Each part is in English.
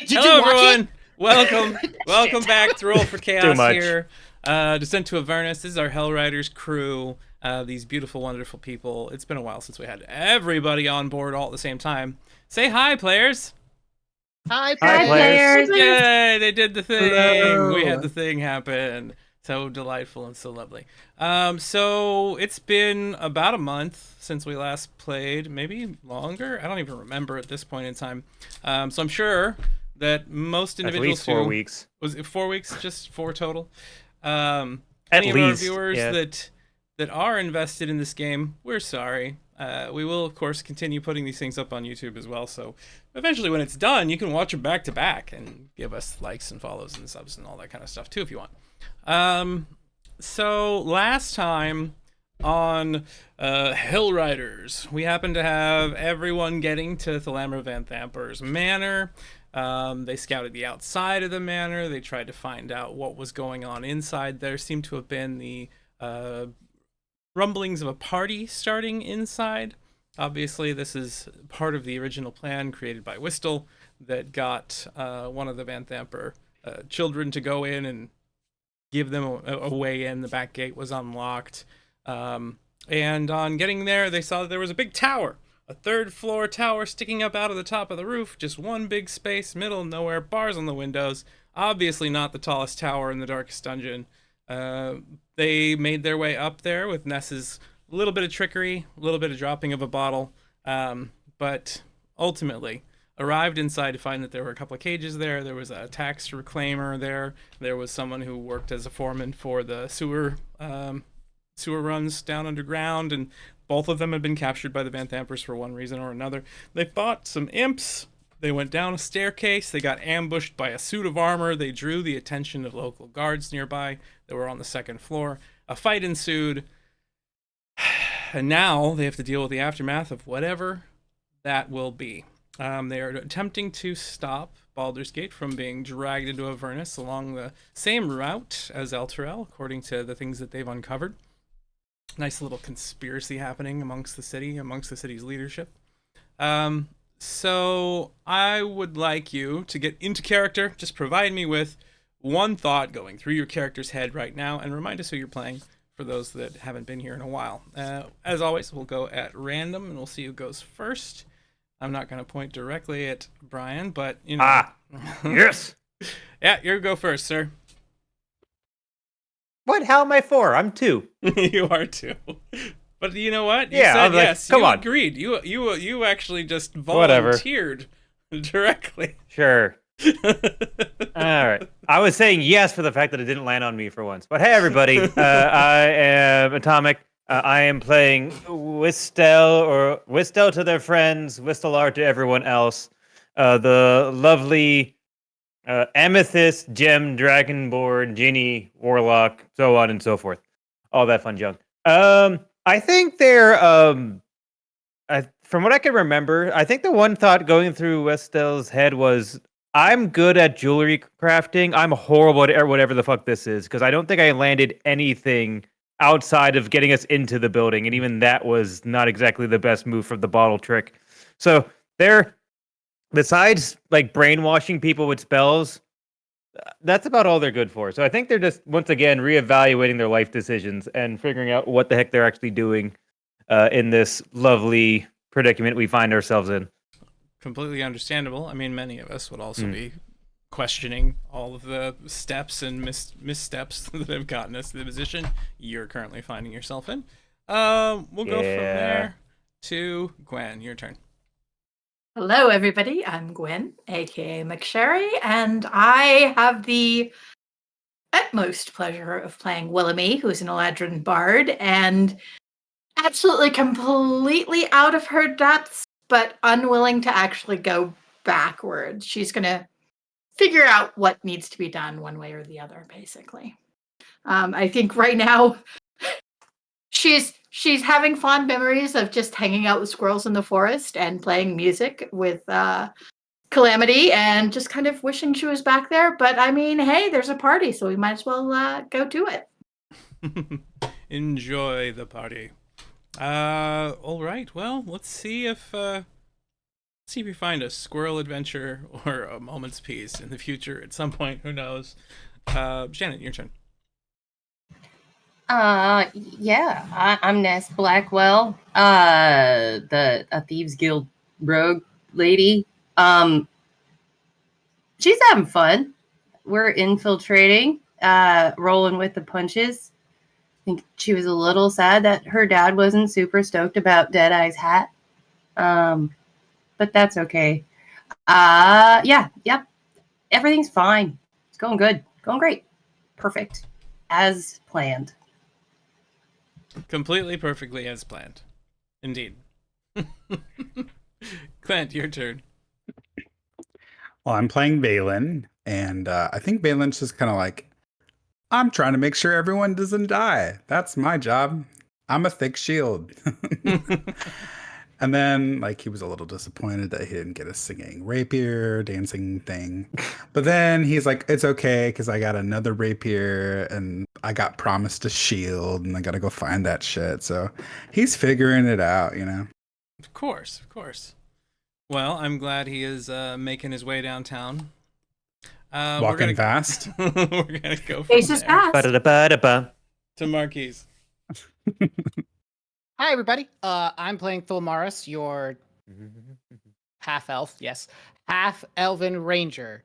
Hello, everyone. Welcome, welcome Shit. back to Roll for Too Chaos much. here. Descent to Avernus. This is our Hellriders crew. These beautiful, wonderful people. It's been a while since we had everybody on board all at the same time. Say hi, players. Hi, Hi, Hi, players. players. players. Yay! They did the thing. We had Hello. the thing happen. So delightful and so lovely. So it's been about a month since we last played, maybe longer. I don't even remember at this point in time. So I'm sure that most At individuals least 4 who weeks. was it 4 weeks, just four total. At Any of our least. viewers Yeah. that are invested in this game, we're sorry. We will, of course, continue putting these things up on YouTube as well. So eventually, when it's done, you can watch them back to back and give us likes and follows and subs and all that kind of stuff too, if you want. So last time on Hellriders, we happened to have everyone getting to Thalamra Van Thamper's manor. They scouted the outside of the manor. They tried to find out what was going on inside. There seemed to have been the rumblings of a party starting inside. Obviously, this is part of the original plan created by Whistle that got one of the Van Thamper children to go in and give them a way in. The back gate was unlocked. And on getting there, they saw that there was a big tower, a third floor tower sticking up out of the top of the roof, just one big space, middle of nowhere, bars on the windows. Obviously, not the tallest tower in the darkest dungeon. They made their way up there with Ness's little bit of trickery, a little bit of dropping of a bottle, but ultimately arrived inside to find that there were a couple of cages there. There was a tax reclaimer there. There was someone who worked as a foreman for the sewer runs down underground, and both of them had been captured by the Van Thampers for one reason or another. They fought some imps. They went down a staircase. They got ambushed by a suit of armor. They drew the attention of local guards nearby that were on the second floor. A fight ensued. And now they have to deal with the aftermath of whatever that will be. They are attempting to stop Baldur's Gate from being dragged into Avernus along the same route as Elturel, according to the things that they've uncovered. Nice little conspiracy happening amongst the city, amongst the city's leadership. So I would like you to get into character. Just provide me with one thought going through your character's head right now, and remind us who you're playing for those that haven't been here in a while. As always, we'll go at random, and we'll see who goes first. I'm not going to point directly at Brian, but you know. Ah, yes. Yeah, you go first, sir. What? How am I 4? I'm 2. You are too. But you know what? You Yeah, I said was like, yes. come You on. agreed. You actually just Whatever. volunteered directly. Sure. All right. I was saying yes for the fact that it didn't land on me for once. But hey, everybody. I am Atomic. I am playing Wistel to their friends, Wistelar to everyone else. The lovely Amethyst, Gem, Dragonborn, Genie, Warlock, so on and so forth. All that fun junk. I think they're from what I can remember, I think the one thought going through Westel's head was, I'm good at jewelry crafting. I'm horrible at whatever the fuck this is, because I don't think I landed anything outside of getting us into the building, and even that was not exactly the best move from the bottle trick. So they're, besides like brainwashing people with spells, that's about all they're good for. So I think they're just, once again, reevaluating their life decisions and figuring out what the heck they're actually doing in this lovely predicament we find ourselves in. Completely understandable. I mean, many of us would also be questioning all of the steps and missteps that have gotten us to the position you're currently finding yourself in. We'll go from there to Gwen. Your turn. Hello, everybody. I'm Gwen, aka McSherry, and I have the utmost pleasure of playing Willamie, who's an Eladrin bard, and absolutely completely out of her depths, but unwilling to actually go backwards. She's going to figure out what needs to be done one way or the other, basically. I think right now she's having fond memories of just hanging out with squirrels in the forest and playing music with Calamity, and just kind of wishing she was back there. But I mean, hey, there's a party, so we might as well go to it. Enjoy the party. All right. Well, let's see if See if you find a squirrel adventure or a moment's peace in the future at some point. Who knows? Shannon, your turn. I'm Ness Blackwell, a Thieves Guild rogue lady. She's having fun. We're infiltrating, rolling with the punches. I think she was a little sad that her dad wasn't super stoked about Deadeye's hat. But that's okay. Yep. Everything's fine. It's going good. Going great. Perfect. As planned. Completely perfectly as planned. Indeed. Clint, your turn. Well, I'm playing Valen, and I think Valen's just kind of like, I'm trying to make sure everyone doesn't die. That's my job. I'm a thick shield. And then, like, he was a little disappointed that he didn't get a singing rapier dancing thing. But then he's like, it's okay, because I got another rapier, and I got promised a shield, and I got to go find that shit. So he's figuring it out, you know? Of course, of course. Well, I'm glad he is making his way downtown. Walking fast. We're gonna go from Faces there fast. Ba-da-da-ba-da-ba. to Marquise. Hi, everybody. I'm playing Thulmaris, your half-elf, yes, half-elven ranger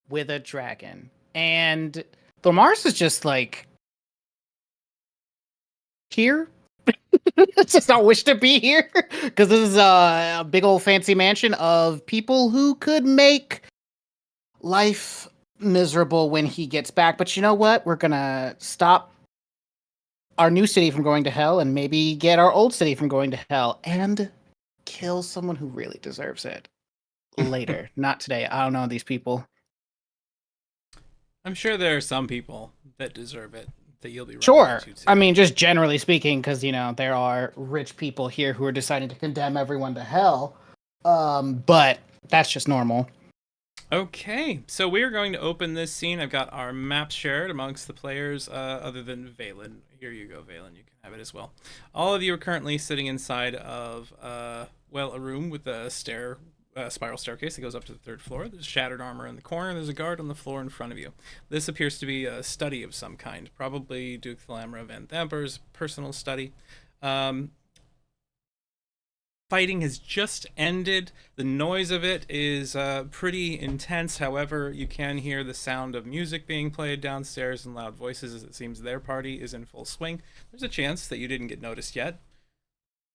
with a dragon. And Thulmaris is just, like, here. Just not wish to be here. Because this is a big old fancy mansion of people who could make life miserable when he gets back. But you know what? We're going to stop our new city from going to hell and maybe get our old city from going to hell and kill someone who really deserves it later. Not today. I don't know these people. I'm sure there are some people that deserve it that you'll be running Sure. into too. I mean, just generally speaking, because, you know, there are rich people here who are deciding to condemn everyone to hell. But that's just normal. Okay, so we're going to open this scene. I've got our map shared amongst the players, other than Valen. Here you go, Valen. You can have it as well. All of you are currently sitting inside of, a room with a spiral staircase that goes up to the third floor. There's shattered armor in the corner. There's a guard on the floor in front of you. This appears to be a study of some kind, probably Duke Thalamra Van Thamper's personal study. Fighting has just ended. The noise of it is pretty intense. However, you can hear the sound of music being played downstairs and loud voices as it seems their party is in full swing. There's a chance that you didn't get noticed yet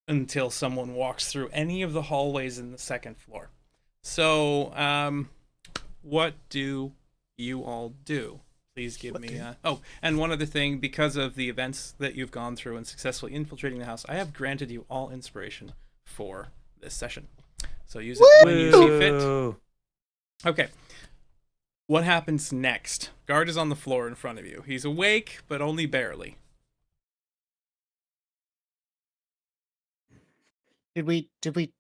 until someone walks through any of the hallways in the second floor. So, what do you all do? Please give me... and one other thing, because of the events that you've gone through and successfully infiltrating the house, I have granted you all inspiration for this session. So use it when you see fit. Okay. What happens next? Guard is on the floor in front of you. He's awake, but only barely. Did we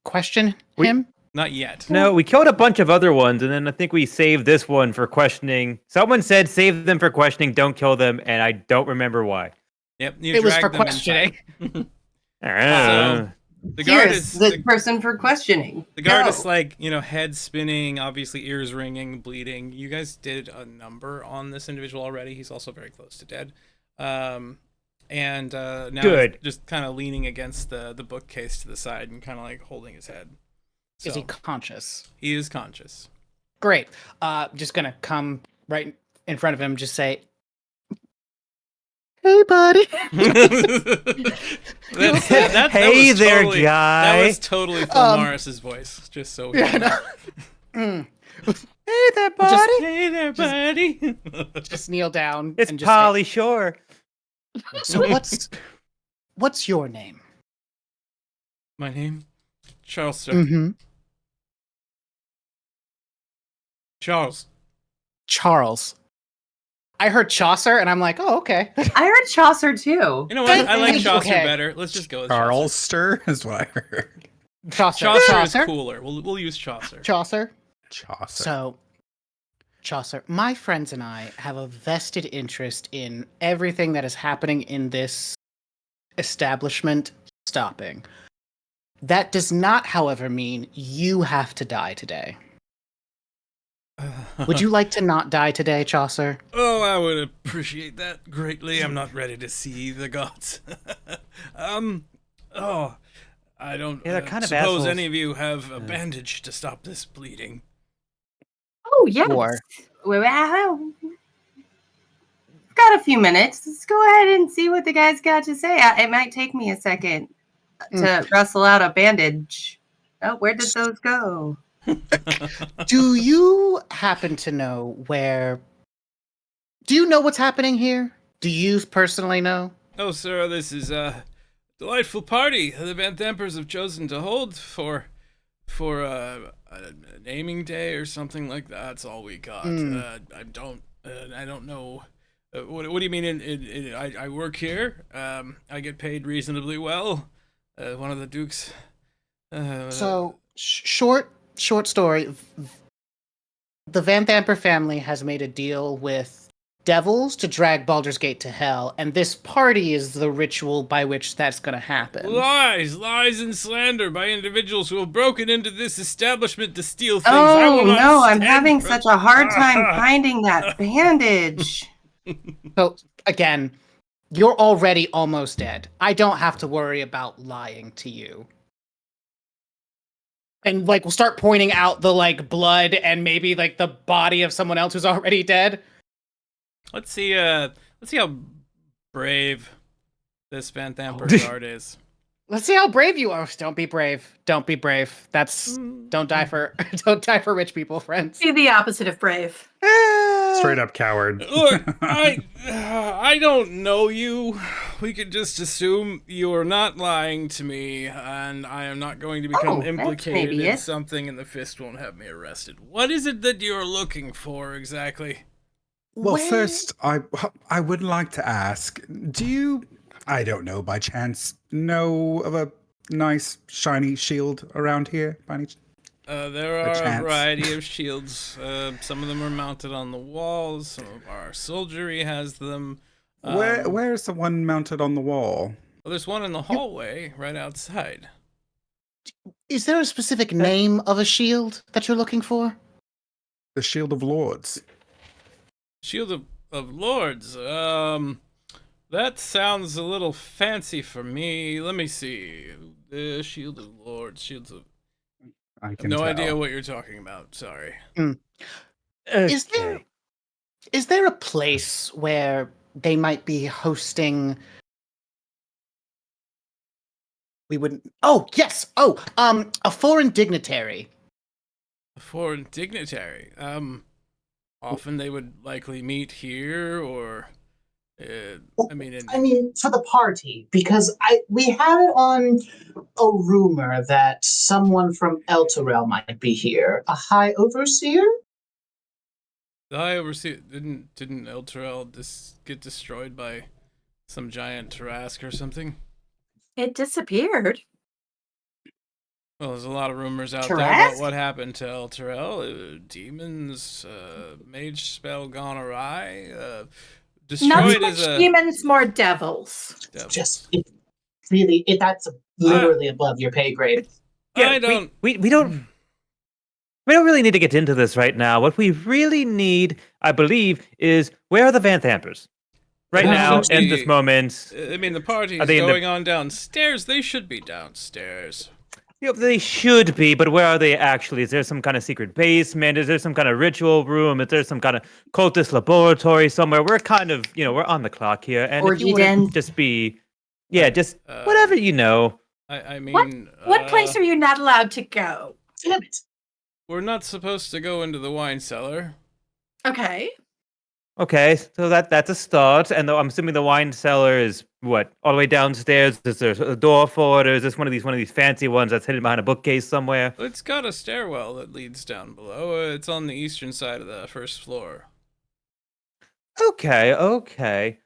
question him? Not yet. No, we killed a bunch of other ones, and then I think we saved this one for questioning. Someone said save them for questioning, don't kill them, and I don't remember why. Yep, It was for questioning. So, the guard Here's is the person for questioning. The guard Go. is like, head spinning, obviously ears ringing, bleeding. You guys did a number on this individual already. He's also very close to dead. Now Good. he's just kind of leaning against the bookcase to the side and kind of like holding his head. So, Is he conscious? He is conscious. Great. Just gonna come right in front of him, just say, "Hey, buddy." That Hey was there, totally, guy. That was totally Philmaris's voice. Just so we know. Hey there, buddy. Hey there, buddy. Just kneel down. It's and just Polly Shore. So what's your name? My name? Charles, sir. Mm-hmm. Charles. Charles. I heard Chaucer, and I'm like, oh, okay. I heard Chaucer too. You know what? I like Chaucer Okay. better. Let's just go with Chaucer. Charlester is what I heard. Chaucer is cooler. We'll use Chaucer. Chaucer. Chaucer. So, Chaucer, my friends and I have a vested interest in everything that is happening in this establishment stopping. That does not, however, mean you have to die today. Would you like to not die today, Chaucer? Oh, I would appreciate that greatly. I'm not ready to see the gods. Oh, I don't Yeah, they're kind of suppose assholes. any of you have a bandage to stop this bleeding. Oh, yes. Or Well, got a few minutes. Let's go ahead and see what the guy's got to say. It might take me a second to rustle out a bandage. Oh, where did those go? do you happen to know where? Do you know what's happening here? Do you personally know? Oh, sir, this is a delightful party the Van Thampers have chosen to hold for a naming day or something like that. That's all we got. I don't know. What do you mean? I work here. I get paid reasonably well. One of the dukes. So, short story. The Van Thamper family has made a deal with devils to drag Baldur's Gate to hell, and this party is the ritual by which that's going to happen. Lies and slander by individuals who have broken into this establishment to steal things. I Oh will not no, I'm stand having for- such a hard time finding that bandage. So, again, you're already almost dead. I don't have to worry about lying to you. And, like, we'll start pointing out the, like, blood and maybe, like, the body of someone else who's already dead. Let's see how brave this Van Thamper guard is. Let's see how brave you are. Don't be brave. Don't be brave. Don't die for rich people, friends. Be the opposite of brave. Straight up coward. Look, I don't know you. We could just assume you are not lying to me, and I am not going to become that's implicated maybe in it. something, and the fist won't have me arrested. What is it that you're looking for exactly? Well, first, I would like to ask, do you, I don't know, by chance, know of a nice shiny shield around here? By any There are a chance. variety of shields. Some of them are mounted on the walls. Some of our soldiery has them. Where's the one mounted on the wall? Well, there's one in the hallway right outside. Is there a specific name of a shield that you're looking for? The Shield of Lords. Shield of Lords. That sounds a little fancy for me. Let me see. The Shield of Lords. Shields of. I I have can no tell. idea what you're talking about. Sorry. Is there a place where they might be hosting? We wouldn't. Oh yes. Oh, a foreign dignitary. A foreign dignitary. Often they would likely meet here, or. I mean, for the party, because we had it on a rumor that someone from Elturel might be here. A high overseer? the High Overseer didn't Elturel get destroyed by some giant Tarask or something? It disappeared. Well, there's a lot of rumors out there Tarask? about what happened to Elturel. Demons, mage spell gone awry, Not destroyed so as much a demons, more devils. devil. That's literally above your pay grade. I don't. We don't really need to get into this right now. What we really need, I believe, is where are the Van Thampers? Right Well, now, actually, in this moment, I mean, the party Are is they in the- going on downstairs. They should be downstairs. they should be, but where are they actually? Is there some kind of secret basement? Is there some kind of ritual room? Is there some kind of cultist laboratory somewhere? We're kind of, we're on the clock here. And if Orgy you wouldn't den? just be, just whatever you know. I mean, What place are you not allowed to go? Damn it. we're not supposed to go into the wine cellar. Okay. Okay, so that's a start. And I'm assuming the wine cellar is what, all the way downstairs? Is there a door for it, or is this one of these fancy ones that's hidden behind a bookcase somewhere? It's got a stairwell that leads down below. It's on the eastern side of the first floor. Okay.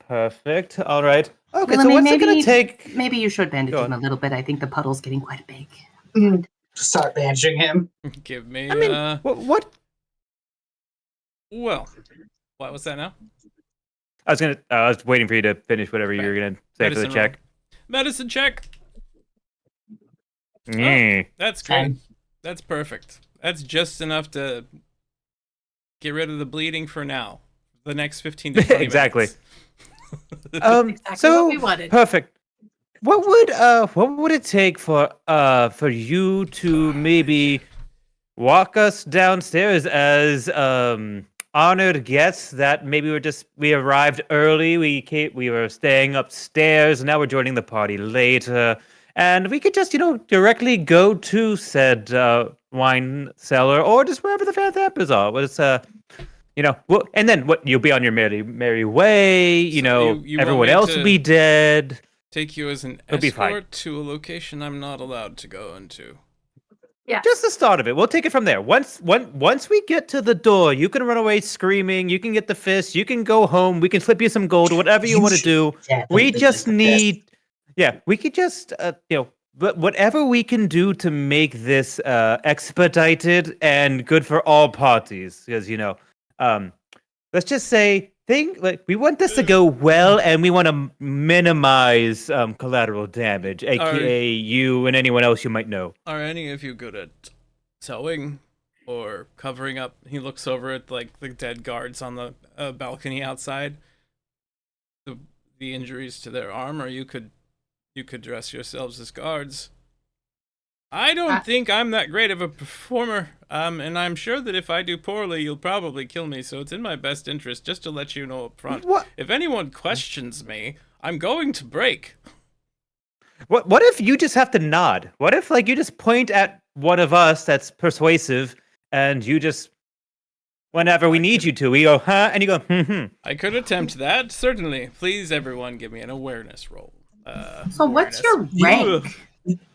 Perfect. All right. Okay, Well, I so mean, what's it gonna take? Maybe you should bandage Go him on. a little bit. I think the puddle's getting quite big. Start bandaging him. Give me, I mean, what? well, what was that now? I was waiting for you to finish whatever you were gonna say for the Medicine check. roll. Medicine check. That's great. 10. That's perfect. That's just enough to get rid of the bleeding for now. The next 15 to 20 Exactly. minutes. Exactly So what we wanted. perfect. What would it take for you to maybe walk us downstairs as honored guests that maybe we arrived early, we were staying upstairs, and now we're joining the party later, and we could just directly go to said wine cellar or just wherever the Van Thampers are. And then you'll be on your merry way. So you want Everyone me else to will be dead. Take you as an It'll be fine. escort to a location I'm not allowed to go into. Yeah. Just the start of it. We'll take it from there. Once we get to the door, you can run away screaming. You can get the fist. You can go home. We can slip you some gold. Whatever you want to do. We just need. Yeah, we could just but whatever we can do to make this expedited and good for all parties, because let's just say we want this to go well, and we want to minimize collateral damage, aka you and anyone else you might know. Are any of you good at sewing or covering up? He looks over at the dead guards on the balcony outside. The injuries to their armor. You could dress yourselves as guards. I don't think I'm that great of a performer, and I'm sure that if I do poorly, you'll probably kill me, so it's in my best interest just to let you know up front. What? If anyone questions me, I'm going to break. What if you just have to nod? What if you just point at one of us that's persuasive, and you just, whenever we need you to, we go, huh? And you go, hmm. I could attempt that, certainly. Please, everyone, give me an awareness roll. So what's your rank?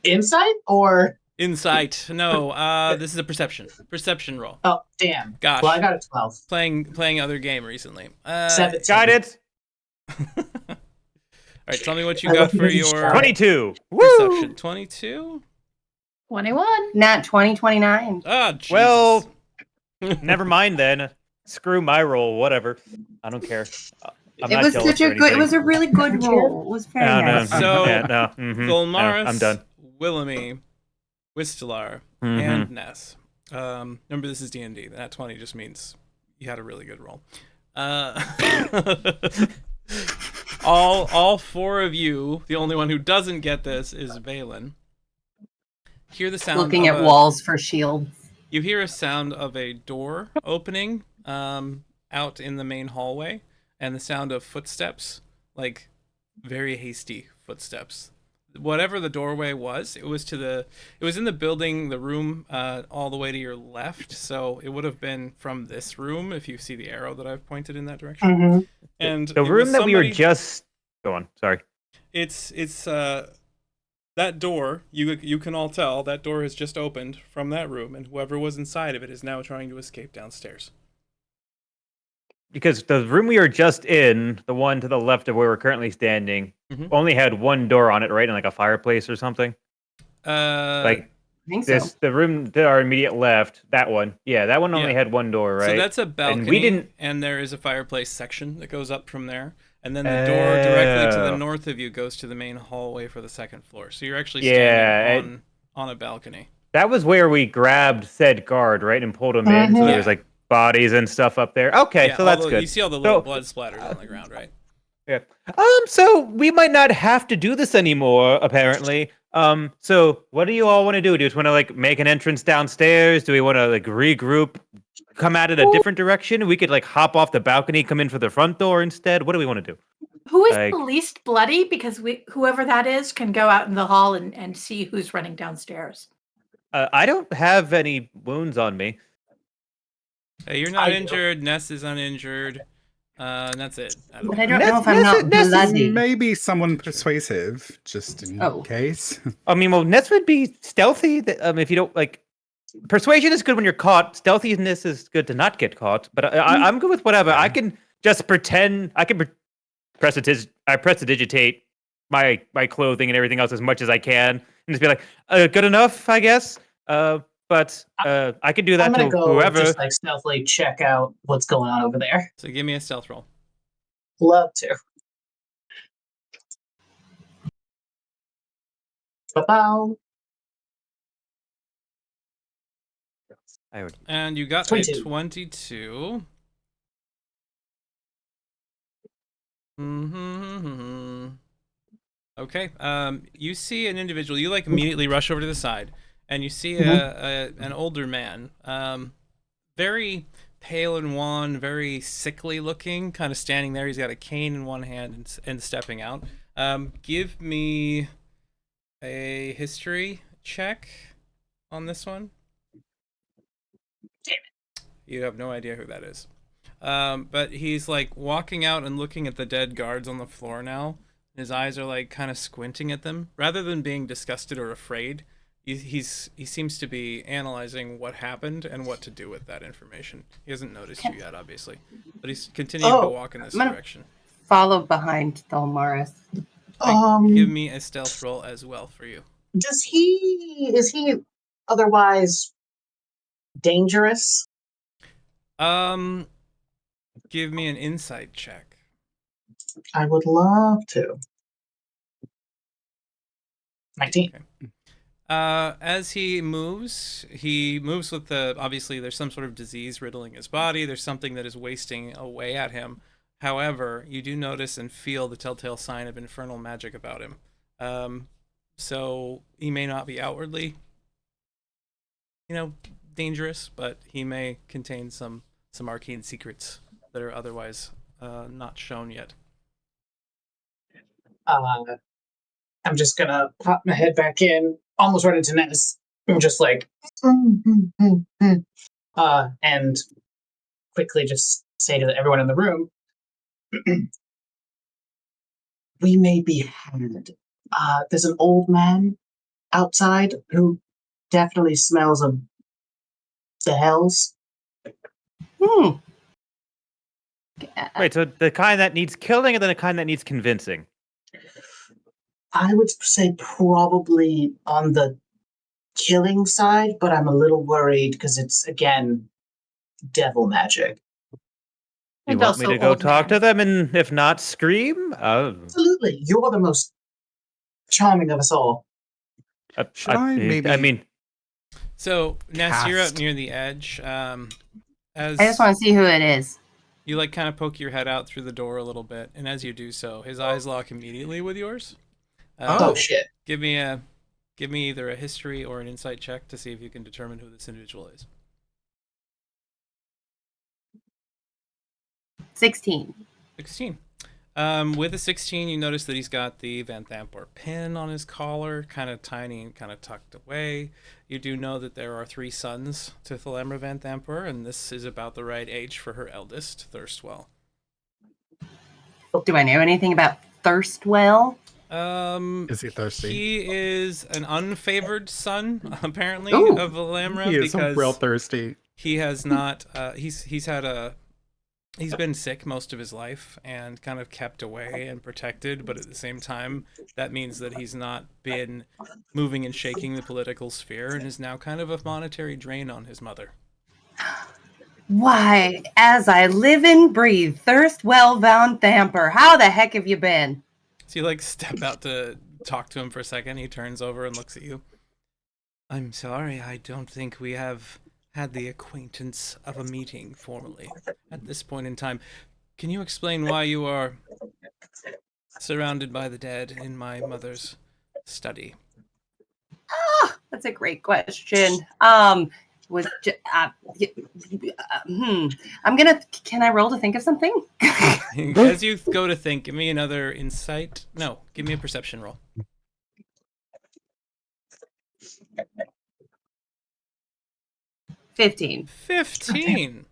Insight or insight? No, this is a perception roll. Oh, damn. Gosh. Well, I got a 12. Playing other game recently. 17. Got it. All right, tell me what you got for your 22. perception. Woo! 22? 21. Nat 2029. Ah, Jesus. Well, never mind then. Screw my roll. Whatever. I don't care. I'm It not was jealous such or a good. It anything. was a really good roll. It was very No, nice. So, Golmaris, I'm done. Wilhelmy, Wistelar, and Ness. Remember, this is D&D. That 20 just means you had a really good roll. All four of you, the only one who doesn't get this is Valen. Hear the sound Looking of at walls for shields. You hear a sound of a door opening out in the main hallway, and the sound of footsteps, like very hasty footsteps. Whatever the doorway was, it was in the building, the room all the way to your left. So it would have been from this room if you see the arrow that I've pointed in that direction. Mm-hmm. And the room that we were just. Go on. Sorry. It's that door. You can all tell that door has just opened from that room, and whoever was inside of it is now trying to escape downstairs. Because the room we were just in, the one to the left of where we're currently standing, only had one door on it, right? And a fireplace or something. I think this, so. the room to our immediate left, that one. Yeah, that one only had one door, right? So that's a balcony, and we didn't. And there is a fireplace section that goes up from there, and then the door directly to the north of you goes to the main hallway for the second floor. So you're actually standing on a balcony. That was where we grabbed said guard, right, and pulled him in. So there's bodies and stuff up there. Okay, so that's good. You see all the little blood splatters on the ground, right? Yeah. So we might not have to do this anymore, apparently. So what do you all want to do? Do you just want to make an entrance downstairs? Do we want to regroup, come at it a different direction? We could hop off the balcony, come in for the front door instead. What do we want to do? Who is the least bloody? Because whoever that is can go out in the hall and see who's running downstairs. I don't have any wounds on me. Hey, you're not injured. Ness is uninjured. And that's it. But I don't know if I'm not bloody. Maybe someone persuasive, just in case. I mean, Ness would be stealthy. If you don't persuasion is good when you're caught. Stealthiness is good to not get caught. But I'm good with whatever. I can just pretend. I can prestidigitate my clothing and everything else as much as I can, and just be good enough, I guess. But I can do that to whoever. Just stealthily check out what's going on over there. So give me a stealth roll. Love to. Ba-bow. I would. And you got 22. a 22. Mm-hmm. Okay. You see an individual. You like immediately rush over to the side, and you see an older man. Very pale and wan, very sickly looking, kind of standing there. He's got a cane in one hand and stepping out. Give me a history check on this one. Damn it. You have no idea who that is. But he's like walking out and looking at the dead guards on the floor now. His eyes are like kind of squinting at them. Rather than being disgusted or afraid, he seems to be analyzing what happened and what to do with that information. He hasn't noticed you yet, obviously, but he's continuing to walk in this direction. Follow behind Thalmaris. Give me a stealth roll as well for you. Is he otherwise dangerous? Give me an insight check. I would love to. 19. Okay. As he moves with obviously there's some sort of disease riddling his body. There's something that is wasting away at him. However, you do notice and feel the telltale sign of infernal magic about him. So he may not be outwardly, dangerous, but he may contain some arcane secrets that are otherwise not shown yet. I'm just gonna pop my head back in, almost run into Ness. I'm just like, and quickly just say to everyone in the room, we may be had. There's an old man outside who definitely smells of the hells. Wait, so the kind that needs killing, and then the kind that needs convincing. I would say probably on the killing side, but I'm a little worried because it's, again, devil magic. You And want me also to go old talk man. to them, and if not, scream? Absolutely. You're the most charming of us all. Should I maybe So, Ness, you're out cast- near the edge. As I just want to see who it is. you like kind of poke your head out through the door a little bit, and as you do so, his eyes lock immediately with yours. Oh, shit. Give me either a history or an insight check to see if you can determine who this individual is. 16. 16. With a 16, you notice that he's got the Van Thamper pin on his collar, kind of tiny and kind of tucked away. You do know that there are 3 sons to Thalamra Van Thamper, and this is about the right age for her eldest, Thirstwell. Do I know anything about Thirstwell? Is he thirsty? He is an unfavored son, apparently, Ooh. of Thalamra, He is because real thirsty. he has not. He's been sick most of his life and kind of kept away and protected, but at the same time, that means that he's not been moving and shaking the political sphere and is now kind of a monetary drain on his mother. Why, as I live and breathe, Thirstwell Van Thamper, how the heck have you been? So you like step out to talk to him for a second. He turns over and looks at you. I'm sorry, I don't think we have had the acquaintance of a meeting formally at this point in time. Can you explain why you are surrounded by the dead in my mother's study? That's a great question. Can I roll to think of something? As you go to think, give me another insight. No, give me a perception roll. 15. 15.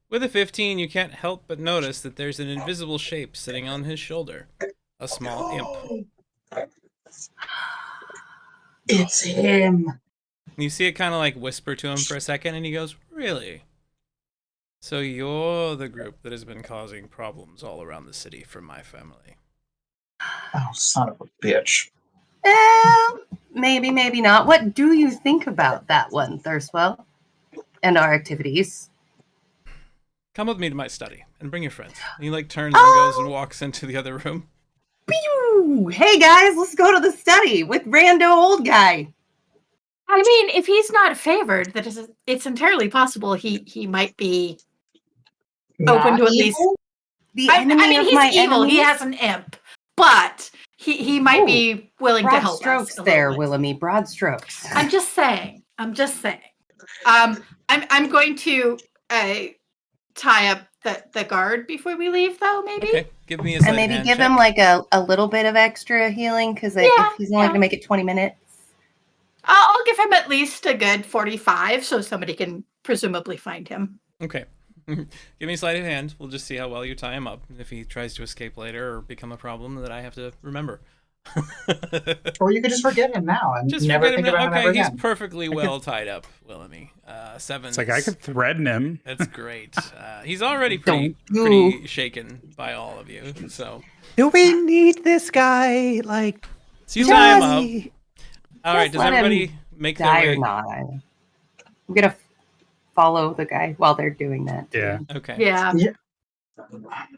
With a 15, you can't help but notice that there's an invisible shape sitting on his shoulder. A small imp. It's him. You see it kind of like whisper to him for a second, and he goes, "Really? So you're the group that has been causing problems all around the city for my family." Oh, son of a bitch. Maybe, maybe not. What do you think about that one, Thirstwell? And our activities? Come with me to my study and bring your friends. And he like turns and goes and walks into the other room. Pew! Hey guys, let's go to the study with rando old guy. I mean, if he's not favored, it's entirely possible he might be open Not to at least. evil? The I enemy mean, of he's my evil. He enemies? has an imp, but he might Ooh, be willing to Broad help strokes us. there, Bit. Willamy. Broad strokes. I'm just saying. I'm going to tie up the guard before we leave, though. Maybe. Okay, give me a And sleight of maybe hand give check. him like a little bit of extra healing because if he's only going to make it 20 minutes. I'll give him at least a good 45, so somebody can presumably find him. Okay. Give me a sleight of hand. We'll just see how well you tie him up. If he tries to escape later or become a problem that I have to remember. Or you could just forget him now and Just never forget think him. about him ever Okay, he's again. perfectly well tied up, Willamy. 7. It's like I could threaten him. That's great. He's already Don't pretty shaken by all of you. So Do we need this guy? Like, you tie him up. really? All right. Does let him everybody make their Die way? or not. I'm going to follow the guy while they're doing that. too. Yeah. Okay. Yeah. So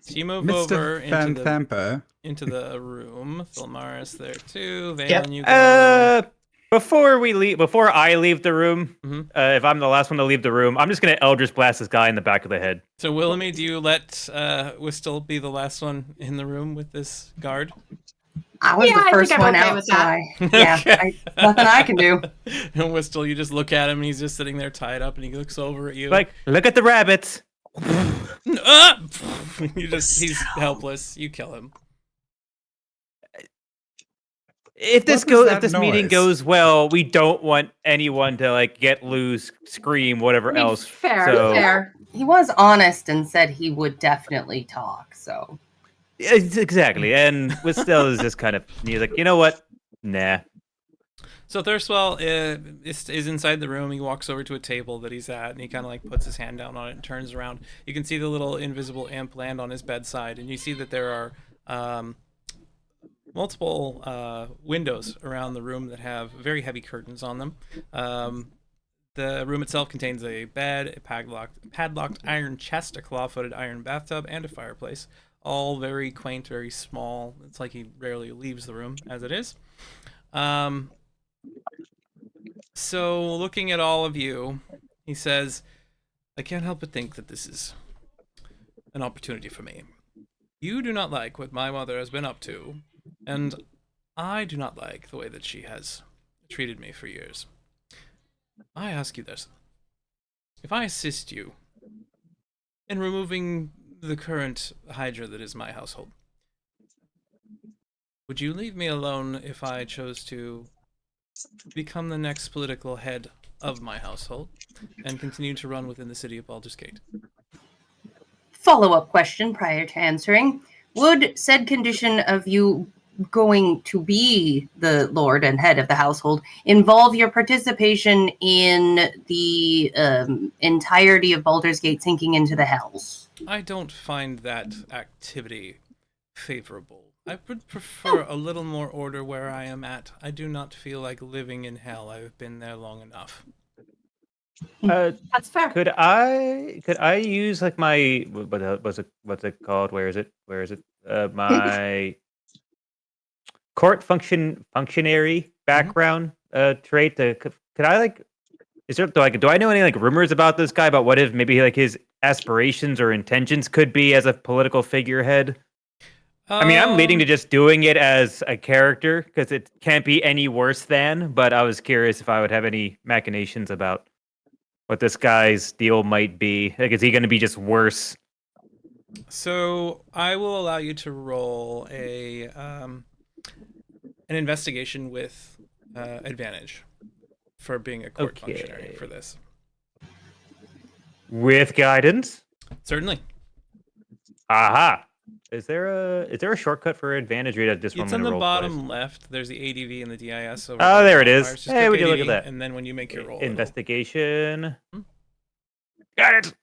you move Mr. over Van Thampa. into the room. Thilmaris there too. Valen, Yep. you go. Before I leave the room, Mhm. if I'm the last one to leave the room, I'm just gonna Eldritch Blast this guy in the back of the head. So Willamy, do you let Whistle be the last one in the room with this guard? I was Yeah, the I first think I'm one okay out, with so that. Okay. nothing I can do. And Whistle, you just look at him and he's just sitting there tied up and he looks over at you. Like, look at the rabbits. Ah! He's helpless. You kill him. If this What was that if this meeting noise? goes well, we don't want anyone to like get loose, scream, whatever I mean, else. fair, So- fair. He was honest and said he would definitely talk, so. Exactly, and with Stella is just kind of he's like, you know what? Nah. So Thirstwell is inside the room. He walks over to a table that he's at, and he kind of like puts his hand down on it and turns around. You can see the little invisible imp land on his bedside, and you see that there are multiple windows around the room that have very heavy curtains on them. The room itself contains a bed, a padlocked iron chest, a claw-footed iron bathtub, and a fireplace. All very quaint, very small. It's like he rarely leaves the room, as it is. So, looking at all of you, he says, I can't help but think that this is an opportunity for me. You do not like what my mother has been up to, and I do not like the way that she has treated me for years. I ask you this. If I assist you in removing the current Hydra that is my household, would you leave me alone if I chose to become the next political head of my household and continue to run within the city of Baldur's Gate? Follow-up question prior to answering. Would said condition of you going to be the lord and head of the household involve your participation in the entirety of Baldur's Gate sinking into the hells? I don't find that activity favorable. I would prefer a little more order where I am at. I do not feel like living in hell. I've been there long enough. That's fair. Could I use like my what's it called? Where is it? My functionary background trait. Could I like? Is there do I know any like rumors about this guy about what if maybe like his aspirations or intentions could be as a political figurehead? I mean, I'm leading to just doing it as a character because it can't be any worse than. But I was curious if I would have any machinations about what this guy's deal might be. Like, is he going to be just worse? So I will allow you to roll an investigation with advantage for being a court functionary for this. With guidance? Certainly. Aha. Is there a shortcut for advantage? Or just It's on the bottom left. There's the ADV and the DIS. Over Oh, there it is. modifiers. Just Hey, click would you look ADV, at that? And then when you make your roll, Investigation. Hmm? Got it.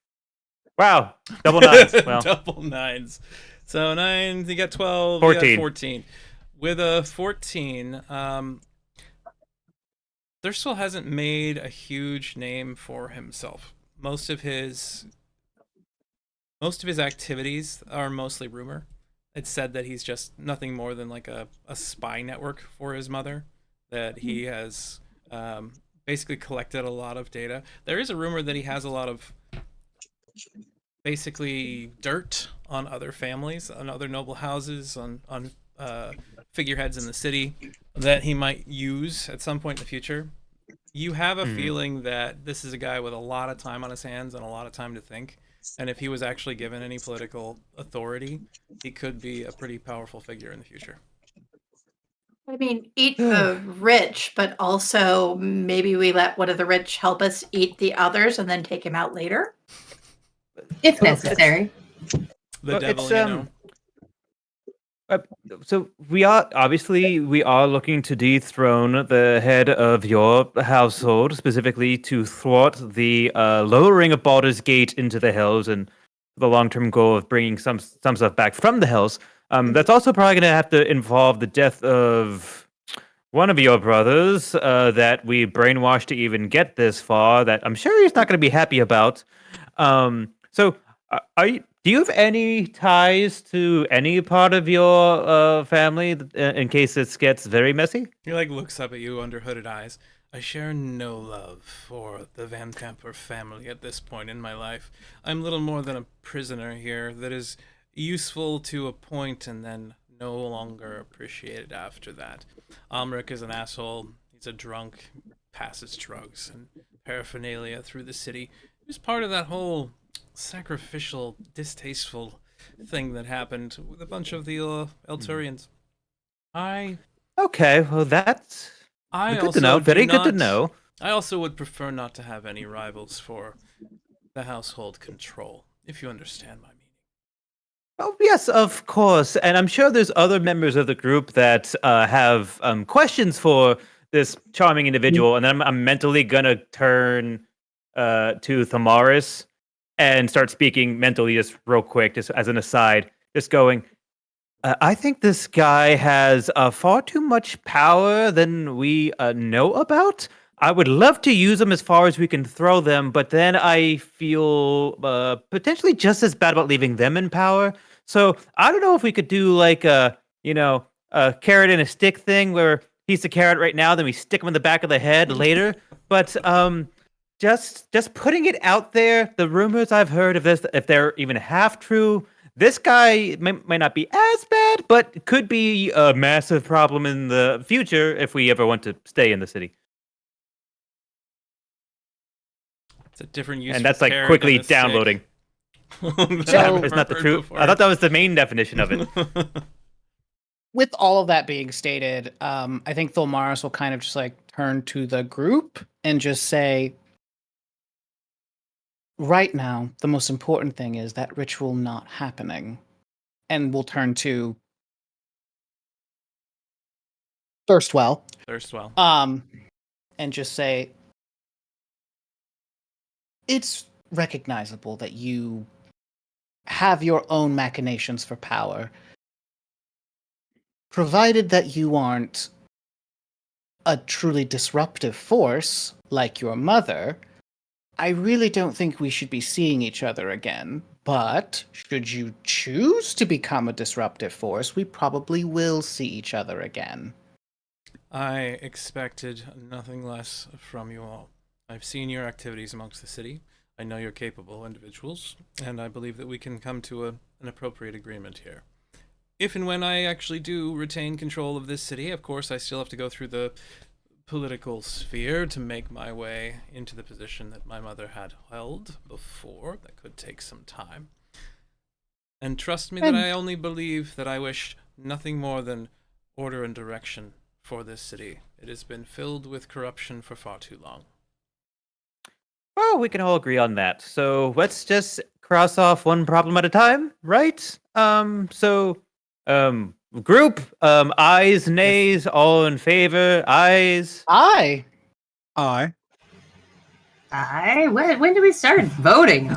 Wow. Double nines. Well, double nines. So 9, you got 12, 14. you got 14. With a 14, Thurstwell hasn't made a huge name for himself. Most of his activities are mostly rumor. It's said that he's just nothing more than like a spy network for his mother, that he has basically collected a lot of data. There is a rumor that he has a lot of basically dirt on other families, on other noble houses, on figureheads in the city that he might use at some point in the future. You have a feeling that this is a guy with a lot of time on his hands and a lot of time to think. And if he was actually given any political authority, he could be a pretty powerful figure in the future. I mean, eat the rich, but also maybe we let one of the rich help us eat the others and then take him out later. If necessary. The devil, So we are looking to dethrone the head of your household, specifically to thwart the lowering of Baldur's Gate into the Hells, and the long-term goal of bringing some stuff back from the Hells. That's also probably going to have to involve the death of one of your brothers that we brainwashed to even get this far. That I'm sure he's not going to be happy about. Do you have any ties to any part of your family in case this gets very messy? He looks up at you under hooded eyes. I share no love for the Van Camper family at this point in my life. I'm little more than a prisoner here that is useful to a point and then no longer appreciated after that. Amrik is an asshole. He's a drunk, passes drugs and paraphernalia through the city. He was part of that whole sacrificial, distasteful thing that happened with a bunch of the Elturians. Okay, well that's good to know. Very good to know. I also would prefer not to have any rivals for the household control, if you understand my meaning. Oh yes, of course, and I'm sure there's other members of the group that have questions for this charming individual, and then I'm mentally gonna turn to Thamaris and start speaking mentally, just real quick, just as an aside, just going, I think this guy has far too much power than we know about. I would love to use them as far as we can throw them, but then I feel potentially just as bad about leaving them in power. So I don't know if we could do like a carrot and a stick thing where he's the carrot right now, then we stick him in the back of the head later. But just putting it out there, the rumors I've heard of this, if they're even half true, this guy might not be as bad, but could be a massive problem in the future if we ever want to stay in the city. It's a different use. And that's like quickly downloading. So it's not the truth. I thought that was the main definition of it. With all of that being stated, I think Thulmaris will kind of just turn to the group and just say, right now, the most important thing is that ritual not happening. And we'll turn to Thirstwell. And just say, it's recognizable that you have your own machinations for power, provided that you aren't a truly disruptive force like your mother. I really don't think we should be seeing each other again, but should you choose to become a disruptive force, we probably will see each other again. I expected nothing less from you all. I've seen your activities amongst the city. I know you're capable individuals, and I believe that we can come to an appropriate agreement here. If and when I actually do retain control of this city, of course, I still have to go through the political sphere to make my way into the position that my mother had held before. That could take some time. And trust me that I only believe that I wish nothing more than order and direction for this city. It has been filled with corruption for far too long. Well, we can all agree on that. So let's just cross off one problem at a time, right? Group, ayes, nays, all in favor, ayes. Aye. When do we start voting?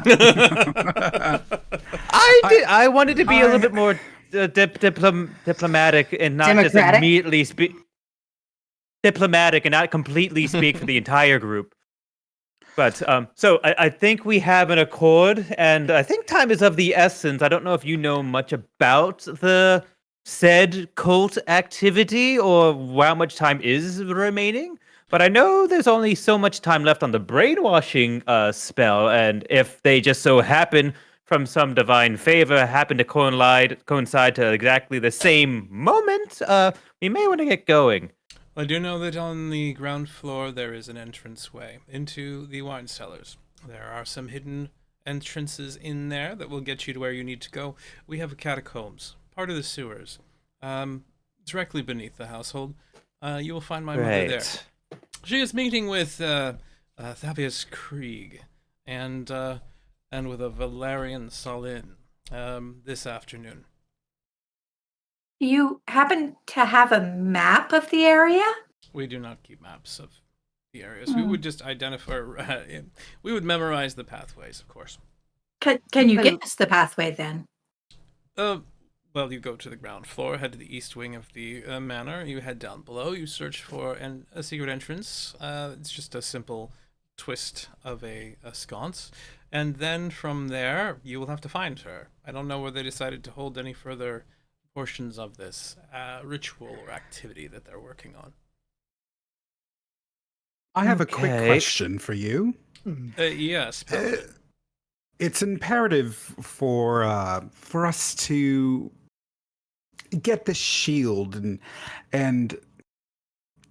I wanted to be a little bit more diplomatic and not just immediately speak. Diplomatic and not completely speak for the entire group. But so I think we have an accord, and I think time is of the essence. I don't know if you know much about the said cult activity or how much time is remaining, But I know there's only so much time left on the brainwashing spell, and if they just so happen, from some divine favor, happen to coincide to exactly the same moment, we may want to get going. I do know that on the ground floor there is an entranceway into the wine cellars. There are some hidden entrances in there that will get you to where you need to go. We have catacombs, part of the sewers, directly beneath the household. You will find my mother there. She is meeting with Thabius Krieg and with a Valerian Salin this afternoon. Do you happen to have a map of the area? We do not keep maps of the areas. We would just identify. We would memorize the pathways, of course. Can you give us the pathway then? Well, you go to the ground floor, head to the east wing of the manor. You head down below. You search for a secret entrance. It's just a simple twist of a sconce. And then from there, you will have to find her. I don't know where they decided to hold any further portions of this ritual or activity that they're working on. I have a quick question for you. Yes. It's imperative for us to get the shield and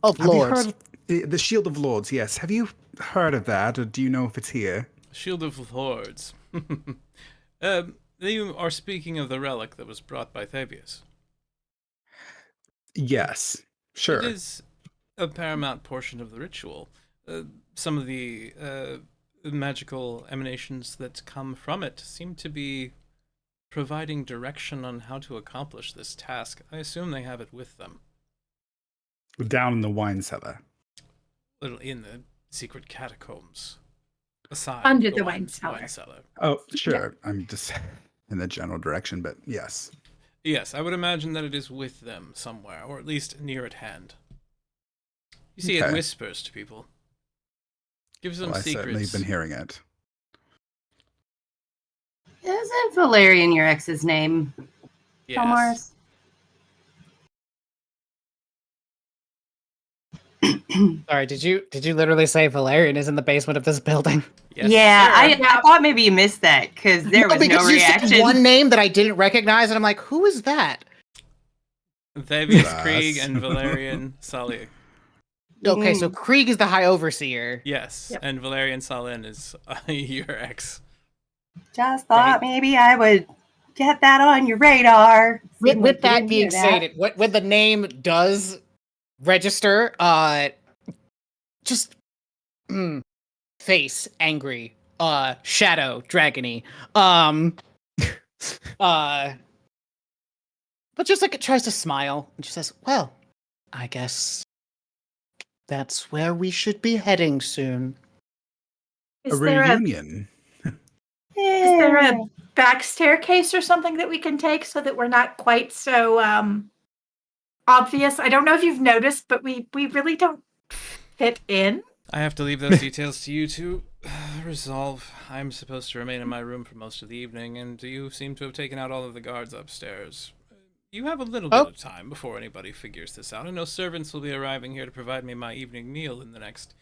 Of have you lords. heard of the Shield of Lords? Yes. Have you heard of that, or do you know if it's here? Shield of Lords. You are speaking of the relic that was brought by Thabius. Yes. Sure. It is a paramount portion of the ritual. Some of the magical emanations that come from it seem to be providing direction on how to accomplish this task. I assume they have it with them. Down in the wine cellar. In the secret catacombs. Aside Under the wine cellar. Oh, sure. I'm just in the general direction, but yes. Yes, I would imagine that it is with them somewhere, or at least near at hand. You see, it whispers to people. Gives them Well, secrets. I've certainly been hearing it. Isn't Valerian your ex's name? Yes. Tomars? Sorry, did you literally say Valerian is in the basement of this building? Yes, Yeah, sir. I thought maybe you missed that because there was no because you said reaction. one name that I didn't recognize, and I'm like, who is that? Thabius Krieg and Valerian Salin. Okay, so Krieg is the High Overseer. Yes, Yep. and Valerian Salin is your ex. Just thought maybe I would get that on your radar. With Seemed like you that didn't being hear that. stated, when the name does register, just face angry, shadow dragony, but just like it tries to smile and she says, "Well, I guess that's where we should be heading soon." Is A there reunion. is there a back staircase or something that we can take so that we're not quite so obvious? I don't know if you've noticed, but we really don't fit in. I have to leave those details to you to resolve. I'm supposed to remain in my room for most of the evening, and you seem to have taken out all of the guards upstairs. You have a little bit of time before anybody figures this out. I know servants will be arriving here to provide me my evening meal in the next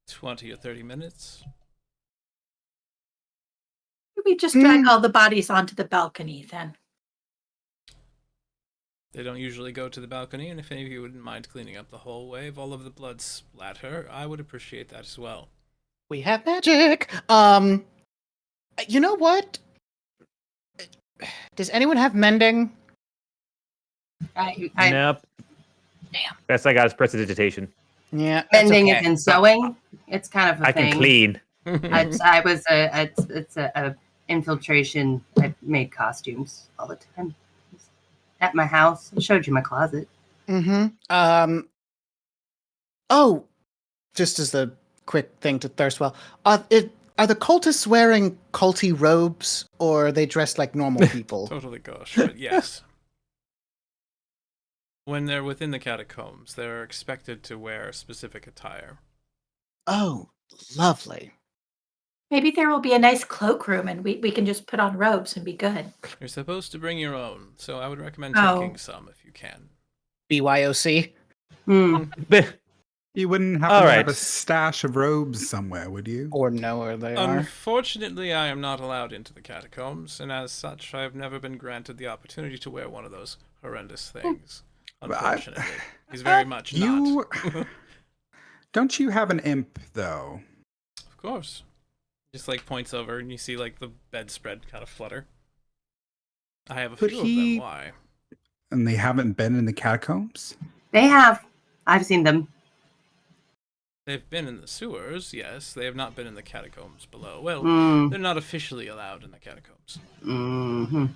20 or 30 minutes. We just drag all the bodies onto the balcony then. They don't usually go to the balcony, and if any of you wouldn't mind cleaning up the hallway of all of the blood splatter, I would appreciate that as well. We have magic. You know what? Does anyone have mending? Nope. Damn. Best I got is prestidigitation. Yeah, that's Mending okay. is in sewing. It's kind of a I thing. can clean. I was it's a infiltration. I made costumes all the time at my house. I showed you my closet. Mm-hmm. Oh, just as a quick thing to Thirstwell, are the cultists wearing culty robes, or are they dressed like normal people? Totally gosh, but yes. When they're within the catacombs, they're expected to wear specific attire. Oh, lovely. Maybe there will be a nice cloakroom and we can just put on robes and be good. You're supposed to bring your own, so I would recommend Oh. taking some if you can. BYOC. Hmm. You You wouldn't happen All to have a right. stash of robes somewhere, would you? Or know where they are. Unfortunately, I am not allowed into the catacombs, and as such, I have never been granted the opportunity to wear one of those horrendous things. Unfortunately, he's very much You not. don't you have an imp though? Of course. Just like points over, and you see like the bedspread kind of flutter. I have a Could few of them. he- Why? And they haven't been in the catacombs? They have. I've seen them. They've been in the sewers, yes. They have not been in the catacombs below. Well, Mm. they're not officially allowed in the catacombs. Hmm.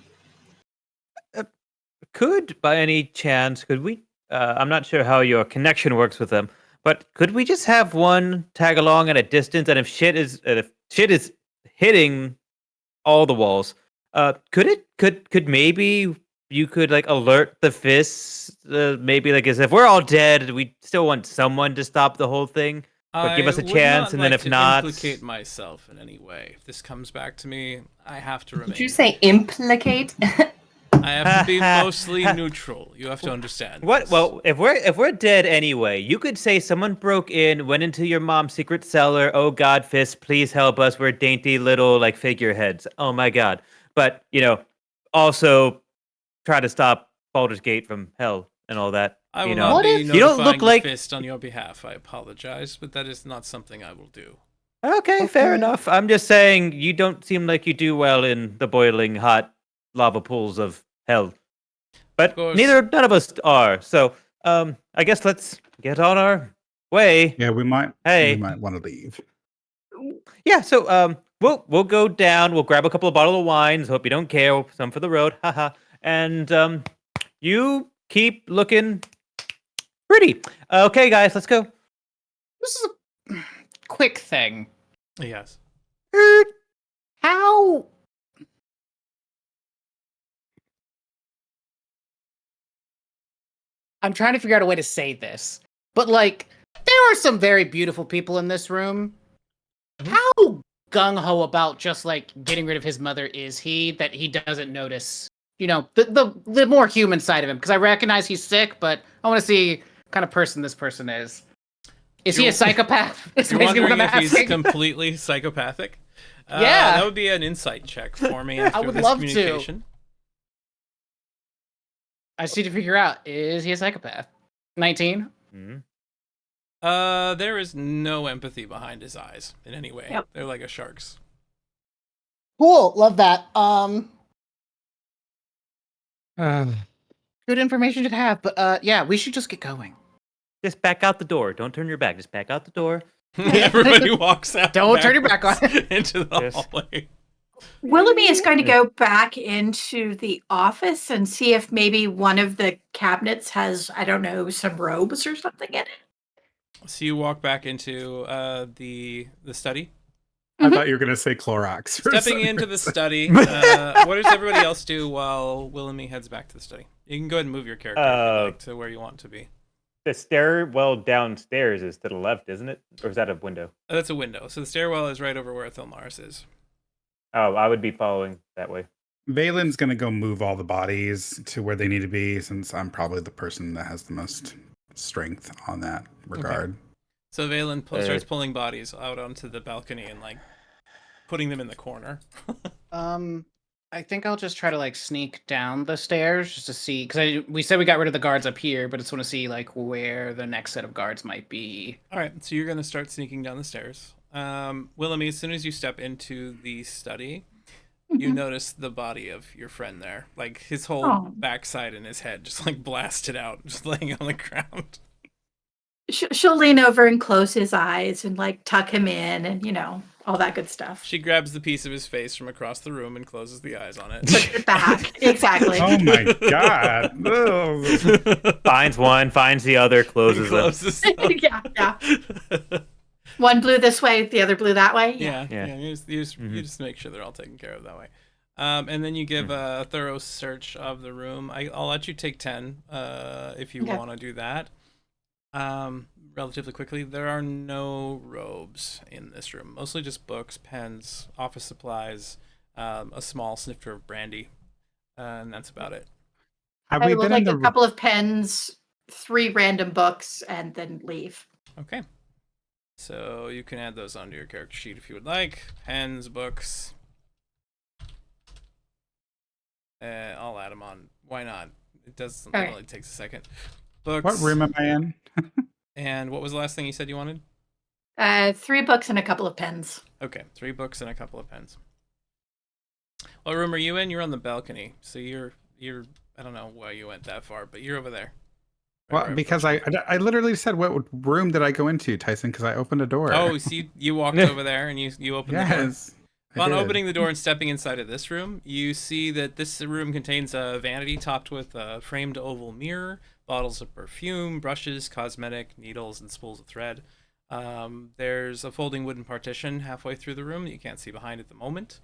Could, by any chance, could we? I'm not sure how your connection works with them, but could we just have one tag along at a distance? And if shit is hitting all the walls, could maybe you could like alert the fists? Maybe like as if we're all dead, we still want someone to stop the whole thing. But give us a I would chance, not and then like if to not, implicate myself in any way. If this comes back to me, I have to remain. Did you say implicate? I have to be mostly neutral. You have to understand. What? this. Well, if we're dead anyway, you could say someone broke in, went into your mom's secret cellar. Oh God, Fist, please help us. We're dainty little like figureheads. Oh my God. But also try to stop Baldur's Gate from hell and all that. I will you not know, What be if- notifying you don't look the like- fist on your behalf. I apologize, but that is not something I will do. Okay, fair enough. I'm just saying you don't seem like you do well in the boiling hot lava pools of hell. But course. none of us are. So, I guess let's get on our way. Yeah, we might Hey. want to leave. Yeah, so we'll go down, we'll grab a couple of bottles of wines, hope you don't care, some for the road, haha. And you keep looking pretty. Okay, guys, let's go. This is a quick thing. Yes. How? I'm trying to figure out a way to say this, but like, there are some very beautiful people in this room. How gung ho about just like getting rid of his mother is he that he doesn't notice? The more human side of him, because I recognize he's sick, but I want to see what kind of person this person is. Is he a You're- psychopath? Is You're basically what wondering I'm if he's asking. completely psychopathic? Yeah. That would be an insight check for me after would this love to. communication. I just need to figure out, is he a psychopath? 19? Mhm. There is no empathy behind his eyes in any way. Yep. They're like a shark's. Cool, love that. Good information to have, but yeah, we should just get going. Just back out the door. Don't turn your back. Just back out the door. Everybody walks out. Don't turn your back on. backwards into the Yes. hallway. Willoughby is going to go back into the office and see if maybe one of the cabinets has, I don't know, some robes or something in it. So you walk back into the study. I thought you were gonna say Clorox. for Stepping some into the reason. study. What does everybody else do while Willoughby heads back to the study? You can go ahead and move your character if you'd like, to where you want to be. The stairwell downstairs is to the left, isn't it? Or is that a window? That's a window. So the stairwell is right over where Thilmaris is. Oh, I would be following that way. Valen's gonna go move all the bodies to where they need to be, since I'm probably the person that has the most strength on that regard. So Valen starts pulling bodies out onto the balcony and like putting them in the corner. I think I'll just try to like sneak down the stairs just to see, because we said we got rid of the guards up here, but I just want to see like where the next set of guards might be. All right, so you're gonna start sneaking down the stairs. Willoughby, as soon as you step into the study, you notice the body of your friend there. Like his whole Oh. backside and his head just like blasted out, just laying on the ground. She'll lean over and close his eyes and like tuck him in and, all that good stuff. She grabs the piece of his face from across the room and closes the eyes on it. Puts it back. Exactly. Oh my god! Ugh. Finds one, finds the other, closes them. Closes them. yeah. One blew this way, the other blew that way. Yeah. Yeah. You just make sure they're all taken care of that way. And then you give a thorough search of the room. I'll let you take 10 if you Okay. want to do that. Relatively quickly, there are no robes in this room. Mostly just books, pens, office supplies, a small snifter of brandy, and that's about it. Have I we will been like in a the? couple of pens, 3 random books, and then leave. Okay. So you can add those onto your character sheet if you would like. Pens, books. I'll add them on. Why not? It doesn't. Okay. It only takes a second. Books. What room am I in? And what was the last thing you said you wanted? 3 books and a couple of pens. Okay, 3 books and a couple of pens. What room are you in? You're on the balcony, so you're. I don't know why you went that far, but you're over there. Well, because I literally said, what room did I go into, Tyson? Because I opened a door. Oh, see, you walked over there and you opened the door. Yes. Upon opening the door and stepping inside of this room, you see that this room contains a vanity topped with a framed oval mirror, bottles of perfume, brushes, cosmetic, needles, and spools of thread. There's a folding wooden partition halfway through the room that you can't see behind at the moment.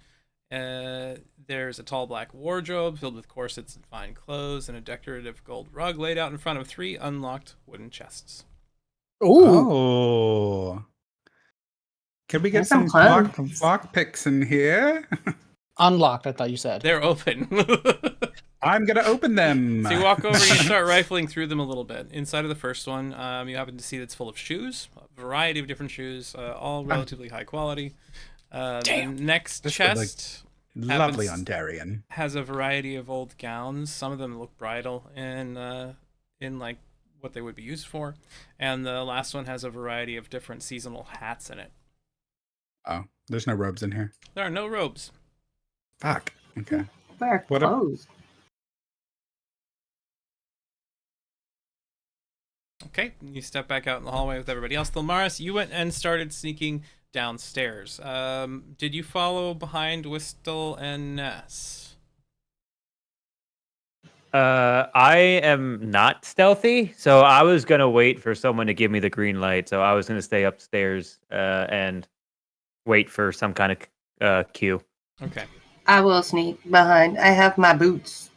There's a tall black wardrobe filled with corsets and fine clothes, and a decorative gold rug laid out in front of 3 unlocked wooden chests. Ooh. Oh. Can we get There's some some clothes. lock picks in here? Unlocked, I thought you said. They're open. I'm going to open them. So you walk over, you start rifling through them a little bit. Inside of the first one, you happen to see that's full of shoes, a variety of different shoes, all relatively high quality. The next This would look chest lovely happens- on Darien. has a variety of old gowns. Some of them look bridal and in like what they would be used for. And the last one has a variety of different seasonal hats in it. Oh, there's no robes in here. There are no robes. Fuck. Okay. Wear What a- clothes. Okay, you step back out in the hallway with everybody else. Thilmaris, you went and started sneaking downstairs. Did you follow behind Whistle and Ness? I am not stealthy, so I was gonna wait for someone to give me the green light. So I was gonna stay upstairs and wait for some kind of cue. Okay. I will sneak behind. I have my boots.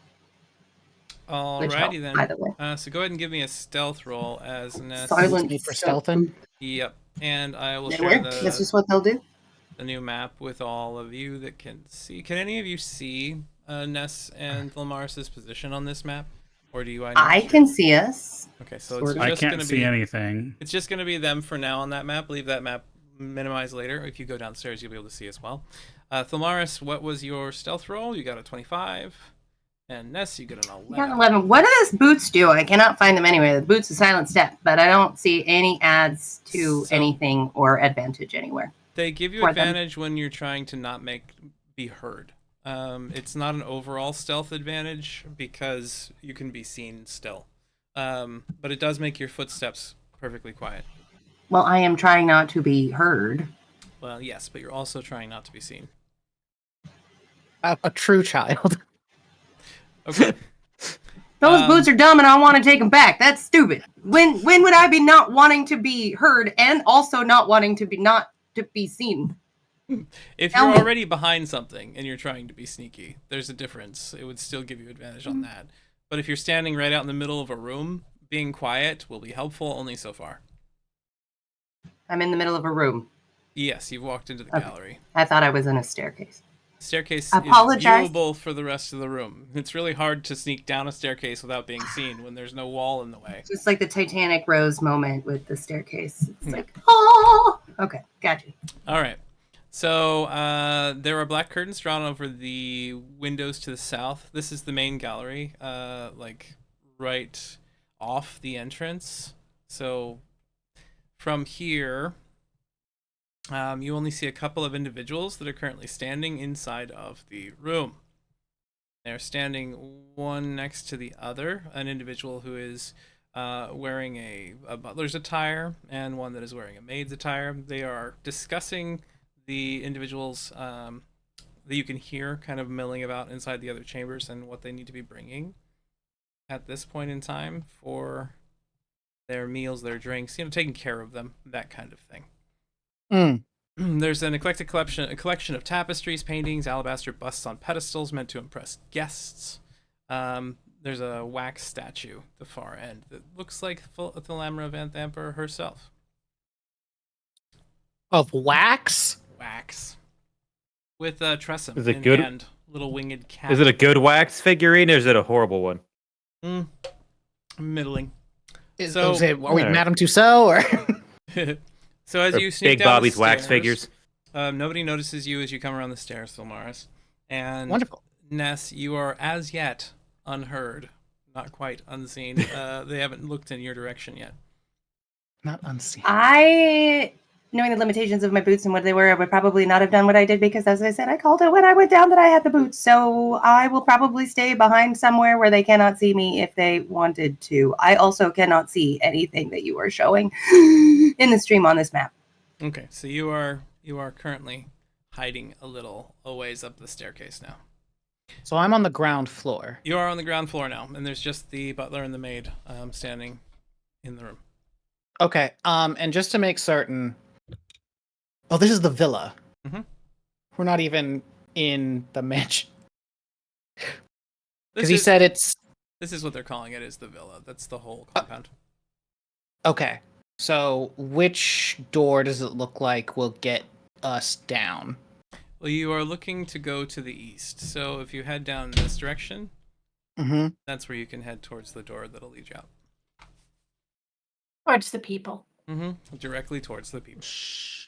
Which help, Alrighty then. by the way. So go ahead and give me a stealth roll as Ness. Silent Need for stealth. stealthing. Yep. And I will They share work. That's just what they'll do. the new map with all of you that can see. Can any of you see Ness and Thilmaris' position on this map? Or do you? I can see us. Okay, so Sort it's of. I just can't gonna see be anything. It's just gonna be them for now on that map. Leave that map minimized later. If you go downstairs, you'll be able to see as well. Thilmaris, what was your stealth roll? You got a 25. And Ness, you get an 11. I got 11. What do those boots do? I cannot find them anywhere. The boots is silent step, but I don't see any adds to So- anything or advantage anywhere. They give you for them. advantage when you're trying to not be heard. It's not an overall stealth advantage because you can be seen still. But it does make your footsteps perfectly quiet. Well, I am trying not to be heard. Well, yes, but you're also trying not to be seen. A true child. Okay. Those boots are dumb, and I want to take them back. That's stupid. When would I be not wanting to be heard and also not wanting to be seen? If Tell you're me. already behind something and you're trying to be sneaky, there's a difference. It would still give you advantage on that. But if you're standing right out in the middle of a room, being quiet will be helpful only so far. I'm in the middle of a room. Yes, you've walked into the Okay. gallery. I thought I was in a staircase. Staircase Apologize. is viewable for the rest of the room. It's really hard to sneak down a staircase without being seen when there's no wall in the way. Just like the Titanic Rose moment with the staircase. It's like, oh, okay, gotcha. All right. So there are black curtains drawn over the windows to the south. This is the main gallery, like right off the entrance. So from here, you only see a couple of individuals that are currently standing inside of the room. They're standing one next to the other. An individual who is wearing a butler's attire and one that is wearing a maid's attire. They are discussing the individuals that you can hear kind of milling about inside the other chambers and what they need to be bringing at this point in time for their meals, their drinks, taking care of them, that kind of thing. There's an eclectic collection of tapestries, paintings, alabaster busts on pedestals meant to impress guests. There's a wax statue at the far end that looks like Thalamra Van Thamper herself. Of wax? Wax. With Tressum Is it in good? hand, little winged cat. Is it a good wax figurine or is it a horrible one? Middling. Is So- it, are we Alright. Madame Tussauds or? So as Or you sneak Big down Bobby's the wax stairs, figures. nobody notices you as you come around the stairs, Silmaris. And Wonderful. Ness, you are as yet unheard, not quite unseen. They haven't looked in your direction yet. Not unseen. Knowing the limitations of my boots and what they were, I would probably not have done what I did because, as I said, I called it when I went down that I had the boots. So I will probably stay behind somewhere where they cannot see me if they wanted to. I also cannot see anything that you are showing in the stream on this map. Okay, so you are currently hiding a little a ways up the staircase now. So I'm on the ground floor. You are on the ground floor now, and there's just the butler and the maid standing in the room. Okay. And just to make certain, oh, this is the villa. Mhm. We're not even in the mansion because This he is- said it's This is what they're calling it, is the villa. That's the whole compound. okay. So which door does it look like will get us down? Well, you are looking to go to the east. So if you head down this direction, Mm-hmm. that's where you can head towards the door that'll lead you out. Towards the people. Directly towards the people. Shh.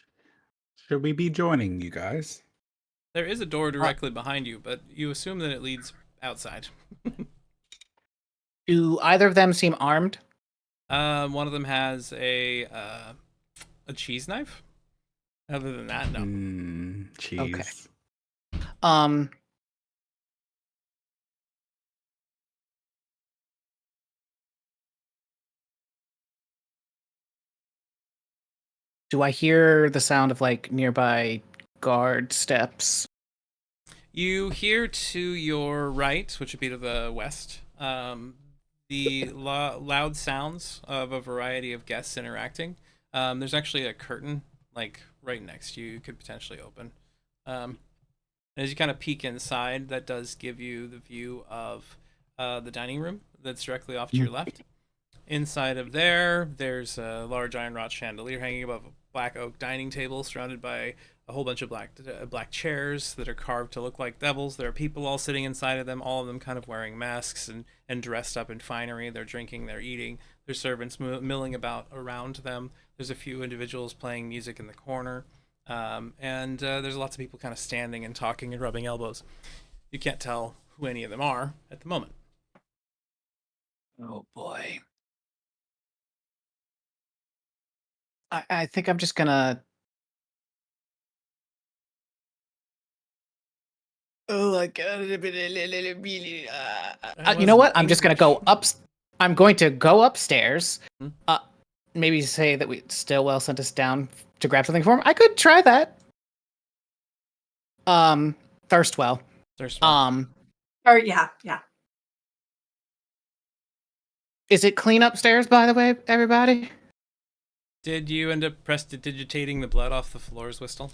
Should we be joining you guys? There is a door directly behind you, but you assume that it leads outside. Do either of them seem armed? One of them has a cheese knife. Other than that, no. Cheese. Um. Do I hear the sound of like nearby guard steps? You hear to your right, which would be to the west, the loud sounds of a variety of guests interacting. There's actually a curtain, like, right next to you, you could potentially open. As you kind of peek inside, that does give you the view of the dining room that's directly off to your left. Inside of there's a large iron wrought chandelier hanging above a black oak dining table surrounded by a whole bunch of black chairs that are carved to look like devils. There are people all sitting inside of them, all of them kind of wearing masks and dressed up in finery. They're drinking, they're eating. There's servants milling about around them. There's a few individuals playing music in the corner. And there's lots of people kind of standing and talking and rubbing elbows. You can't tell who any of them are at the moment. Oh boy. I think I'm just gonna. Oh my god! You know what? I'm just gonna go up. I'm going to go upstairs. Maybe say that Stillwell sent us down to grab something for him. I could try that. Thirstwell. Or yeah. Is it clean upstairs, by the way, everybody? Did you end up prestidigitating the blood off the floors, Whistle?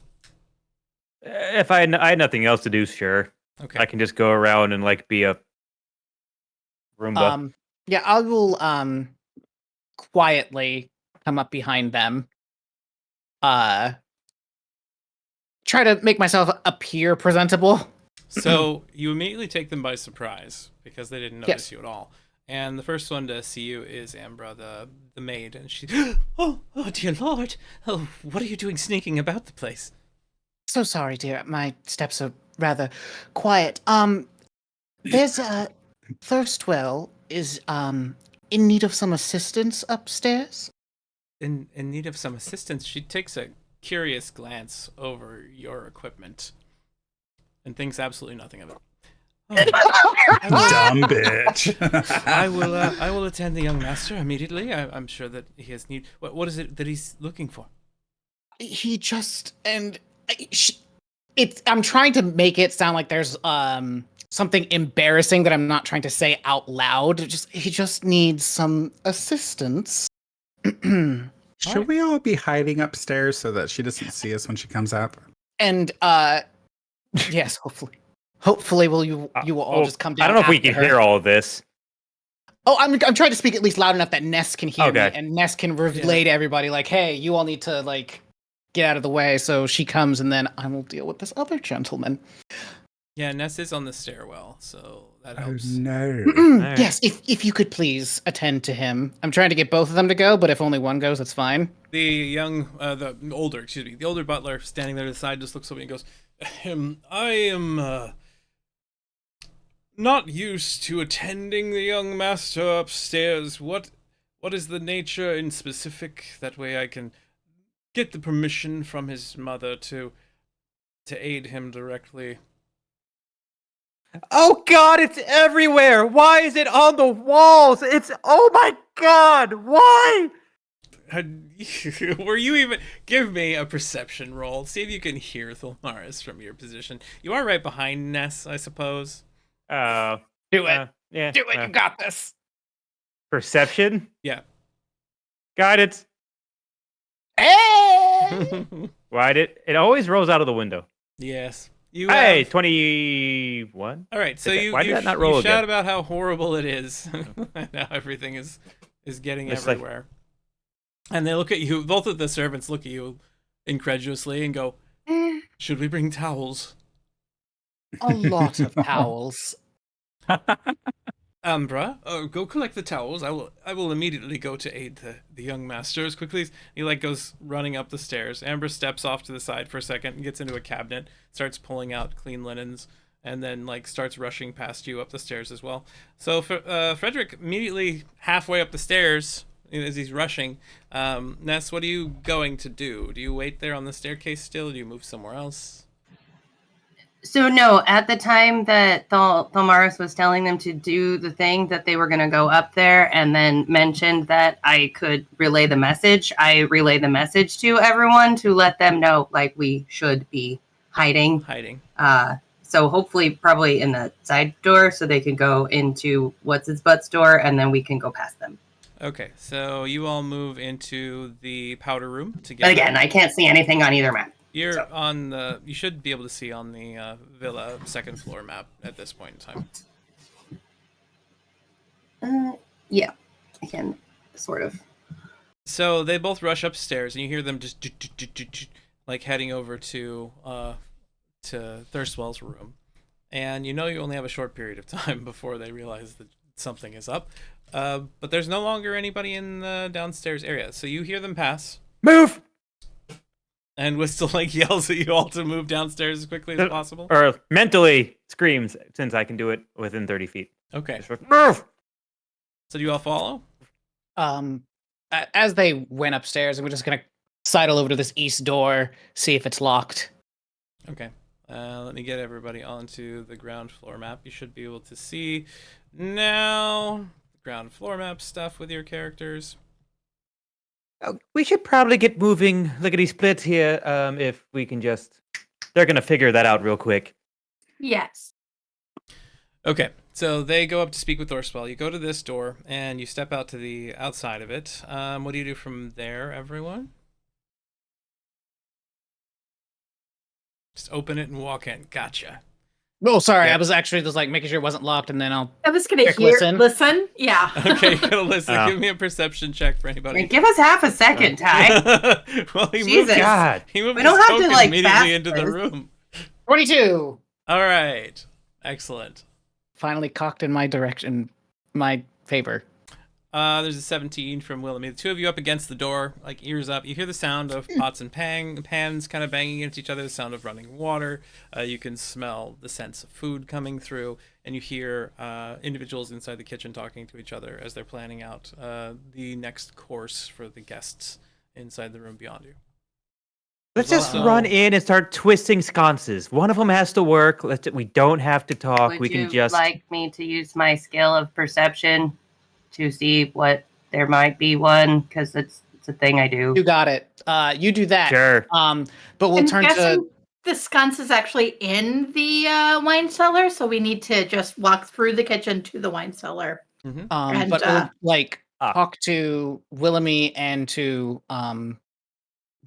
If I had nothing else to do, sure. Okay. I can just go around and like be a Roomba. Yeah, I will quietly come up behind them. Try to make myself appear presentable. So you immediately take them by surprise because they didn't notice you at all. And the first one to see you is Ambra, the maid, and she, oh dear lord, oh, what are you doing sneaking about the place? So sorry, dear. My steps are rather quiet. There's Thirstwell is in need of some assistance upstairs. In need of some assistance. She takes a curious glance over your equipment and thinks absolutely nothing of it. Dumb bitch. I will attend the young master immediately. I'm sure that he has need. What is it that he's looking for? He just I'm trying to make it sound like there's something embarrassing that I'm not trying to say out loud. He just needs some assistance. Should we all be hiding upstairs so that she doesn't see us when she comes up? And yes, hopefully will you will all just come down. I don't know if we after can her. hear all of this. Oh, I'm trying to speak at least loud enough that Ness can hear me, Okay. and Ness can relay to everybody like, "Hey, you all need to like get out of the way." So she comes, and then I will deal with this other gentleman. Yeah, Ness is on the stairwell, so that Oh helps. no. right. Yes, if you could please attend to him. I'm trying to get both of them to go, but if only one goes, that's fine. The older butler standing there to the side just looks over and goes, I am not used to attending the young master upstairs. What is the nature in specific? That way I can get the permission from his mother to aid him directly. Oh God, it's everywhere. Why is it on the walls? Oh my God, why? Were you even... Give me a perception roll. See if you can hear Thulmaris from your position. You are right behind Ness, I suppose. Oh, Do it. yeah. Do it. You got this. Perception, Yeah. guidance. Hey! Why it always rolls out of the window? Yes. You Hey, have... 21. All right, so Why did that not roll you shout again? about how horrible it is. Now everything is getting It's like- everywhere. And they look at you. Both of the servants look at you incredulously and go, "Should we bring towels?" A lot of towels. Ambra, go collect the towels. I will immediately go to aid the young master as quickly as he goes running up the stairs. Ambra steps off to the side for a second and gets into a cabinet, starts pulling out clean linens, and then starts rushing past you up the stairs as well. So Frederick immediately halfway up the stairs as he's rushing. Ness, what are you going to do? Do you wait there on the staircase still? Do you move somewhere else? So no, at the time that Thalmaris was telling them to do the thing, that they were going to go up there and then mentioned that I could relay the message. I relay the message to everyone to let them know we should be hiding. So hopefully probably in the side door so they can go into what's-his-butt's door and then we can go past them. Okay, so you all move into the powder room together. But again, I can't see anything on either map. You're on the... You should be able to see on the villa second floor map at this point in time. Yeah, I can sort of. So they both rush upstairs, and you hear them just heading over to Thirstwell's room, and you only have a short period of time before they realize that something is up. But there's no longer anybody in the downstairs area, so you hear them pass. Move! And Whistle yells at you all to move downstairs as quickly as possible. Or mentally screams, since I can do it within 30 feet. Okay. Move! So do you all follow? As they went upstairs, and we're just gonna sidle over to this east door, see if it's locked. Okay. Let me get everybody onto the ground floor map. You should be able to see now ground floor map stuff with your characters. We should probably get moving. Lickety split here. If we can just... They're going to figure that out real quick. Yes. Okay, so they go up to speak with Thorspell. You go to this door, and you step out to the outside of it. What do you do from there, everyone? Just open it and walk in. Gotcha. Oh, sorry. Yeah. I was actually just making sure it wasn't locked, and then I'll... I was going to Quick listen. Yeah. Okay, go listen. Oh. Give me a perception check for anybody. Give us half a second, Ty. Well, he Jesus. moved his, God. he moved We his don't have to, token like, immediately fast into the this. room. 22! All right. Excellent. Finally cocked in my direction, my favor. There's a 17 from Willamie. The two of you up against the door, ears up. You hear the sound of pots and pans kind of banging against each other, the sound of running water. You can smell the sense of food coming through, and you hear individuals inside the kitchen talking to each other as they're planning out the next course for the guests inside the room beyond you. Let's There's just also- run in and start twisting sconces. One of them has to work. We don't have to talk. Would we you can just... like me to use my skill of perception to see what there might be one? Because it's a thing I do. You got it. You do that. Sure. But we'll I'm turn to... guessing the sconce is actually in the wine cellar, so we need to just walk through the kitchen to the wine cellar. Mm-hmm. And, but we'll, Ah. talk to Willamie and to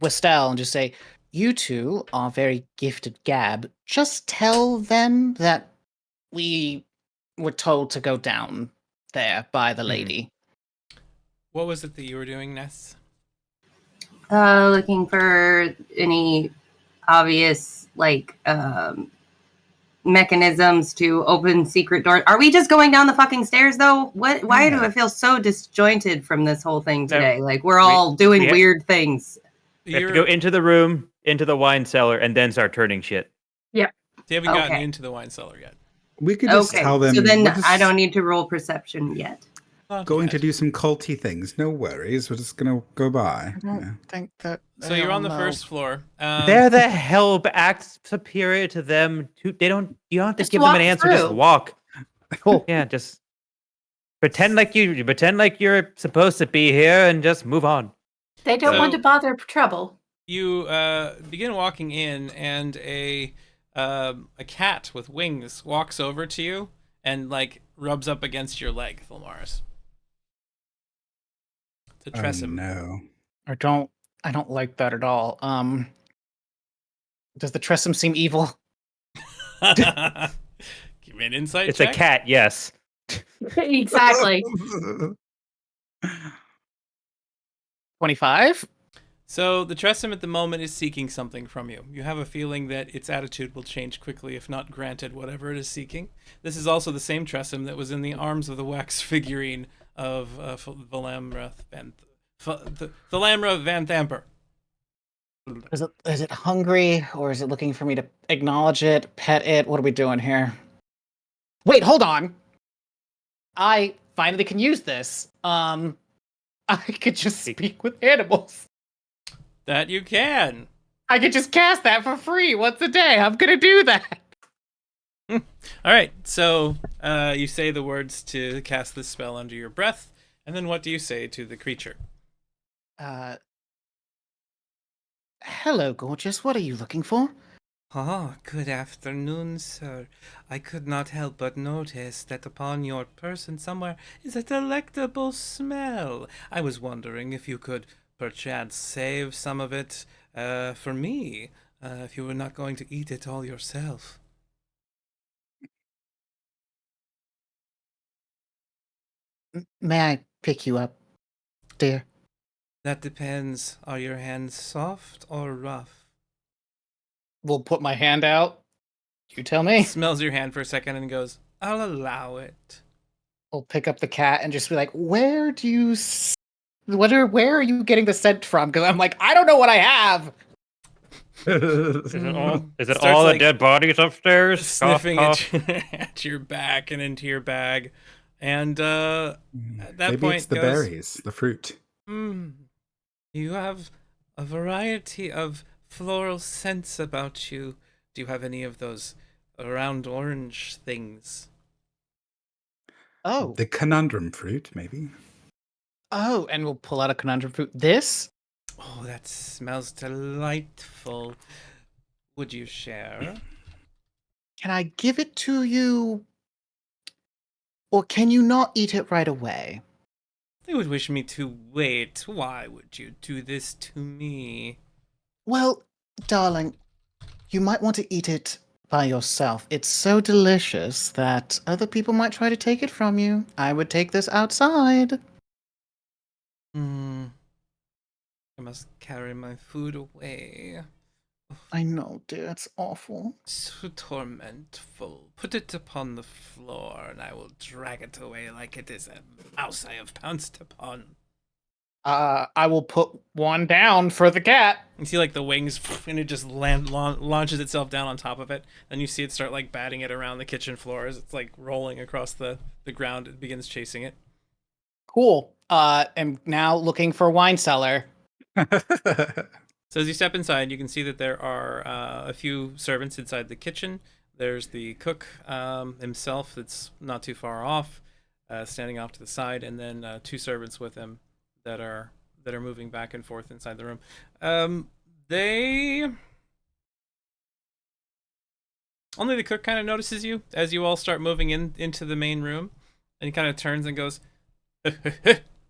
Westell and just say, you two are very gifted gab. Just tell them that we were told to go down there by the lady. What was it that you were doing, Ness? Looking for any obvious mechanisms to open secret doors. Are we just going down the fucking stairs though? What? Why do I feel so disjointed from this whole thing today? Like we're all doing weird things. We have to go into the room, into the wine cellar, and then start turning shit. Yep. They haven't gotten into the wine cellar yet. We could just tell them. So then I don't need to roll perception yet. Going to do some culty things. No worries. We're just gonna go by. I don't think that. So you're on the first floor. They're the help. Act superior to them. They don't. You don't have to Just give them an walk answer. Just through. walk. Cool. Yeah. Just pretend like you're supposed to be here, and just move on. They don't want to bother trouble. You begin walking in, and a cat with wings walks over to you and like rubs up against your leg, Thulmaris. To Tressum. No. I don't like that at all. Does the Tressum seem evil? Give me an insight It's check. a cat, yes. Exactly. 25? So the Tressum at the moment is seeking something from you. You have a feeling that its attitude will change quickly if not granted whatever it is seeking. This is also the same Tressum that was in the arms of the wax figurine of Thalamra Van Thamper. Is it hungry, or is it looking for me to acknowledge it, pet it? What are we doing here? Wait, hold on. I finally can use this. I could just speak with animals. That you can. I could just cast that for free once a day. I'm gonna do that. All right. So you say the words to cast this spell under your breath, and then what do you say to the creature? Hello, gorgeous. What are you looking for? Ah, good afternoon, sir. I could not help but notice that upon your person somewhere is a delectable smell. I was wondering if you could perchance save some of it for me, if you were not going to eat it all yourself. May I pick you up, dear? That depends. Are your hands soft or rough? We'll put my hand out. You tell me. Smells your hand for a second and goes, I'll allow it. I'll pick up the cat and just be like, where do you... Where are you getting the scent from? Because I'm like, I don't know what I have. Is it Starts, all like, the dead bodies upstairs? Sniffing Cough, at your back and into your bag. And at that Maybe point it's the goes, berries, the fruit. You have a variety of floral scents about you. Do you have any of those round orange things? Oh. The conundrum fruit, maybe. Oh, and we'll pull out a conundrum fruit. This? Oh, that smells delightful. Would you share? Can I give it to you? Or can you not eat it right away? They would wish me to wait. Why would you do this to me? Well, darling, you might want to eat it by yourself. It's so delicious that other people might try to take it from you. I would take this outside. I must carry my food away. I know, dear, it's awful. So tormentful. Put it upon the floor, and I will drag it away like it is a mouse I have pounced upon. I will put one down for the cat. You see, like, the wings, and it just launches itself down on top of it. Then you see it start, like, batting it around the kitchen floor as it's, like, rolling across the ground. It begins chasing it. Cool. And now looking for wine cellar. So as you step inside, you can see that there are a few servants inside the kitchen. There's the cook himself that's not too far off, standing off to the side, and then two servants with him that are moving back and forth inside the room. Only the cook kind of notices you as you all start moving into the main room, and he kind of turns and goes,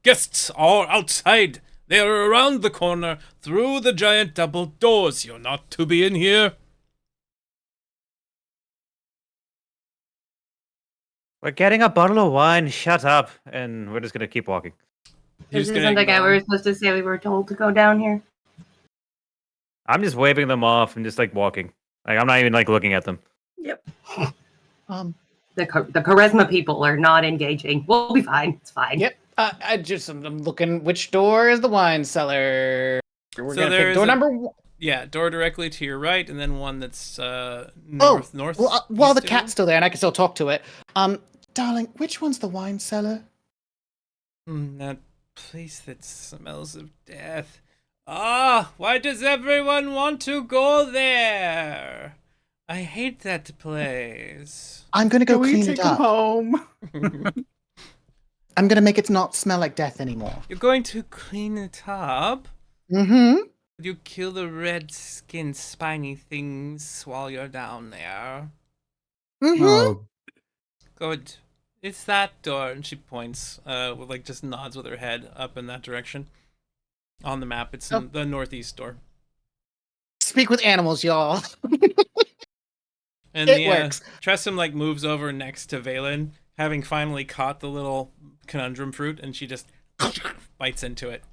"Guests are outside. They are around the corner, through the giant double doors. You're not to be in here." We're getting a bottle of wine. Shut up. And we're just going to keep walking. This isn't the guy we were supposed to say we were told to go down here. I'm just waving them off and just like walking. Like I'm not even like looking at them. Yep. The charisma people are not engaging. We'll be fine. It's fine. Yep. I'm looking. Which door is the wine cellar? We're So gonna there pick is door a- number one. Yeah, door directly to your right, and then one that's north. Well, while the east of cat's you. still there and I can still talk to it. Darling, which one's the wine cellar? That place that smells of death. Ah, why does everyone want to go there? I hate that place. I'm gonna go Can we clean take it him up. home? I'm gonna make it not smell like death anymore. You're going to clean it up? Mm-hmm. Would you kill the red-skinned spiny things while you're down there? Mm-hmm. Oh, Good. It's that door, and she points, with like just nods with her head up in that direction. On the map, it's Oh. the northeast door. Speak with animals, y'all. And It works. Tressum like moves over next to Valen, having finally caught the little conundrum fruit, and she just bites into it.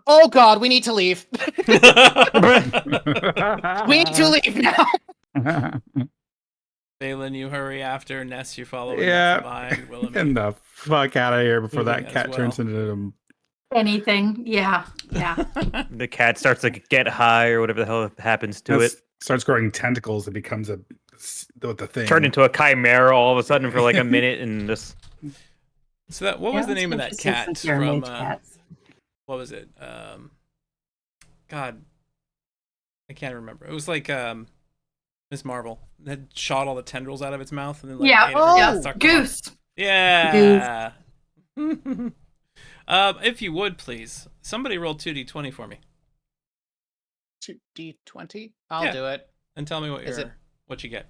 Oh God, we need to leave. We need to leave now. Valen, you hurry after. Ness, you're following Yeah. behind. Willamette. Get the fuck out of here before Moving that as cat well. turns into Anything. Yeah. The cat starts to get high or whatever the hell happens to it. starts growing tentacles and becomes the thing. Turned into a chimera all of a sudden for like a minute and just So that what was the name of that cat from? What was it? God, I can't remember. It was like Miss Marvel that shot all the tendrils out of its mouth and then like Yeah. ate everything Oh, and sucked them up. Goose. Yeah. If you would please, somebody roll 2d20 for me 2d20. I'll Yeah. do it. and tell me Is it- what you get.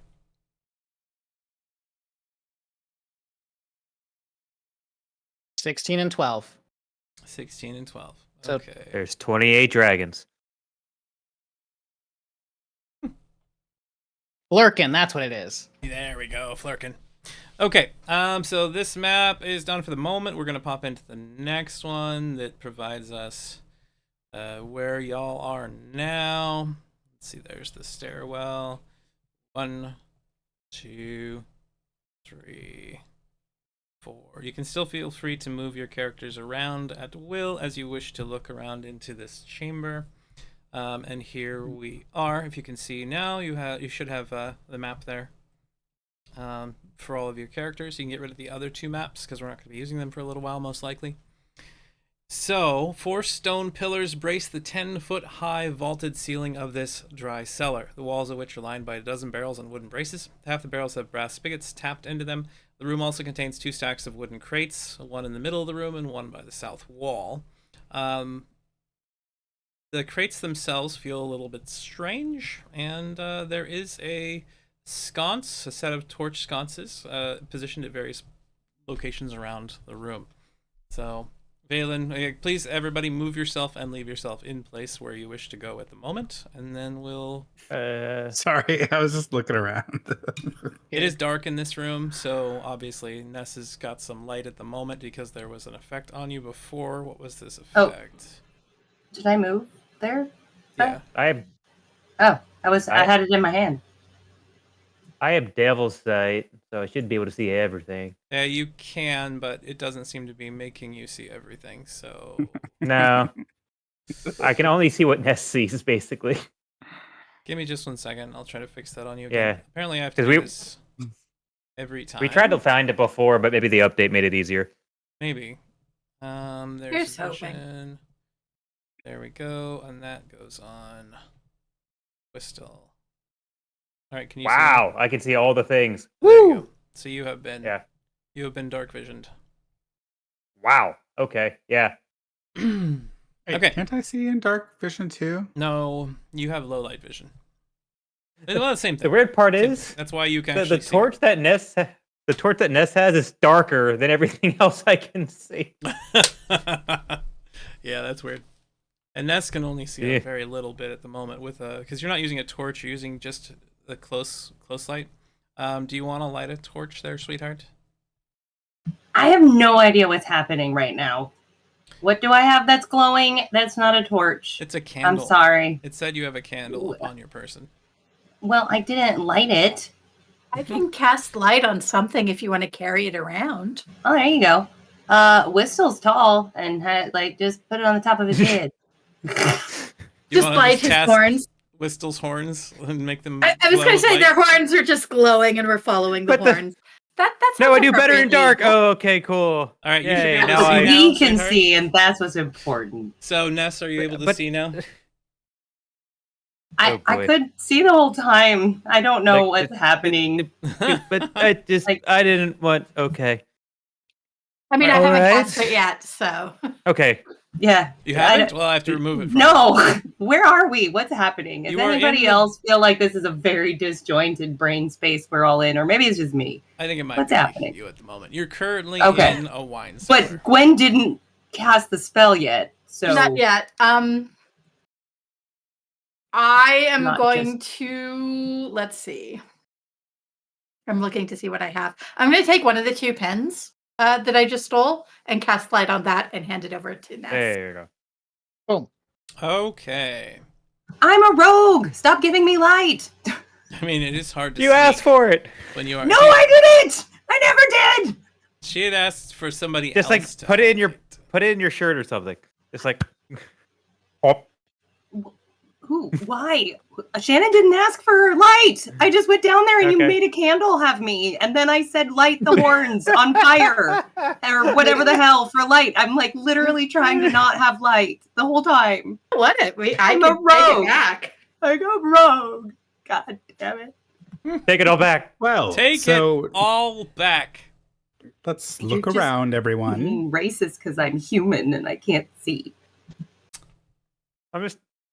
16 and 12. 16 and 12. So- Okay. there's 28 dragons. Lurkin, that's what it is. There we go, Flurkin. Okay, so this map is done for the moment. We're gonna pop into the next one that provides us where y'all are now. Let's see, there's the stairwell. 1, 2, 3, 4. You can still feel free to move your characters around at will as you wish to look around into this chamber. And here we are. If you can see now, you should have the map there for all of your characters. You can get rid of the other two maps because we're not going to be using them for a little while, most likely. So, 4 stone pillars brace the 10-foot-high vaulted ceiling of this dry cellar, the walls of which are lined by a dozen barrels and wooden braces. Half the barrels have brass spigots tapped into them. The room also contains 2 stacks of wooden crates, one in the middle of the room and one by the south wall. The crates themselves feel a little bit strange, and there is a sconce, a set of torch sconces, positioned at various locations around the room. So, Valen, please, everybody, move yourself and leave yourself in place where you wish to go at the moment, and then we'll... Sorry, I was just looking around. It is dark in this room, so obviously Ness has got some light at the moment because there was an effect on you before. What was this effect? Did I move there? Yeah. I have I had it in my hand. Devil's Sight, so I should be able to see everything. Yeah, you can, but it doesn't seem to be making you see everything, so... No. I can only see what Ness sees, basically. Give me just 1 second. I'll try to fix that on you again. Yeah. Apparently I have to 'Cause do we- this every time. We tried to find it before, but maybe the update made it easier. Maybe. There's Here's hoping. vision. There we go, and that goes on Whistle. All right, can you see me? Wow, I can see all the things. There you go. So you have been dark visioned. Wow. Okay. Yeah. Hey, Okay. Can't I see in dark vision too? No, you have low light vision. Well, the same thing. The weird part Same is thing. That's why you can the actually torch that Ness has is darker than everything else I can see. Yeah, that's weird. And Ness can only see Yeah. a very little bit at the moment with because you're not using a torch, you're using just the close light. Do you want to light a torch there, sweetheart? I have no idea what's happening right now. What do I have that's glowing? That's not a torch. It's a candle. I'm sorry. It said you have a candle upon your person. Well, I didn't light it. I can cast light on something if you want to carry it around. Oh, there you go. Whistle's tall and just put it on the top of his head. You Just wanna light his cast horns. Whistle's horns and make them. I was glow going to say with their light? horns are just glowing and we're following the But the- horns. That's No, I do better in dark. Oh, okay, cool. All right, you should be Yay, able to now see I. now. We can sweetheart. see, and that's what's important. So Ness, are you able to But- see now? I boy. could see the whole time. I don't know Like, what's happening. But I just, Like- I didn't want. Okay. I mean, I All haven't right. cast it yet, so. Okay. Yeah. You I haven't? don't- Well, I have to remove it. From No. Where are we? What's happening? Does You are in anybody the- else feel like this is a very disjointed brain space we're all in? Or maybe it's just me. I think it might What's be happening? you at the moment. You're currently Okay. in a wine cellar. But Gwen didn't cast the spell yet. So Not yet. I am Not going to, let's see. I'm looking to see what I have. I'm going to take one of the 2 pens that I just stole and cast light on that and hand it over to Ness. There you go. Boom. Okay. I'm a rogue. Stop giving me light. I mean, it is hard to You see asked for it. when you are. No, I didn't. I never did. She had asked for somebody Just else like to put it in your light. put it in your shirt or something. Just like. Oh. Who? Why? Shannon didn't ask for her light. I just went down there and you Okay. made a candle have me. And then I said, light the horns on fire or whatever the hell for light. I'm like literally trying to not have light the whole time. What? I I'm can a take rogue. it back. I got rogue. God damn it. Take it all back. Well, Take so it all back. let's You're look just around, everyone. Being racist because I'm human and I can't see. I'm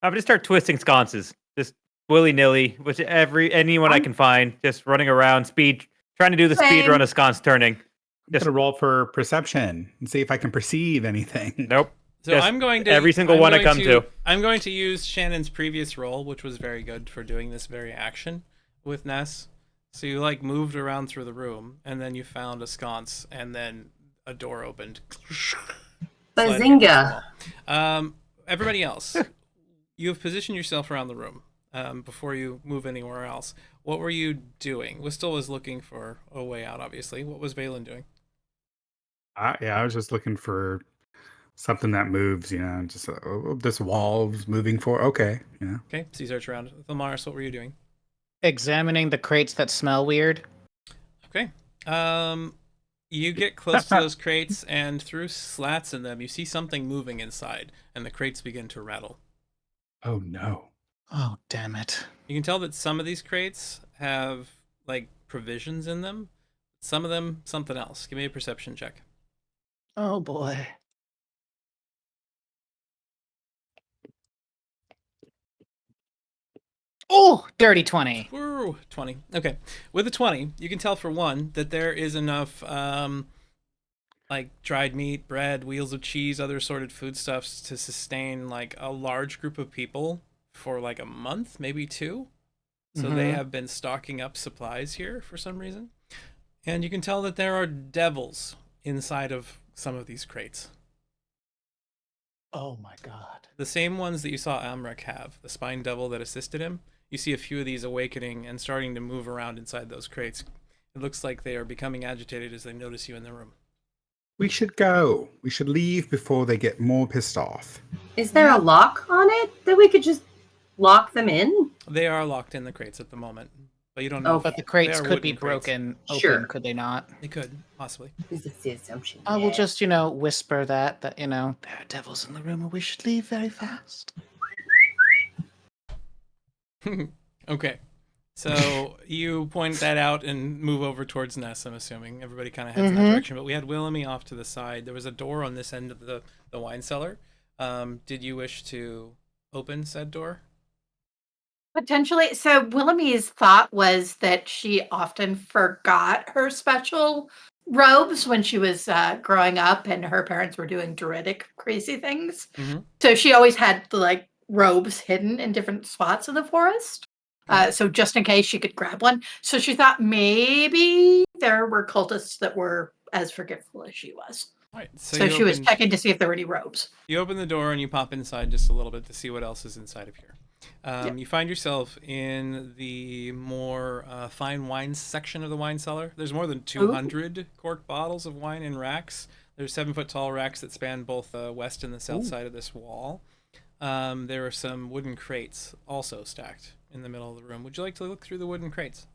gonna start twisting sconces, just willy nilly, which anyone I can find, just running around, trying to do the speed Same. run of sconce turning. I'm gonna roll for perception and see if I can perceive anything. Nope. So Just I'm going to every single one I come to. I'm going to use Shannon's previous roll, which was very good for doing this very action with Ness. So you like moved around through the room, and then you found a sconce, and then a door opened. Sliding against Bazinga. the wall. Everybody else, you have positioned yourself around the room before you move anywhere else. What were you doing? Whistle was looking for a way out, obviously. What was Valen doing? I was just looking for something that moves, just this wall's moving for. Okay, Okay, so you search around. Thelmaris, what were you doing? Examining the crates that smell weird. Okay. You get close to those crates, and through slats in them, you see something moving inside, and the crates begin to rattle. Oh no. Oh, damn it. You can tell that some of these crates have, like, provisions in them. Some of them, something else. Give me a perception check. Oh, boy. Oh, dirty 20. Woo, 20. Okay. With a 20, you can tell, for one, that there is enough, like, dried meat, bread, wheels of cheese, other assorted foodstuffs to sustain, like, a large group of people for, like, a month, maybe 2. So they Mhm. have been stocking up supplies here for some reason. And you can tell that there are devils inside of some of these crates. Oh, my God. The same ones that you saw Amrek have, the spine devil that assisted him. You see a few of these awakening and starting to move around inside those crates. It looks like they are becoming agitated as they notice you in the room. We should go. We should leave before they get more pissed off. Is there a lock on it that we could just lock them in? They are locked in the crates at the moment, but you don't know. Oh, if But the they crates are could be wooden crates. broken open, Sure. could they not? They could, possibly. Is this the assumption? I will just, whisper that, there are devils in the room and we should leave very fast. Okay. So you point that out and move over towards Ness, I'm assuming. Everybody kind of heads in that Mhm. direction. But we had Willamy off to the side. There was a door on this end of the wine cellar. Did you wish to open said door? Potentially. So Willamy's thought was that she often forgot her special robes when she was growing up and her parents were doing druidic crazy things. Mhm. So she always had like robes hidden in different spots in the forest. So just in case she could grab one. So she thought maybe there were cultists that were as forgetful as she was. All right. So you she was open- checking to see if there were any robes. You open the door and you pop inside just a little bit to see what else is inside of here. You find yourself in the more fine wines section of the wine cellar. There's more than 200 cork bottles of wine in racks. There's 7-foot tall racks that span both the west and the south side of this wall. There are some wooden crates also stacked in the middle of the room. Would you like to look through the wooden crates?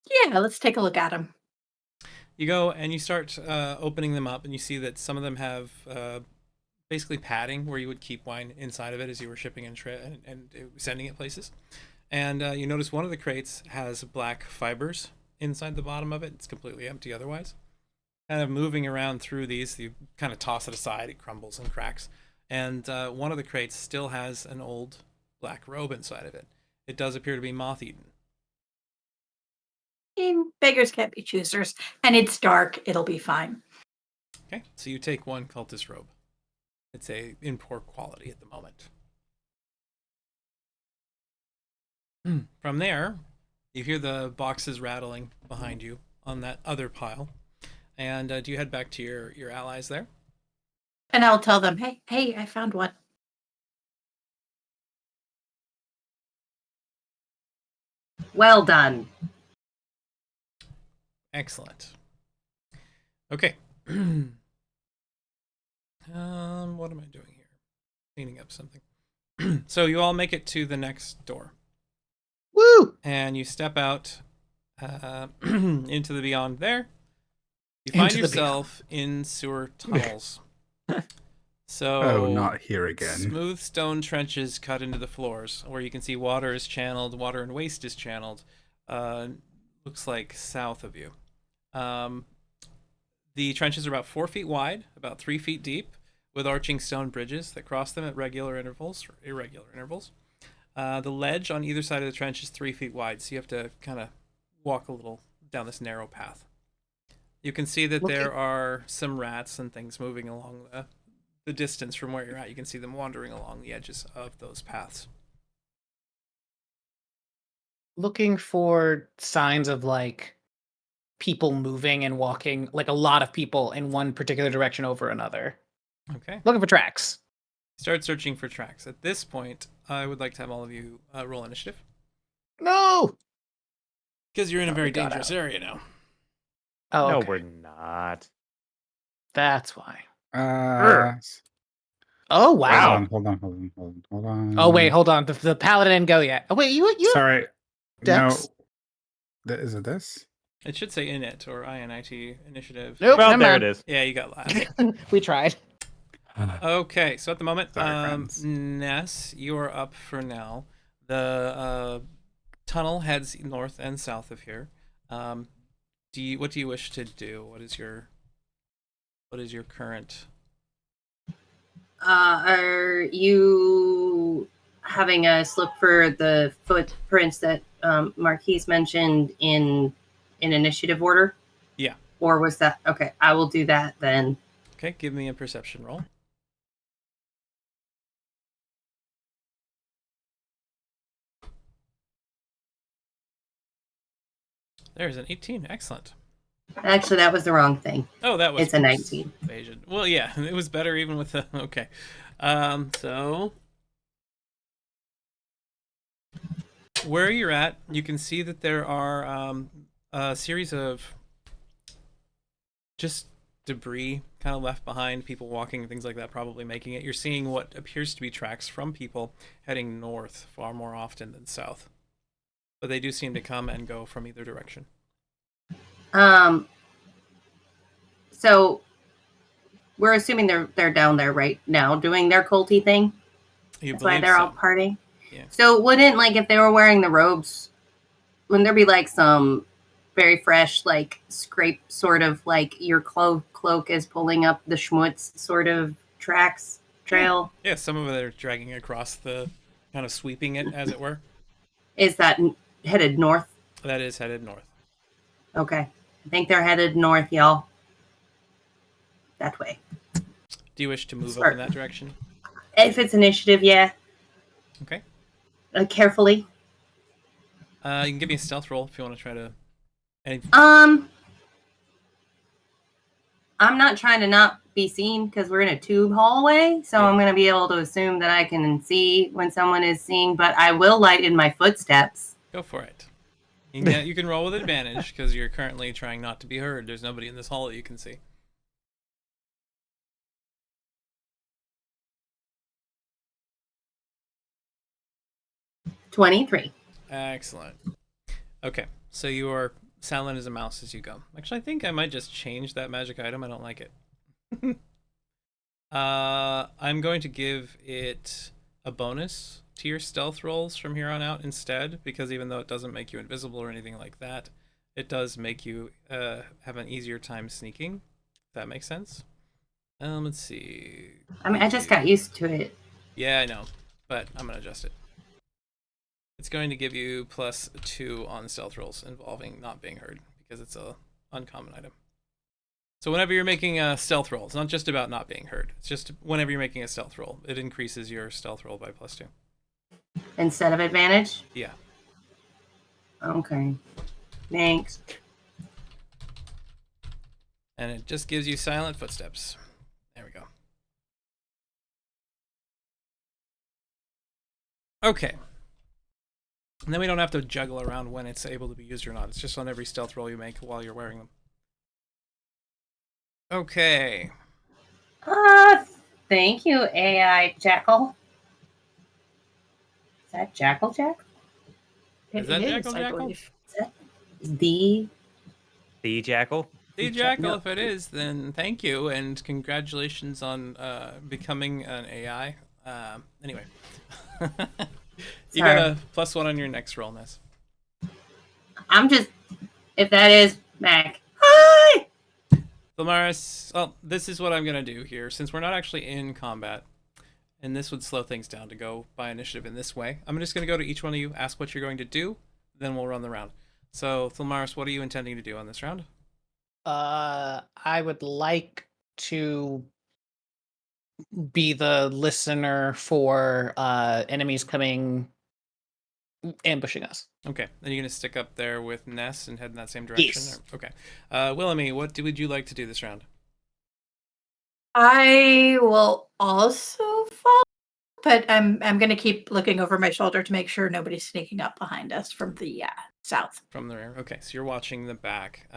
Yeah, let's take a look at them. You go and you start opening them up, and you see that some of them have basically padding where you would keep wine inside of it as you were shipping and sending it places. And you notice one of the crates has black fibers inside the bottom of it. It's completely empty otherwise. Kind of moving around through these, you kind of toss it aside. It crumbles and cracks. And one of the crates still has an old black robe inside of it. It does appear to be moth-eaten. Beggars can't be choosers. And it's dark. It'll be fine. Okay, so you take one cultist robe. It's in poor quality at the moment. From there, you hear the boxes rattling behind you on that other pile. And do you head back to your allies there? And I'll tell them, hey, I found one. Well done. Excellent. Okay. What am I doing here? Cleaning up something. So you all make it to the next door. Woo! And you step out into the beyond there. You find yourself in sewer tunnels. So not here again. Smooth stone trenches cut into the floors where you can see water is channeled, water and waste is channeled. Looks like south of you. The trenches are about 4 feet wide, about 3 feet deep, with arching stone bridges that cross them at regular intervals or irregular intervals. The ledge on either side of the trench is 3 feet wide, so you have to kind of walk a little down this narrow path. You can see that there are some rats and things moving along the distance from where you're at. You can see them wandering along the edges of those paths. Looking for signs of like people moving and walking, like a lot of people in one particular direction over another. Okay. Looking for tracks. Start searching for tracks. At this point, I would like to have all of you roll initiative. No! Because you're in a very we got dangerous out. area now. Oh, No, okay. we're not. That's why. Hold Oh, wow. on, hold on. Oh, wait, hold on. The paladin didn't go yet. Oh, wait, you Sorry. Dex? No. Is it this? It should say init or INIT initiative. Nope, Well, never there mind. it is. Yeah, you got last. We tried. Okay, so at the moment, Sorry, friends. Ness, you are up for now. The tunnel heads north and south of here. What do you wish to do? What is your current? Are you having us look for the footprints that Marquise mentioned in initiative order? Yeah. Or was that okay? I will do that then. Okay, give me a perception roll. There's an 18. Excellent. Actually, that was the wrong thing. Oh, that was It's a 19. persuasion. Well, yeah, it was better even with the okay. So where you're at, you can see that there are a series of just debris kind of left behind, people walking, things like that, probably making it. You're seeing what appears to be tracks from people heading north far more often than south. But they do seem to come and go from either direction. So we're assuming they're down there right now doing their culty thing. That's why they're all partying. Yeah. So wouldn't, like, if they were wearing the robes, wouldn't there be like some very fresh, like, scrape sort of like your cloak is pulling up the schmutz sort of trail? Yeah, some of it are dragging across the, kind of sweeping it, as it were. Is that headed north? That is headed north. Okay. I think they're headed north, y'all. That way. Do you wish to move up in that direction? If it's initiative, yeah. Okay. Carefully. You can give me a stealth roll if you want to try to. I'm not trying to not be seen because we're in a tube hallway, so Yeah. I'm going to be able to assume that I can see when someone is seeing, but I will light in my footsteps. Go for it. You can roll with advantage because you're currently trying not to be heard. There's nobody in this hall that you can see. $23. Excellent. Okay, so you are silent as a mouse as you go. Actually, I think I might just change that magic item. I don't like it. I'm going to give it a bonus to your stealth rolls from here on out instead, because even though it doesn't make you invisible or anything like that, it does make you have an easier time sneaking. If that makes sense. Let's see. I mean, I just got used to it. Yeah, I know, but I'm gonna adjust it. It's going to give you +2 on stealth rolls involving not being heard because it's a uncommon item. So whenever you're making a stealth roll, it's not just about not being heard. It's just whenever you're making a stealth roll, it increases your stealth roll by +2. Instead of advantage? Yeah. Okay. Thanks. And it just gives you silent footsteps. There we go. Okay. And then we don't have to juggle around when it's able to be used or not. It's just on every stealth roll you make while you're wearing them. Okay. Thank you, AI Jackal. Is that Jackal Jack? Is that It Jackal I Jackal? believe. The The Jackal. The Jackal, No. if it is, then thank you and congratulations on becoming an AI. Anyway. You got a +1 on your next roll, Ness. I'm just, if that is Mac. Hi! Thilmaris, well, this is what I'm going to do here. Since we're not actually in combat, and this would slow things down to go by initiative in this way, I'm just going to go to each one of you, ask what you're going to do, then we'll run the round. So, Thilmaris, what are you intending to do on this round? I would like to be the listener for enemies coming ambushing us. Okay, then you're going to stick up there with Ness and head in that same direction? Yes. Or- okay. Willemie, what would you like to do this round? I will also follow, but I'm going to keep looking over my shoulder to make sure nobody's sneaking up behind us from the south. From the rear. Okay, so you're watching the back.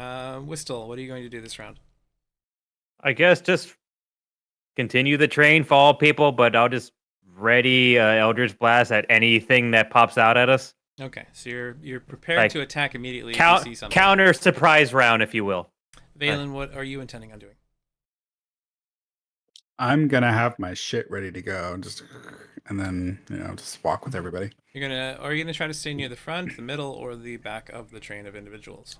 Whistle, what are you going to do this round? I guess just continue the train, follow people, but I'll just ready Eldritch Blast at anything that pops out at us. Okay, so you're prepared Like, to attack immediately if you see something. Counter surprise round, if you will. Valen, what are you intending on doing? I'm gonna have my shit ready to go, and then just walk with everybody. Are you gonna try to stay near the front, the middle, or the back of the train of individuals?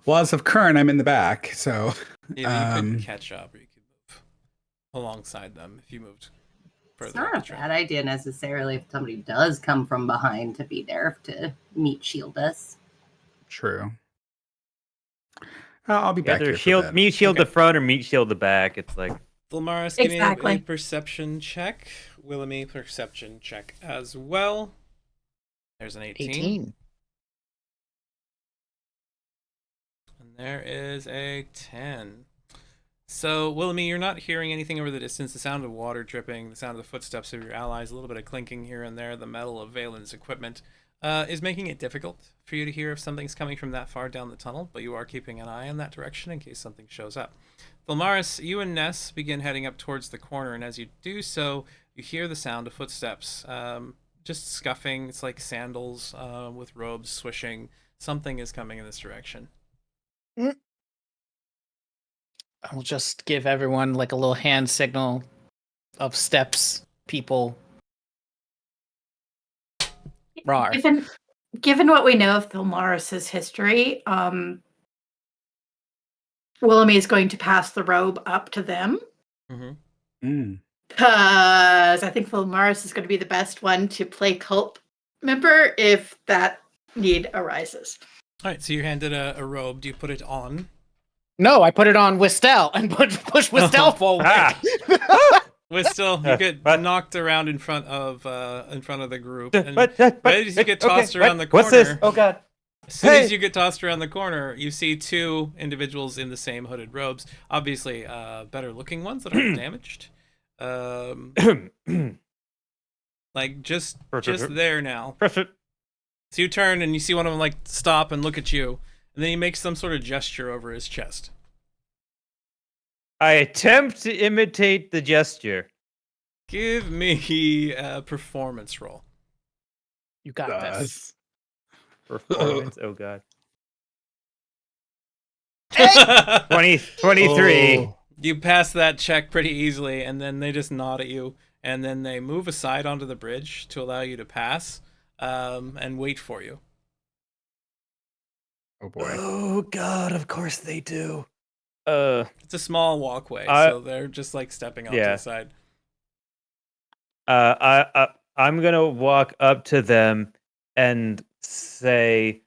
Well, as of current, I'm in the back, so Yeah, you could catch up, or you could move alongside them if you moved further. It's not up a the train. bad idea necessarily if somebody does come from behind to be there to meet shield us. true. I'll be back Either here. shield, meat shield Okay. the front or meat shield the back. It's like Thilmaris, give me a Exactly. perception check. Willemie, perception check as well. There's an 18. And there is a 10. So, Willemie, you're not hearing anything over the distance. The sound of water dripping, the sound of the footsteps of your allies, a little bit of clinking here and there, the metal of Valen's equipment is making it difficult for you to hear if something's coming from that far down the tunnel, but you are keeping an eye in that direction in case something shows up. Thilmaris, you and Ness begin heading up towards the corner, and as you do so, you hear the sound of footsteps. Just scuffing. It's like sandals with robes swishing. Something is coming in this direction. I'll just give everyone like a little hand signal of steps, people. Rar. Given what we know of Thilmaris's history, Willemie is going to pass the robe up to them. Mm-hmm. Because I think Thilmaris is going to be the best one to play cult member if that need arises. All right, so you're handed a robe. Do you put it on? No, I put it on Wistel and push Wistel forward. Whistle, you get What? knocked around in front of the group. And But right as you get tossed around the What's this? corner- Oh god! As soon as you get tossed around the corner, you see two individuals in the same hooded robes. Obviously, better looking ones that aren't damaged. Like just there now. So you turn and you see one of them like stop and look at you, and then he makes some sort of gesture over his chest. I attempt to imitate the gesture. Give me a performance roll. You got this. Performance. Oh god. 20, 23. Oh. You pass that check pretty easily, and then they just nod at you, and then they move aside onto the bridge to allow you to pass, and wait for you. Oh boy. Oh god, of course they do. It's a small walkway, so they're just like stepping off to the side. I'm gonna walk up to them and say,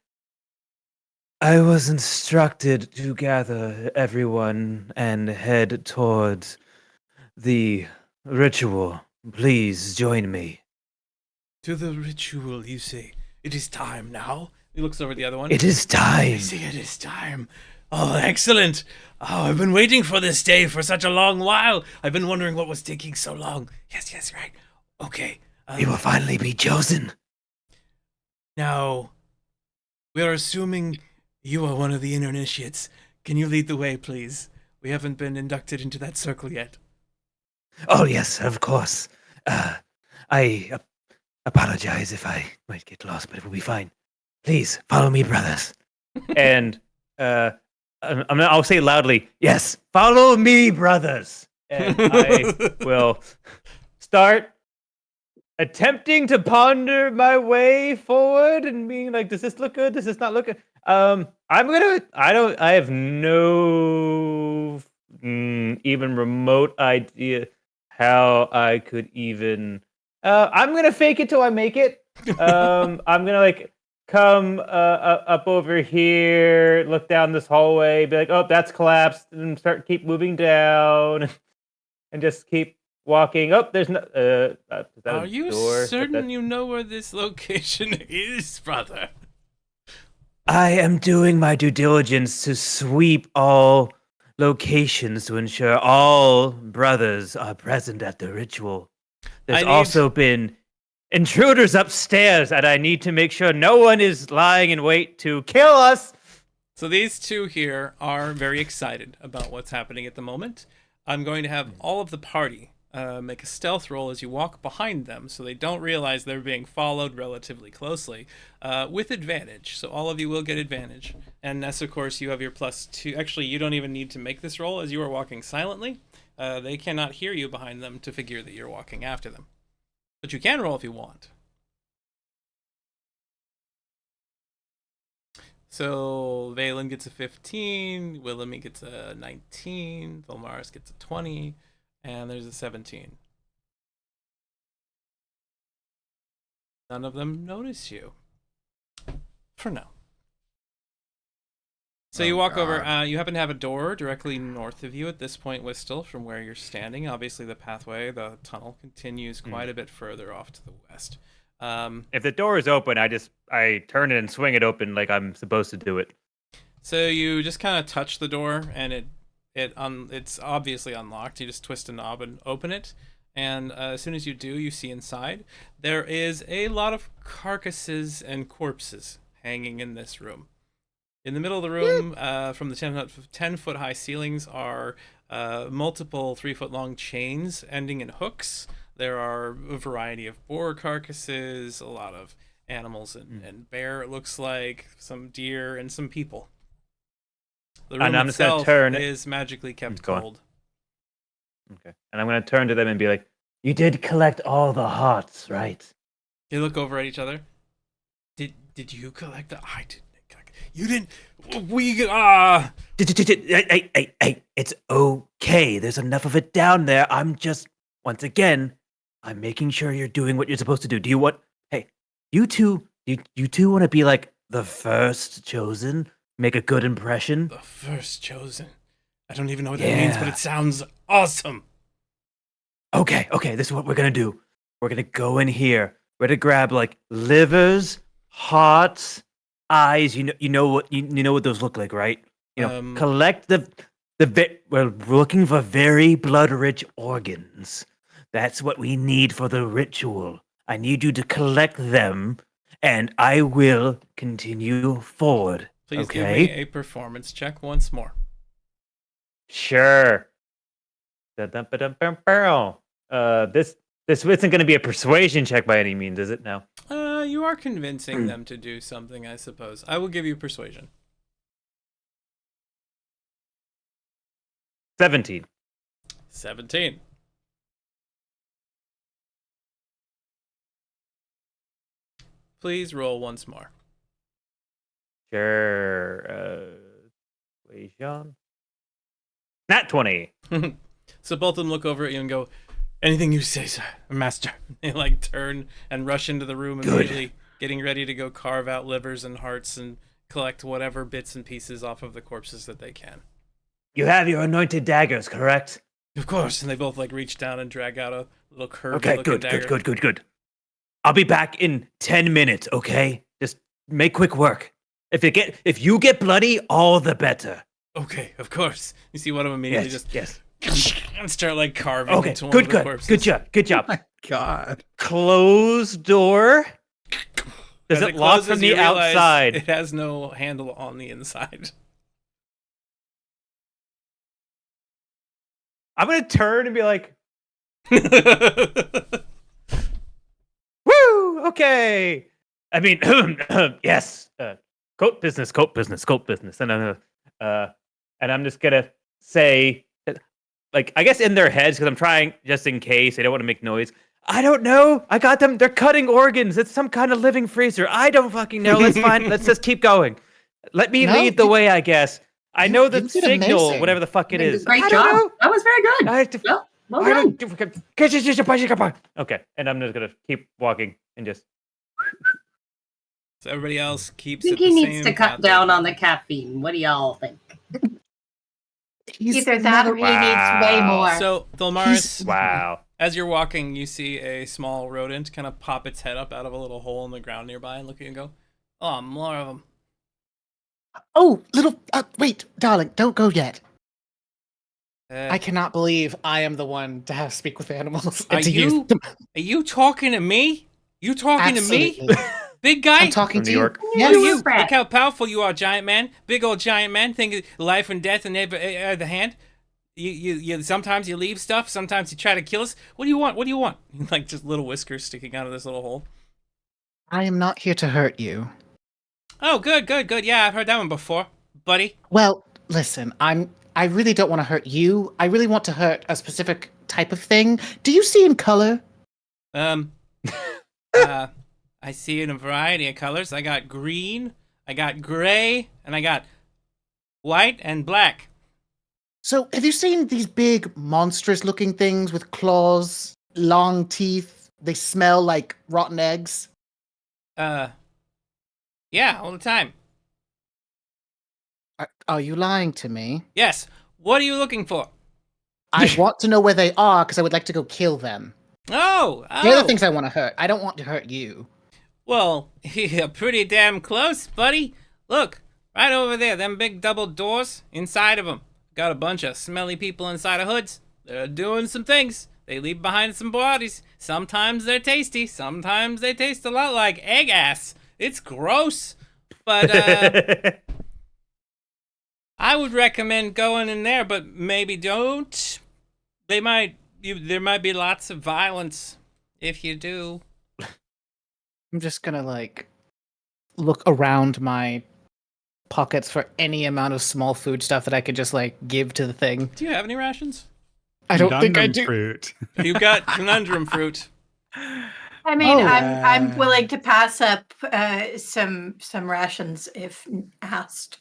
I was instructed to gather everyone and head towards the ritual. Please join me. To the ritual, you say. It is time now. He looks over at the other one. It is time. I say it is time. Oh, excellent. Oh, I've been waiting for this day for such a long while. I've been wondering what was taking so long. Yes, right. Okay. We will finally be chosen. Now, we are assuming you are one of the inner initiates. Can you lead the way, please? We haven't been inducted into that circle yet. Oh, yes, of course. I apologize if I might get lost, but it will be fine. Please, follow me, brothers. And I'll say loudly, yes, follow me, brothers. And I will start attempting to ponder my way forward and being like, does this look good? Does this not look good? I have no even remote idea how I could even, I'm going to fake it till I make it. I'm going to like come up over here, look down this hallway, be like, oh, that's collapsed, and keep moving down and just keep walking. Oh, there's no. Are you door? certain you know where this location is, brother? I am doing my due diligence to sweep all locations to ensure all brothers are present at the ritual. There's also been intruders upstairs, and I need to make sure no one is lying in wait to kill us. So these two here are very excited about what's happening at the moment. I'm going to have all of the party make a stealth roll as you walk behind them so they don't realize they're being followed relatively closely with advantage. So all of you will get advantage. And Ness, of course, you have your +2. Actually, you don't even need to make this roll as you are walking silently. They cannot hear you behind them to figure that you're walking after them. But you can roll if you want. So Valen gets a 15, Willemie gets a 19, Vilmaris gets a 20, and there's a 17. None of them notice you. For now. So you walk over, you happen to have a door directly north of you at this point, Whistle, from where you're standing. Obviously the pathway, the tunnel continues quite a bit further off to the west. If the door is open, I turn it and swing it open like I'm supposed to do it. So you just kind of touch the door, and it's obviously unlocked. You just twist a knob and open it, and as soon as you do, you see inside. There is a lot of carcasses and corpses hanging in this room. In the middle of the room, from the 10-foot high ceilings, are multiple 3-foot-long chains ending in hooks. There are a variety of boar carcasses, a lot of animals and bear, it looks like, some deer, and some people. The room itself is magically kept cold. Okay. And I'm going to turn to them and be like, you did collect all the hearts, right? They look over at each other. Did you collect the... I didn't. You didn't... Hey, it's okay. There's enough of it down there. I'm just... Once again... I'm making sure you're doing what you're supposed to do. Do you want... Hey, you two want to be like the first chosen? Make a good impression? The first chosen? I don't even know what that means, but it sounds awesome. Okay, this is what we're going to do. We're going to go in here. We're going to grab like livers, hearts, eyes. You know what you know what those look like, right? Collect we're looking for very blood-rich organs. That's what we need for the ritual. I need you to collect them, and I will continue forward. Please give okay? me a performance check once more. Sure. This isn't going to be a persuasion check by any means, is it? No. You are convincing them to do something, I suppose. I will give you persuasion. 17. 17. Please roll once more. Sure. Persuasion. Nat 20. So both of them look over at you and go, anything you say, sir, master. They like turn and rush into the room immediately, getting ready to go carve out livers and hearts and collect whatever bits and pieces off of the corpses that they can. You have your anointed daggers, correct? Of course. And they both like reach down and drag out a little curved Okay, looking dagger. good. I'll be back in 10 minutes, okay? Just make quick work. If you get bloody, all the better. Okay, of course. You see one of them immediately Yes. and start like carving Okay, into one of the corpses. Good job. Oh my God. Closed door. Does As it lock closes, from you the realize outside? It has no handle on the inside. I'm gonna turn and be like, "Woo! Okay." I mean, yes. Coat business, and I'm just gonna say, like, I guess in their heads, because I'm trying just in case they don't want to make noise. I don't know. I got them. They're cutting organs. It's some kind of living freezer. I don't fucking know. Let's find. Let's just keep going. Let me lead the way, I guess. I know the did signal, amazing. whatever the fuck it is. Great I job. don't know. That was very good. Well done. Okay, and I'm just gonna keep walking and just. So everybody else I keeps think at the he same needs to cut path down they on go. the caffeine. What do y'all think? Either that or he needs way more. So, Tholmaris, Wow. as you're walking, you see a small rodent kind of pop its head up out of a little hole in the ground nearby and look at you and go, oh, more of them. Oh, wait, darling, don't go yet. Uh, I cannot believe I am the one to have speak with animals. Are and to use you? them. Are you talking to me? You talking to me? Absolutely. Big guy? I'm talking From to New you. York. Yes. Look at you. Brat. Look how powerful you are, giant man. Big old giant man. Think of life and death in the hand. You sometimes you leave stuff. Sometimes you try to kill us. What do you want? What do you want? Like just little whiskers sticking out of this little hole. I am not here to hurt you. Oh, good. Yeah, I've heard that one before, buddy. Well, listen, I really don't want to hurt you. I really want to hurt a specific type of thing. Do you see in color? I see in a variety of colors. I got green, I got gray, and I got white and black. So, have you seen these big, monstrous-looking things with claws, long teeth? They smell like rotten eggs. Yeah, all the time. Are you lying to me? Yes. What are you looking for? I want to know where they are because I would like to go kill them. Oh. They're the things I want to hurt. I don't want to hurt you. Well, you're pretty damn close, buddy. Look, right over there, them big double doors, inside of them. Got a bunch of smelly people inside of hoods. They're doing some things. They leave behind some bodies. Sometimes they're tasty. Sometimes they taste a lot like egg ass. It's gross. But, I would recommend going in there, but maybe don't. There might be lots of violence if you do. I'm just gonna look around my pockets for any amount of small food stuff that I could just give to the thing. Do you have any rations? I don't think I Conundrum do. Fruit. You've got conundrum fruit. I mean, I'm willing to pass up some rations if asked.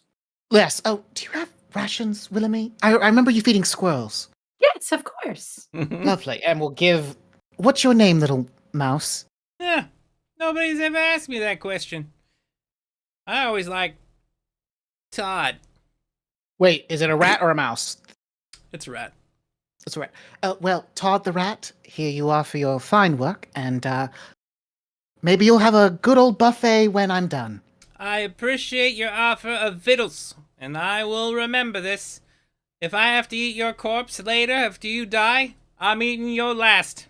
Yes. Oh, do you have rations, Willamie? I remember you feeding squirrels. Yes, of course. Lovely. And we'll give. What's your name, little mouse? Yeah, nobody's ever asked me that question. I always like Todd. Wait, is it a rat or a mouse? It's a rat. It's a rat. Well, Todd the rat, here you are for your fine work, and maybe you'll have a good old buffet when I'm done. I appreciate your offer of victuals, and I will remember this. If I have to eat your corpse later after you die, I'm eating your last.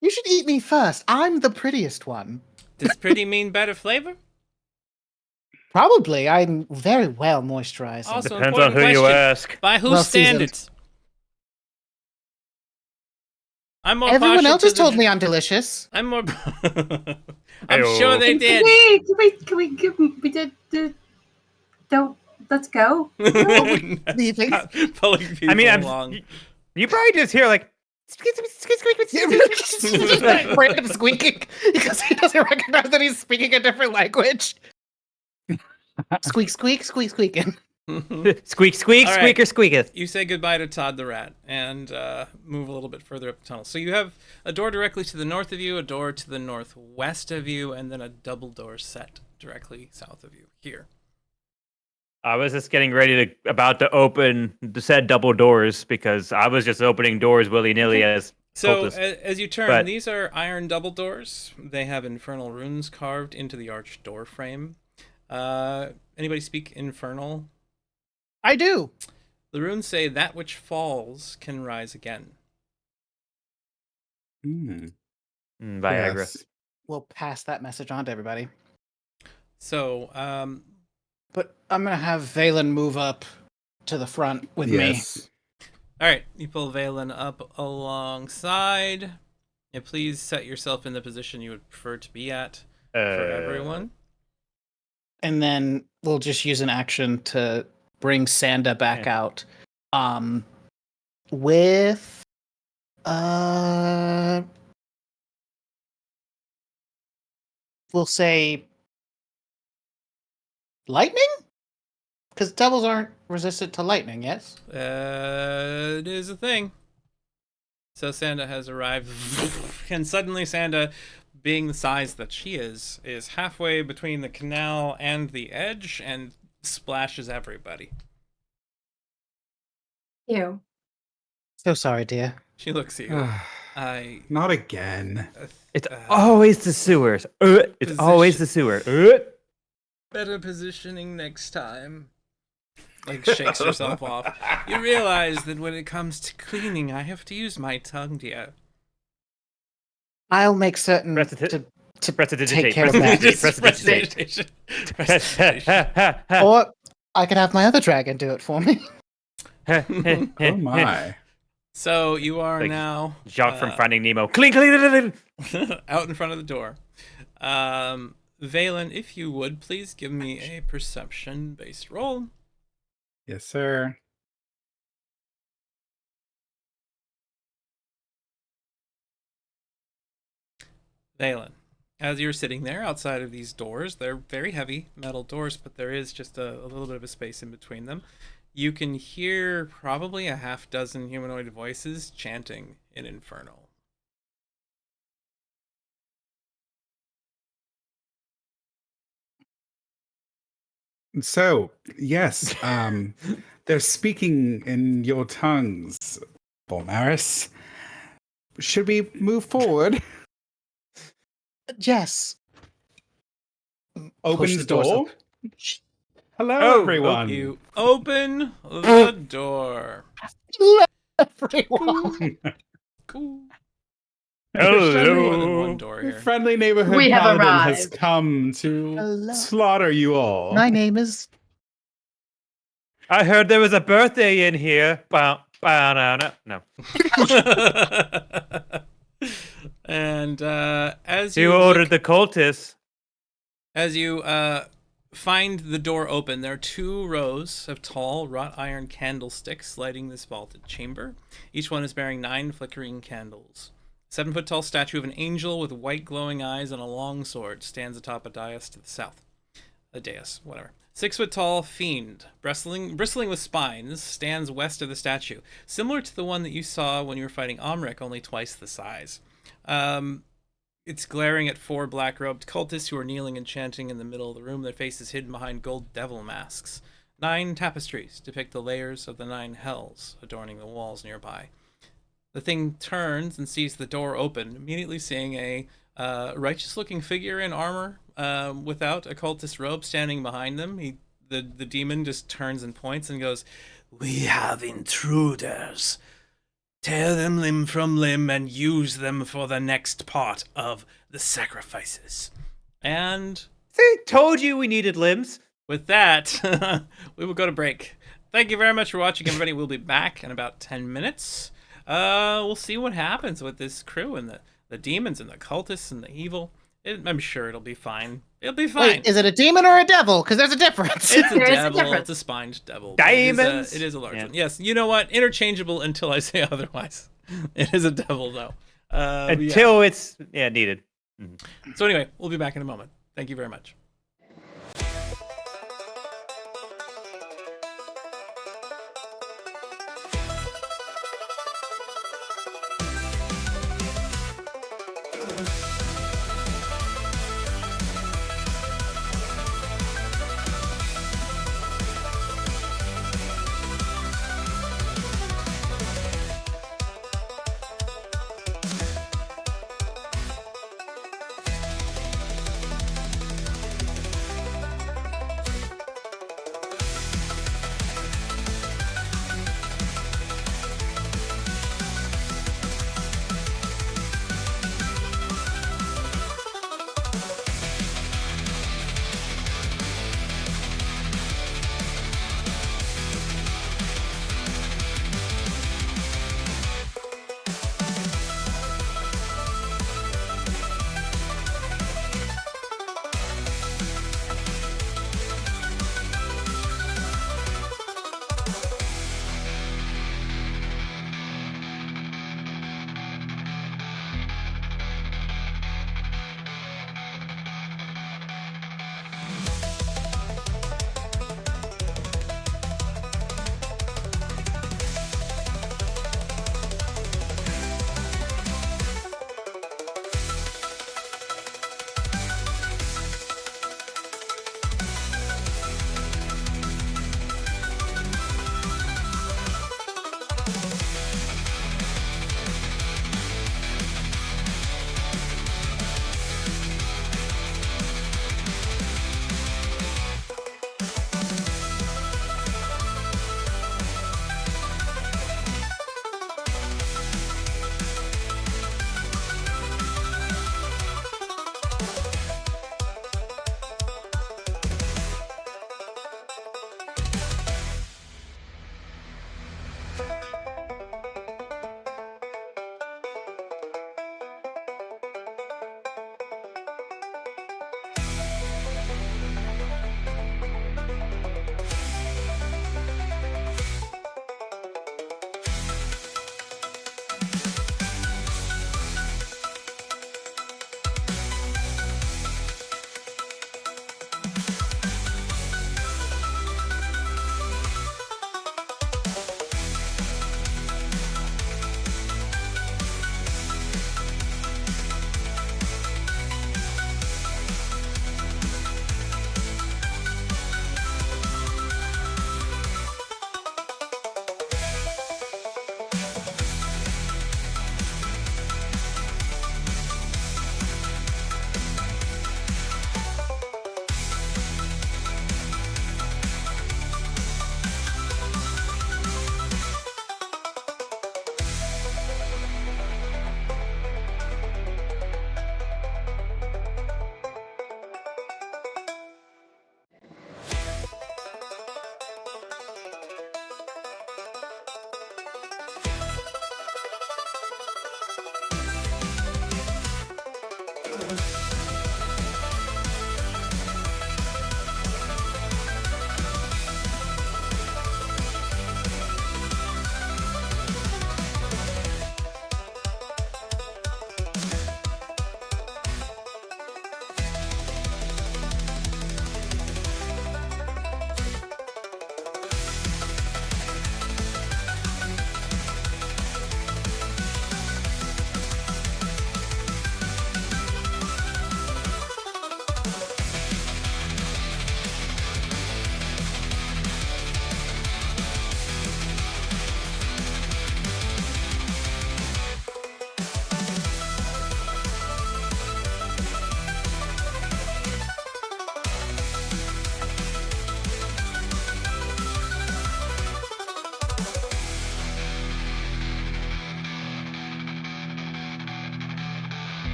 You should eat me first. I'm the prettiest one. Does pretty mean better flavor? Probably. I'm very well moisturized. and Also, Depends on important who you question. ask. By whose Well seasoned. standards? I'm more Everyone partial else to has the- told me I'm delicious. I'm more. I'm Ayo. sure they did. Don't. Let's go. Leaving. Pulling people I mean, along. you probably just hear like. Random squeaking because he doesn't recognize that he's speaking a different language. Squeak, squeak, squeak, squeaking. Squeak, squeak, All right. squeaker, squeaketh. You say goodbye to Todd the Rat and move a little bit further up the tunnel. So you have a door directly to the north of you, a door to the northwest of you, and then a double door set directly south of you here. I was just getting ready about to open the said double doors because I was just opening doors willy nilly as So cultists. as you turn, But- these are iron double doors. They have infernal runes carved into the arched door frame. Anybody speak infernal? I do. The runes say that which falls can rise again. Viagra. Yes. We'll pass that message on to everybody. So But I'm gonna have Valen move up to the front with me. Yes. all right, you pull Valen up alongside. And please set yourself in the position you would prefer to be at for everyone. And then we'll just use an action to bring Sanda back out. With we'll say lightning? Because devils aren't resistant to lightning, yes? It is a thing. So Sanda has arrived, and suddenly Sanda, being the size that she is halfway between the canal and the edge and splashes everybody. Ew. So sorry, dear. She looks at you. I. Not again. It's always the sewers. It's always the sewer. Better positioning next time. Like, shakes herself off. You realize that when it comes to cleaning, I have to use my tongue, dear. I'll make certain Prestidigitate. to Prestidigitate. take care of that. Prestidigitate. Prestidigitation. Or I could have my other dragon do it for me. Oh my. So you are Like now Jacques from Finding Nemo. Clink, clink, clink. out in front of the door. Valen, if you would, please give me a perception-based roll. Yes, sir. Valen, as you're sitting there outside of these doors, they're very heavy metal doors, but there is just a little bit of a space in between them. You can hear probably a half dozen humanoid voices chanting in Infernal. So, yes, they're speaking in your tongues, Bolmaris. Should we move forward? Yes. Open Push the doors door? up. Hello, Oh, everyone. You open the door. Everyone. Cool. Hello. More than one door The here. friendly neighborhood We have paladin has arrived. come to Hello. slaughter you all. My name is. I heard there was a birthday in here. No. And as You look- ordered the cultists. As you find the door open, there are 2 rows of tall wrought iron candlesticks lighting this vaulted chamber. Each one is bearing 9 flickering candles. 7-foot tall statue of an angel with white glowing eyes and a long sword stands atop a dais to the south. A dais, whatever. 6-foot tall fiend, bristling with spines, stands west of the statue, similar to the one that you saw when you were fighting Omric, only twice the size. It's glaring at 4 black-robed cultists who are kneeling and chanting in the middle of the room, their faces hidden behind gold devil masks. 9 tapestries depict the layers of the 9 hells adorning the walls nearby. The thing turns and sees the door open, immediately seeing a righteous-looking figure in armor, without a cultist robe, standing behind them. The demon just turns and points and goes, "We have intruders. Tear them limb from limb and use them for the next part of the sacrifices." And See, told you we needed limbs. with that, we will go to break. Thank you very much for watching, everybody. We'll be back in about 10 minutes. We'll see what happens with this crew and the demons and the cultists and the evil. I'm sure it'll be fine. It'll be fine. Wait, is it a demon or a devil? Because there's a difference. It's a There is a devil. difference. It's a spined devil. Diamonds. It is a large Yeah. one. Yes. You know what? Interchangeable until I say otherwise. It is a devil, though. Yeah. Until it's needed. So anyway, we'll be back in a moment. Thank you very much.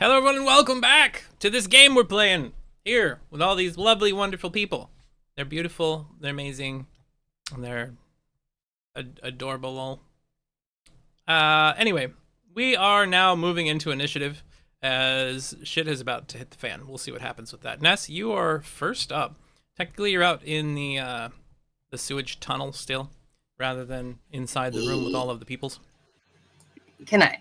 Hello, everyone, and welcome back to this game we're playing here with all these lovely, wonderful people. They're beautiful, they're amazing, and they're adorable. Anyway, we are now moving into initiative as shit is about to hit the fan. We'll see what happens with that. Ness, you are first up. Technically, you're out in the sewage tunnel still, rather than inside the room with all of the peoples. Can I?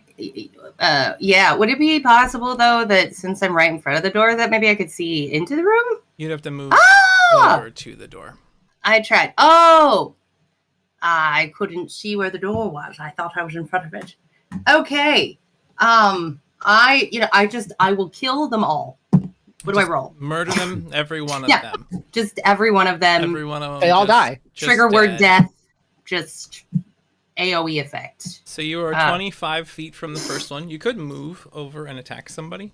Yeah. Would it be possible though that since I'm right in front of the door, that maybe I could see into the room? You'd have to move over to the door. I tried. Oh, I couldn't see where the door was. I thought I was in front of it. Okay. I will kill them all. What do I roll? Murder them, every one of them. Just every one of them. Every one of them. They all die. Trigger word death. Just AoE effect. So you are 25 feet from the first one. You could move over and attack somebody.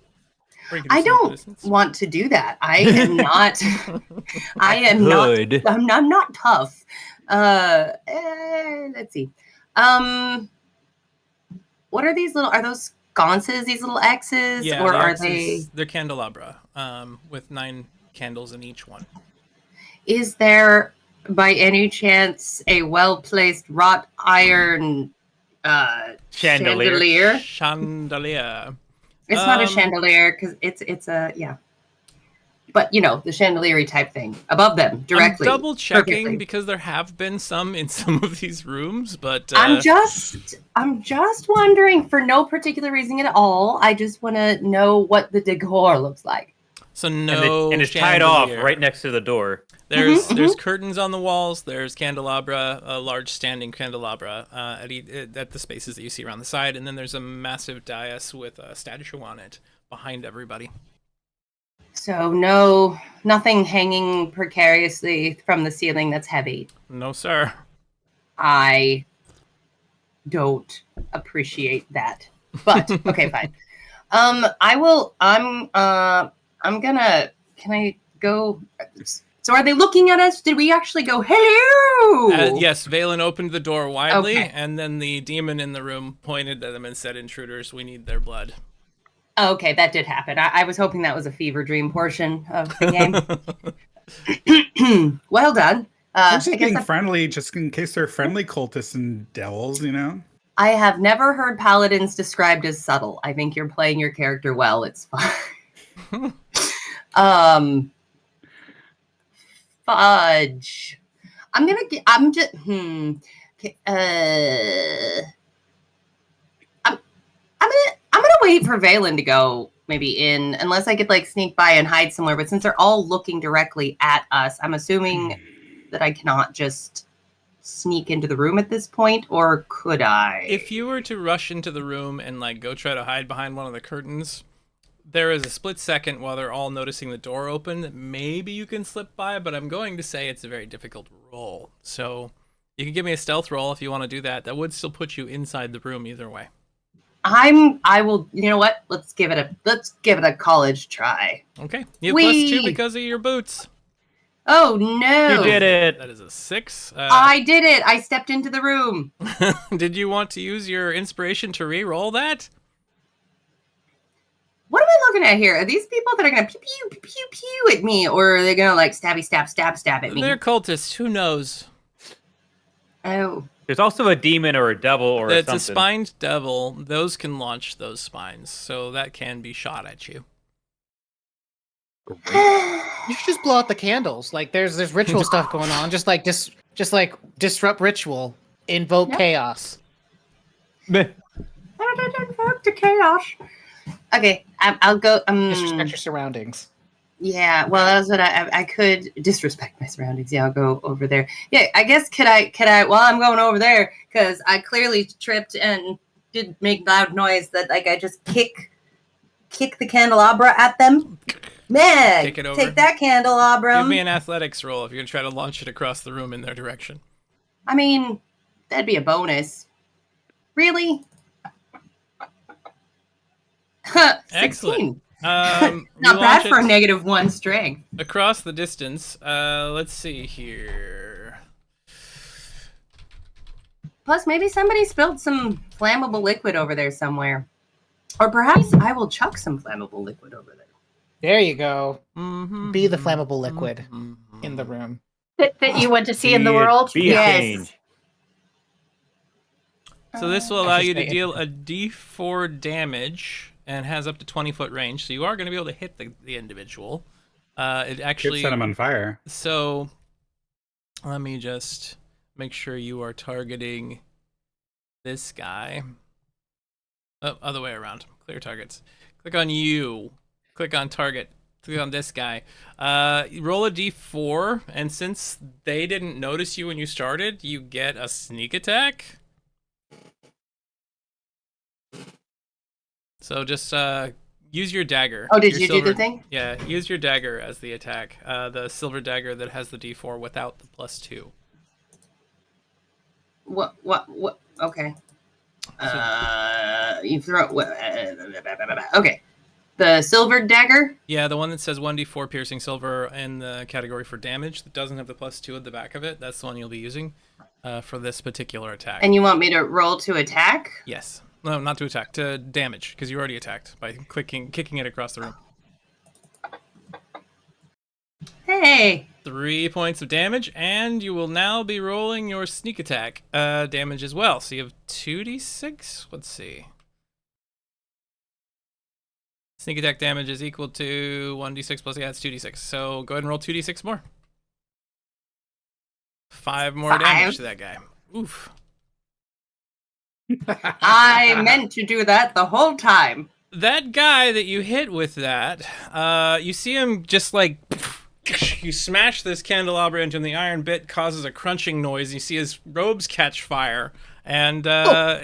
Or you could I don't distance. want to do that. I am not. I am not. I'm not tough. Let's see. What are these little? Are those sconces? These little X's, Yeah, or the are X's, they? They're candelabra, with 9 candles in each one. Is there, by any chance, a well-placed wrought iron chandelier? Chandelier. It's not a chandelier because it's a but you know, the chandelier type thing above them directly. I'm double checking perfectly. because there have been some in some of these rooms, but I'm just wondering for no particular reason at all. I just want to know what the decor looks like. So no, and it's tied off right next to the door. There's curtains on the walls. There's candelabra, a large standing candelabra at the spaces that you see around the side, and then there's a massive dais with a statue on it behind everybody. So nothing hanging precariously from the ceiling that's heavy. No, sir. I don't appreciate that. But okay, fine. I will. I'm gonna. Can I go? So are they looking at us? Did we actually go, hello? Yes, Valen opened the door widely, Okay. and then the demon in the room pointed at them and said, "Intruders, we need their blood." Okay, that did happen. I was hoping that was a fever dream portion of the game. Well done. I'm just being friendly, just in case they're friendly cultists and devils, you know? I have never heard paladins described as subtle. I think you're playing your character well. It's fine. Fudge. I'm gonna wait for Valen to go maybe in, unless I could like sneak by and hide somewhere. But since they're all looking directly at us, I'm assuming that I cannot just sneak into the room at this point, or could I? If you were to rush into the room and like go try to hide behind one of the curtains, there is a split second while they're all noticing the door open that maybe you can slip by, but I'm going to say it's a very difficult roll. So you can give me a stealth roll if you want to do that. That would still put you inside the room either way. I will. You know what? Let's give it a college try. Okay. You have +2 because of your boots. Oh no! You did it. That is a 6. I did it. I stepped into the room. Did you want to use your inspiration to re-roll that? What am I looking at here? Are these people that are gonna pew pew pew pew pew at me, or are they gonna like stabby stab at me? They're cultists. Who knows? Oh. There's also a demon or a devil or It's something. a spined devil. Those can launch those spines, so that can be shot at you. You should just blow out the candles. Like there's ritual stuff going on. Just like disrupt ritual, invoke chaos. Invoke the chaos. Okay, I'll go. Disrespect your surroundings. Yeah, well, that's what I could disrespect my surroundings. Yeah, I'll go over there. Yeah, I guess could I while I'm going over there, because I clearly tripped and did make loud noise that like I just kick the candelabra at them. Meg, Kick it over. take that candelabra. Give me an athletics roll if you're going to try to launch it across the room in their direction. I mean, that'd be a bonus. Really? 16. Excellent. Not bad for a -1 strength. Across the distance. Let's see here. Plus, maybe somebody spilled some flammable liquid over there somewhere. Or perhaps I will chuck some flammable liquid over there. There you go. Mhm, Be the mhm, flammable liquid mhm, in the mhm. room. That you want to see in the Be a- world. Be a Yes. change. So this will I allow should you to stay deal a D4 damage and has up to 20-foot range. So you are going to be able to hit the individual. It Could actually. set him on fire. So let me just make sure you are targeting this guy. Oh, other way around. Clear targets. Click on you. Click on target. Click on this guy. Roll a D4, and since they didn't notice you when you started, you get a sneak attack. So just use your dagger. Oh, did Your you do the thing? Yeah, use your dagger as the attack. The silver dagger that has the D4 without the +2. What? Okay. So, You throw. Okay. The silver dagger. yeah, the one that says 1d4 piercing silver in the category for damage that doesn't have the +2 at the back of it. That's the one you'll be using for this particular attack. And you want me to roll to attack? Yes. No, not to attack. To damage, because you already attacked by kicking it across the room. Hey. 3 points of damage, and you will now be rolling your sneak attack damage as well. So you have 2d6. Let's see. Sneak attack damage is equal to 1d6 plus, yeah, it's 2d6. So go ahead and roll 2d6 more. 5 more damage to that guy. Oof. I meant to do that the whole time. That guy that you hit with that, you see him just like, you smash this candelabra into the iron bit, causes a crunching noise. You see his robes catch fire, and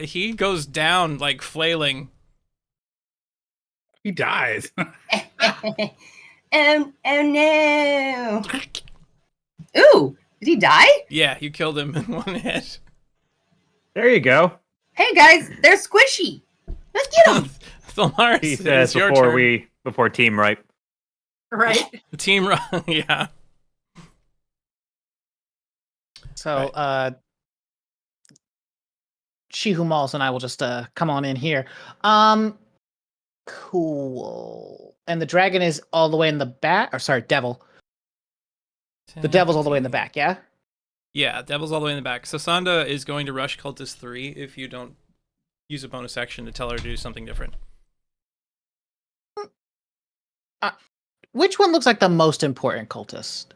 he goes down like flailing. He dies. Oh no. Ooh, did he die? Yeah, you killed him in one hit. There you go. Hey guys, they're squishy. Let's get them. Thalaris, He it's says your before turn. before team right. Right. The team run, yeah. So, She Who Mauls and I will just come on in here. Cool. And the dragon is all the way in the back. Or sorry, devil. The devil's all the way in the back, yeah? Yeah, devil's all the way in the back. So Sanda is going to rush Cultist 3 if you don't use a bonus action to tell her to do something different. Which one looks like the most important cultist?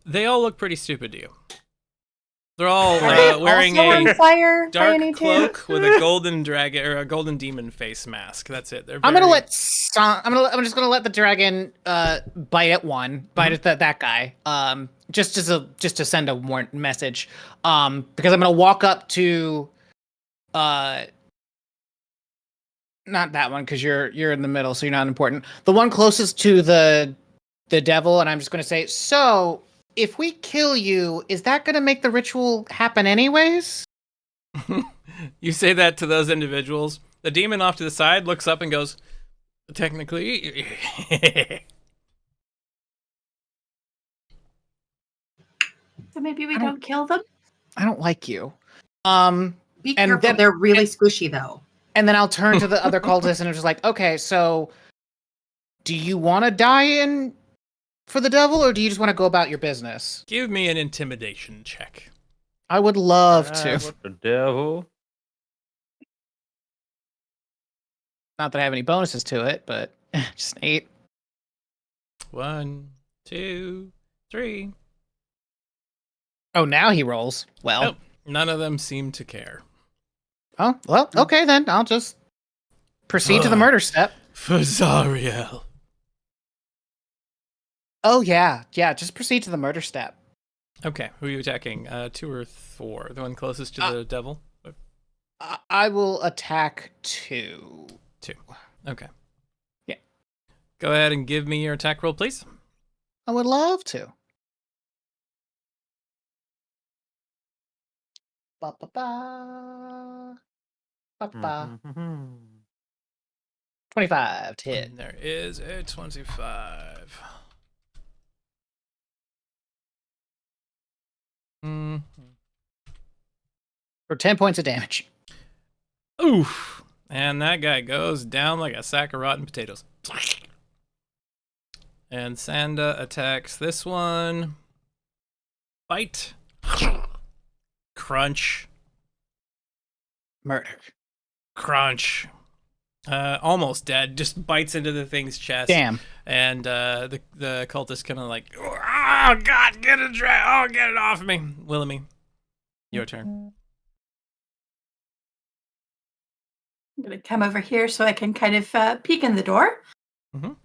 They all look pretty stupid to you. They're all Are they wearing also on a fire by dark any chance? cloak with a golden dragon or a golden demon face mask. That's it. They're I'm gonna very- let I'm just gonna let the dragon bite at one, bite at that guy. Just to send a warrant message. Because I'm gonna walk up to not that one because you're in the middle, so you're not important. The one closest to the devil, and I'm just gonna say, so if we kill you, is that gonna make the ritual happen anyways? You say that to those individuals. The demon off to the side looks up and goes, technically. So maybe we I don't- don't kill them? I don't like you. Be And careful. then- They're really squishy though. And then I'll turn to the other cultists and I'm just like, okay, so do you want to die in for the devil or do you just want to go about your business? Give me an intimidation check. I would love to. What the devil? Not that I have any bonuses to it, but just 8. 1, 2, 3. Oh, now he rolls. Well, Oh, none of them seem to care. well, okay then. I'll just proceed to the murder step. For Zariel. Oh yeah, just proceed to the murder step. Okay, who are you attacking? 2 or 4? The one closest to the devil? I will attack 2. 2. Okay. Yeah. Go ahead and give me your attack roll, please. I would love to. Ba ba ba. Ba ba. 25 to hit. And there is a 25. For 10 points of damage. Oof. And that guy goes down like a sack of rotten potatoes. And Sanda attacks this one. Bite. Crunch. Murder. Crunch. Almost dead. Just bites into the thing's chest. Damn. And the cultist kind of like, oh God, get it off me. Willamie, your turn. I'm going to come over here so I can kind of peek in the door. Mhm.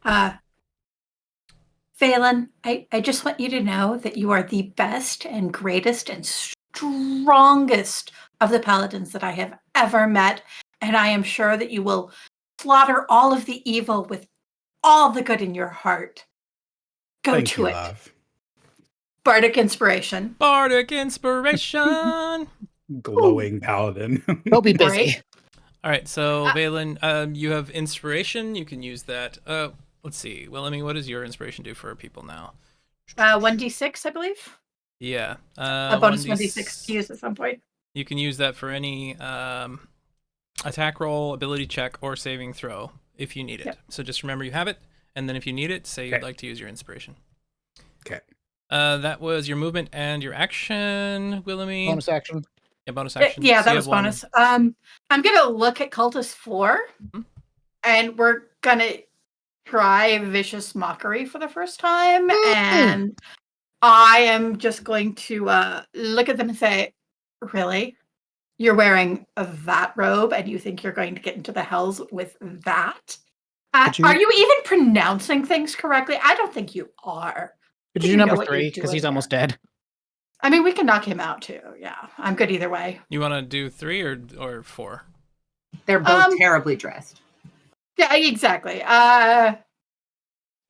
Phelan, I just want you to know that you are the best and greatest and strongest of the paladins that I have ever met. And I am sure that you will slaughter all of the evil with all the good in your heart. Go Thank to you, it. love. Bardic inspiration. Bardic inspiration. Glowing paladin. He'll be busy. Right. All right, so Valen, you have inspiration. You can use that. Let's see. Willamie, what does your inspiration do for people now? 1d6, I believe. Yeah. A bonus 1d6 to use at some point. You can use that for any attack roll, ability check, or saving throw if you need it. Yep. So just remember you have it, and then if you need it, say you'd Okay. like to use your inspiration. Okay. That was your movement and your action, Willamie. Bonus action. Yeah, bonus action. Yeah, So that you was have one. bonus. I'm gonna look at Cultist 4, Mhm. and we're gonna try Vicious Mockery for the first time, and I am just going to look at them and say, really? You're wearing that robe and you think you're going to get into the hells with that? Could you- Are you even pronouncing things correctly? I don't think you are. Could You you do know number what you're 3? Because he's doing almost dead. I mean, we can knock him out too. Yeah, I'm good either way. You want to do 3 or 4? They're both terribly dressed. Yeah, exactly. Yeah,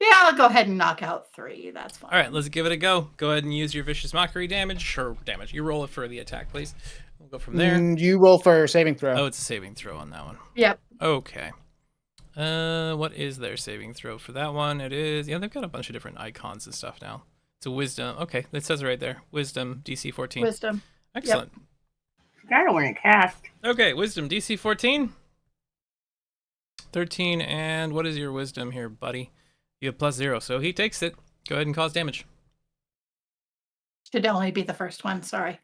I'll go ahead and knock out 3. That's fine. All right, let's give it a go. Go ahead and use your vicious mockery damage. You roll it for the attack, please. We'll go from there. You roll for saving throw. Oh, it's a saving throw on that one. Yep. Okay. What is their saving throw for that one? It is, yeah, they've got a bunch of different icons and stuff now. It's a wisdom. Okay, it says it right there. Wisdom, DC 14. Wisdom. Excellent. I don't want to cast. Okay, wisdom, DC 14. 13, and what is your wisdom here, buddy? You have +0, so he takes it. Go ahead and cause damage. Should only be the first one. Sorry.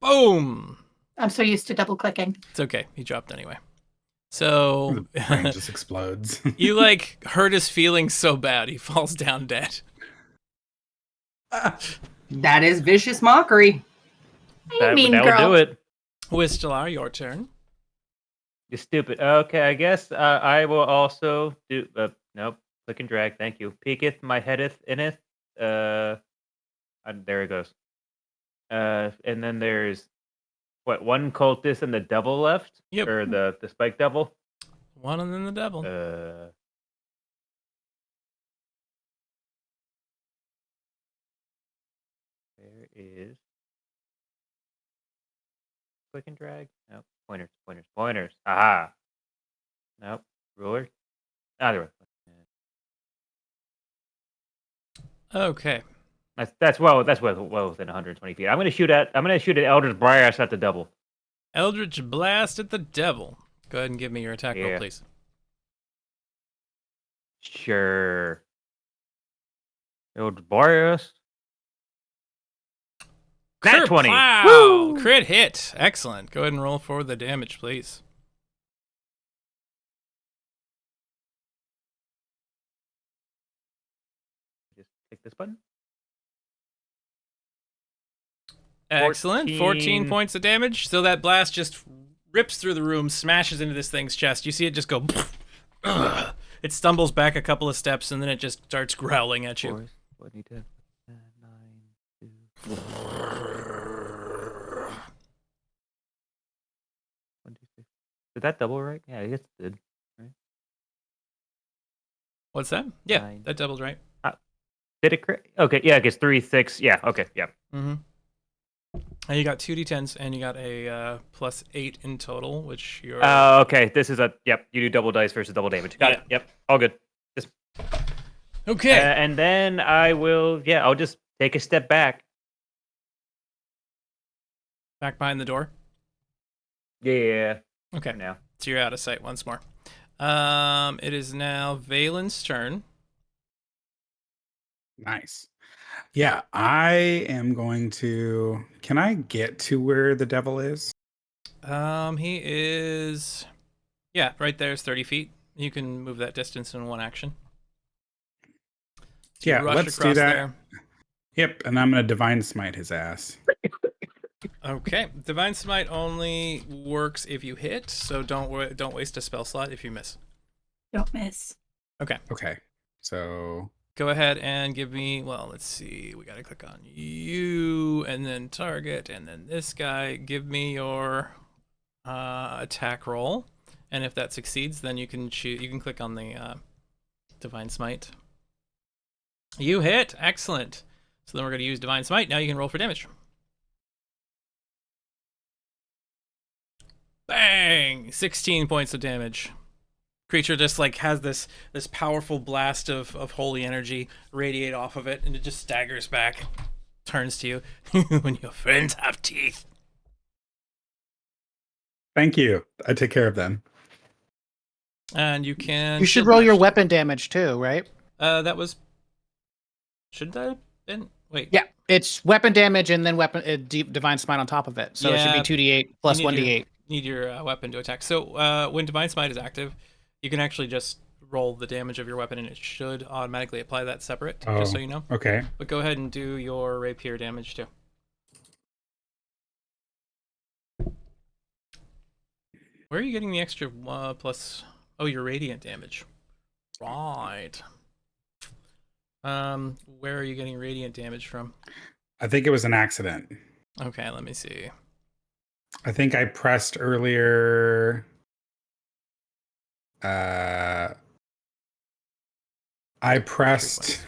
Boom! I'm so used to double clicking. It's okay. He dropped anyway. So The brain just explodes. you like hurt his feelings so bad he falls down dead. That is vicious mockery. I mean, that girl. would do it. Whistler, your turn. You're stupid. Okay, I guess I will also do. Nope. Click and drag. Thank you. Peeketh my headeth inneth. There it goes. And then there's one cultist and the devil left. Yep. Or the spike devil. One and then the devil. There is. Click and drag. Nope. Pointers. Aha. Nope. Ruler. There we go. Okay. That's well within 120 feet. I'm gonna shoot at Eldritch Blast at the devil. Eldritch Blast at the devil. Go ahead and give me your attack roll, Yeah. please. Sure. Eldritch Blast. Nat 20. Wow! Woo! Crit hit. Excellent. Go ahead and roll for the damage, please. Just click this button. Excellent. 14 14 points of damage. So that blast just rips through the room, smashes into this thing's chest. You see it just go. It stumbles back a couple of steps, and then it just starts growling at you. 4, 22, 9, 2, 26. Did that double right? Yeah, I guess it did. What's that? Yeah, 9. that doubled right. Did it crit? Okay, yeah, I guess 3, 6. Yeah, okay, yeah. Mm-hmm. And you got 2d10s, and you got a +8 in total, which you're... Okay, this is yep, you do double dice versus double damage. Got it, yep, all good. Okay. And then I'll just take a step back. Back behind the door. Yeah, Okay. for now. So you're out of sight once more. It is now Valen's turn. Nice. Yeah, I am going to. Can I get to where the devil is? He is, yeah, right there is 30 feet. You can move that distance in one action. So you Yeah, rush let's do across that. there. Yep, and I'm gonna divine smite his ass. Okay, divine smite only works if you hit, so don't waste a spell slot if you miss. Don't miss. Okay, Okay, so go ahead and give me. Well, let's see. We gotta click on you, and then target, and then this guy. Give me your attack roll, and if that succeeds, then you can choose. You can click on the divine smite. You hit. Excellent. So then we're gonna use divine smite. Now you can roll for damage. Bang! 16 points of damage. Creature just like has this powerful blast of holy energy radiate off of it, and it just staggers back, turns to you. When your friends have teeth. thank you. I take care of them. And you can. You should shield roll your bash. weapon damage too, right? That was. Should that have been? Wait. Yeah, it's weapon damage and then weapon divine smite on top of it. So it should Yeah, be 2d8 plus you need 1d8. Need your weapon to attack. So when divine smite is active, you can actually just roll the damage of your weapon, and it should automatically apply that separate. Just so you know. Okay. But go ahead and do your rapier damage too. Where are you getting the extra plus? Oh, your radiant damage. Right. Where are you getting radiant damage from? I think it was an accident. Okay, let me see. I think I pressed earlier. I pressed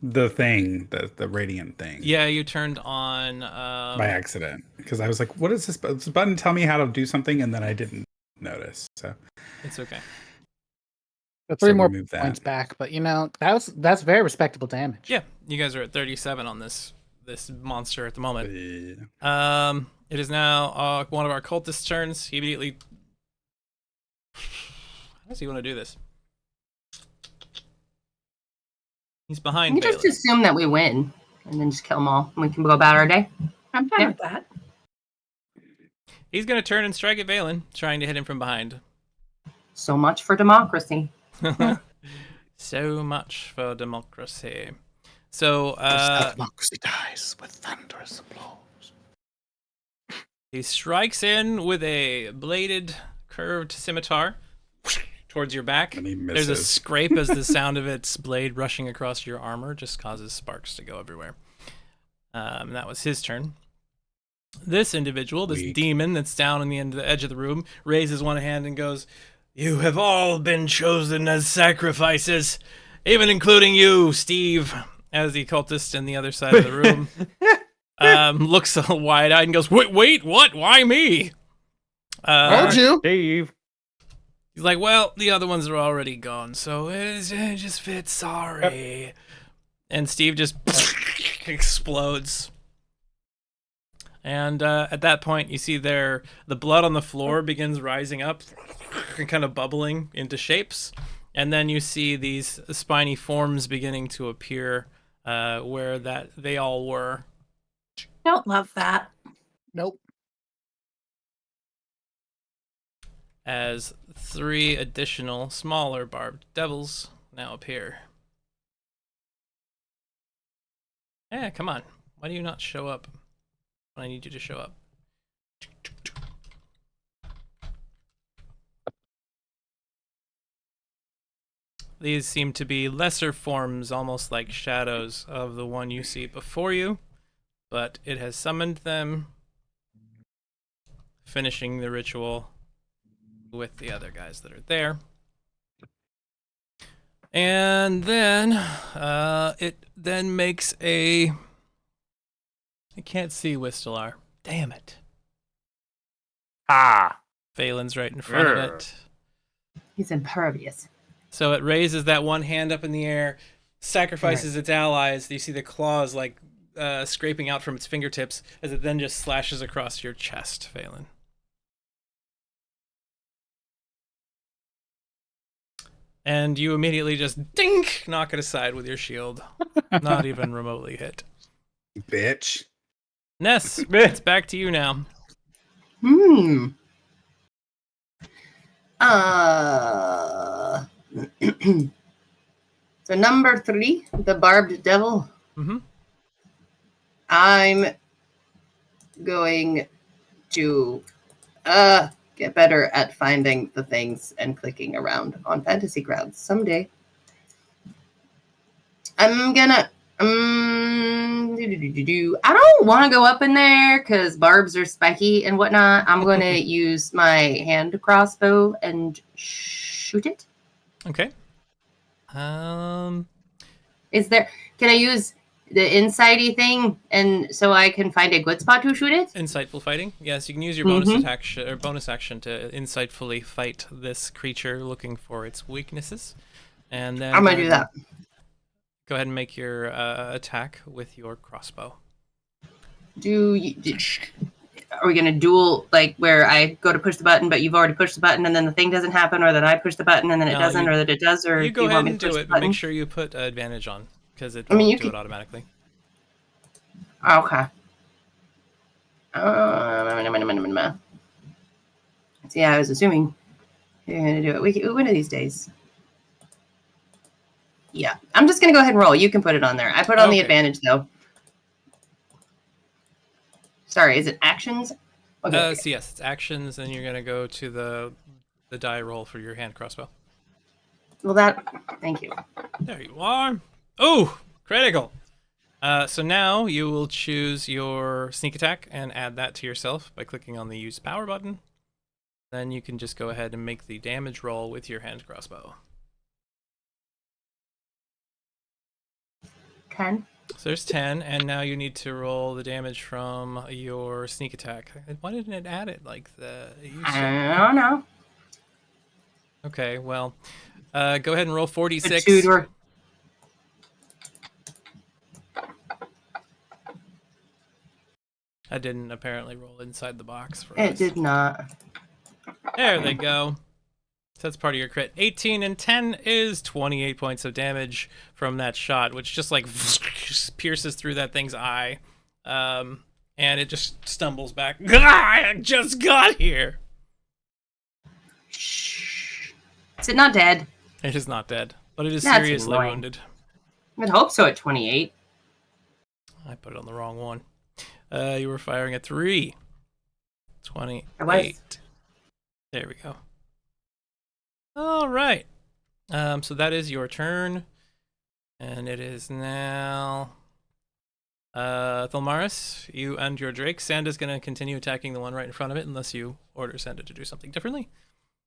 the thing, the radiant thing. Yeah, you turned on by accident, because I was like, "What is this? This button tell me how to do something," and then I didn't notice. So it's okay. So 3 more remove that. points back, but you know that's very respectable damage. Yeah, you guys are at 37 on this monster at the moment. Yeah. It is now one of our cultists' turns. He immediately. How does he want to do this? He's behind You just Balin. assume that we win and then just kill them all and we can go about our day. I'm fine Yeah. with that. He's going to turn and strike at Balin, trying to hit him from behind. So much for democracy. So much for democracy. So democracy dies with thunderous applause. he strikes in with a bladed, curved scimitar towards your back. And he There's a misses. scrape as the sound of its blade rushing across your armor just causes sparks to go everywhere. That was his turn. This individual, this Weak. demon that's down on the edge of the room, raises one hand and goes, "You have all been chosen as sacrifices, even including you, Steve," as the cultist in the other side of the room looks all wide-eyed and goes, wait, what? Why me? Told you. Steve. He's like, well, the other ones are already gone, so it just fits. Sorry. And Steve just explodes. And at that point, you see the blood on the floor begins rising up and kind of bubbling into shapes. And then you see these spiny forms beginning to appear where they all were. Don't love that. Nope. As 3 additional smaller barbed devils now appear. Yeah, come on. Why do you not show up when I need you to show up? These seem to be lesser forms, almost like shadows of the one you see before you, but it has summoned them, finishing the ritual with the other guys that are there. And then it then makes a... I can't see Whistler. Damn it. Ah. Phelan's right in front of it. He's impervious. So it raises that one hand up in the air, sacrifices its allies. You see the claws like scraping out from its fingertips as it then just slashes across your chest, Phelan. And you immediately just dink, knock it aside with your shield. Not even remotely hit. Bitch. Ness, it's back to you now. Hmm. Uh. So number 3, the barbed devil. Mm-hmm. I'm going to get better at finding the things and clicking around on fantasy grounds someday. I'm gonna I don't want to go up in there because barbs are spiky and whatnot. I'm gonna use my hand crossbow and shoot it. Okay. Is there? Can I use the insidey thing and so I can find a good spot to shoot it? Insightful fighting. Yes, you can use your bonus action to insightfully fight this creature, looking for its weaknesses. And then I'm gonna do that. Go ahead and make your attack with your crossbow. Are we gonna duel, like where I go to push the button, but you've already pushed the button, and then the thing doesn't happen, or that I push the button and then it doesn't, or that it does, or you go do you ahead want me and to push do the it, but button? make sure you put advantage on, because it won't do it automatically. Okay. See, I was assuming you're gonna do it. One of these days. Yeah, I'm just gonna go ahead and roll. You can put it on there. I put on the advantage though. Sorry, is it actions? Okay. So yes, it's actions, and you're gonna go to the die roll for your hand crossbow. Well, thank you. There you are. Oh, critical. So now you will choose your sneak attack and add that to yourself by clicking on the use power button. Then you can just go ahead and make the damage roll with your hand crossbow. 10. So there's 10, and now you need to roll the damage from your sneak attack. Why didn't it add it like it used to? I don't know. Okay, well, go ahead and roll 46. I didn't apparently roll inside the box for us. It did not. There they go. So that's part of your crit. 18 and 10 is 28 points of damage from that shot, which just like pierces through that thing's eye. And it just stumbles back. I just got here. Is it not dead? It is not dead, but it is seriously wounded. I'd hope so at 28. I put it on the wrong one. You were firing at 3. 28. There we go. All right. So that is your turn. And it is now Thalmaris, you and your Drake. Sanda's going to continue attacking the one right in front of it unless you order Sanda to do something differently.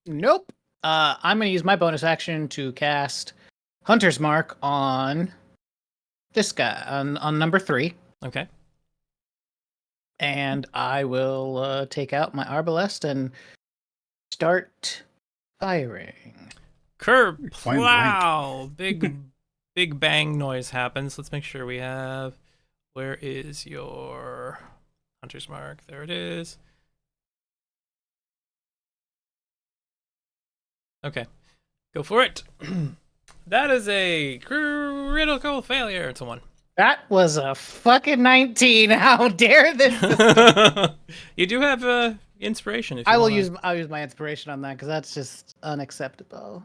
Nope. I'm going to use my bonus action to cast Hunter's Mark on this guy, on number 3. Okay. And I will take out my Arbalest and start firing. Curb, plow, big bang noise happens. Let's make sure we have, where is your Hunter's Mark? There it is. Okay, go for it. That is a critical failure. It's a 1. That was a fucking 19. How dare this? You do have inspiration. If you I'll use my inspiration on that because that's just unacceptable.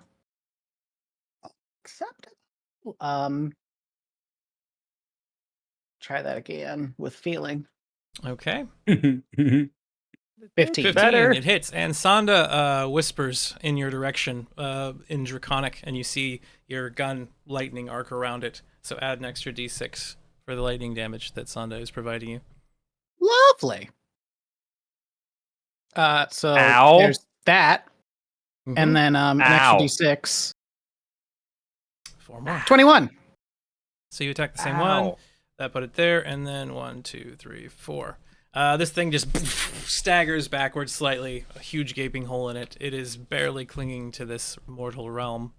Try that again with feeling. Okay. 15. Better. It hits, and Sanda whispers in your direction in Draconic, and you see your gun lightning arc around it. So add an extra d6 for the lightning damage that Sanda is providing you. Lovely. So there's that, and then an extra d6. 4 more. 21. So you attack the same one. That put it there, and then 1, 2, 3, 4. This thing just staggers backwards slightly, a huge gaping hole in it. It is barely clinging to this mortal realm.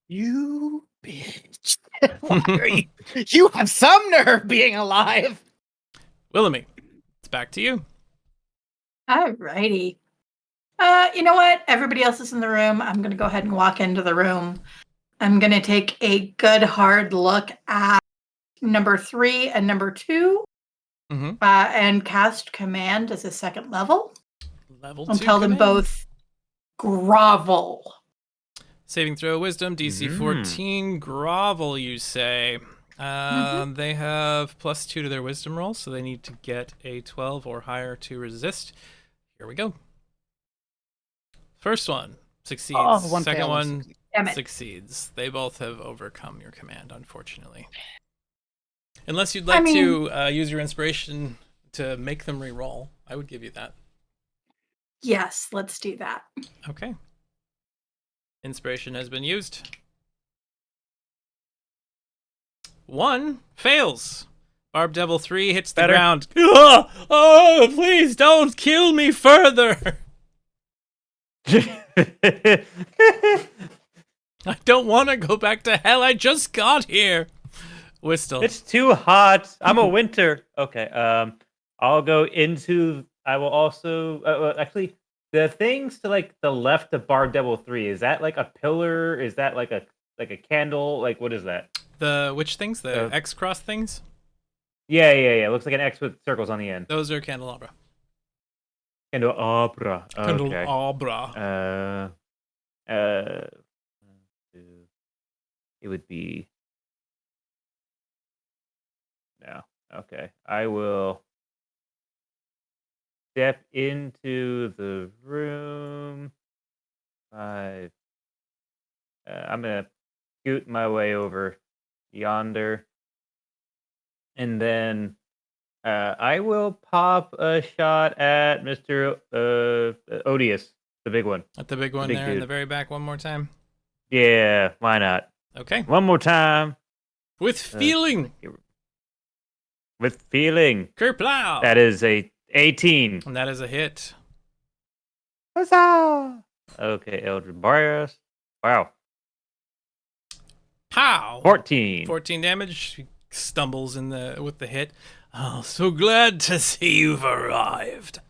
You bitch. Why are you? You have some nerve being alive. Willamie, it's back to you. Alrighty. You know what? Everybody else is in the room. I'm going to go ahead and walk into the room. I'm going to take a good hard look at number 3 and number 2 Mm-hmm. And cast command as a second level. Level 2 And tell them command. both grovel. Saving throw wisdom, DC 14, grovel, you say. They have +2 to their wisdom roll, so they need to get a 12 or higher to resist. Here we go. First one succeeds. One Second fail, one Damn it. succeeds. They both have overcome your command, unfortunately. Unless you'd like to use your inspiration to make them re-roll, I would give you that. Yes, let's do that. Okay. Inspiration has been used. 1 fails. Barb Devil 3 hits the ground. Oh, please don't kill me further. I don't want to go back to hell. I just got here. Whistle. It's too hot. I'm a winter. Okay. I'll go into. I will also actually the things to like the left of Bar Devil 3. Is that like a pillar? Is that like a candle? Like what is that? The which things? The X cross things? Yeah. It looks like an X with circles on the end. Those are candelabra. Candelabra. Okay. Candelabra. It would be. No. Okay. I will step into the room. I'm gonna scoot my way over yonder, and then I will pop a shot at Mr. Odious, the big one. At the big one there in the very back one more time. Yeah, why not? Okay. One more time. With feeling. With feeling. Kerplow. That is a 18. And that is a hit. Huzzah! Okay, Eldred Barrios. Wow. Pow. 14. 14 damage. He stumbles with the hit. Oh, so glad to see you've arrived.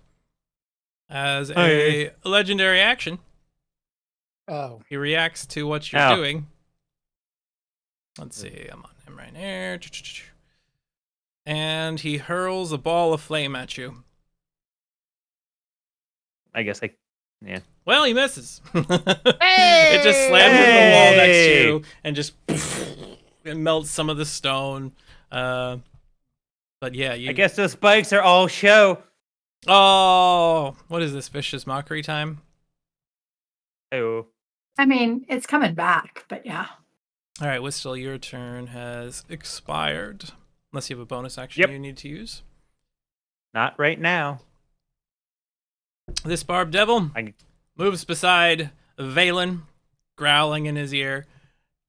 As a legendary action, he reacts to what you're doing. Let's see, I'm on him right here. And he hurls a ball of flame at you. I guess yeah. Well, he misses. It just slams into the wall next to you and just it melts some of the stone. But yeah, I guess those spikes are all show. Oh, what is this, vicious mockery time? Hey-o. I mean, it's coming back, but yeah. All right, Whistle, your turn has expired. Unless you have a bonus action you need to use. Not right now. This Barb Devil moves beside Valen, growling in his ear,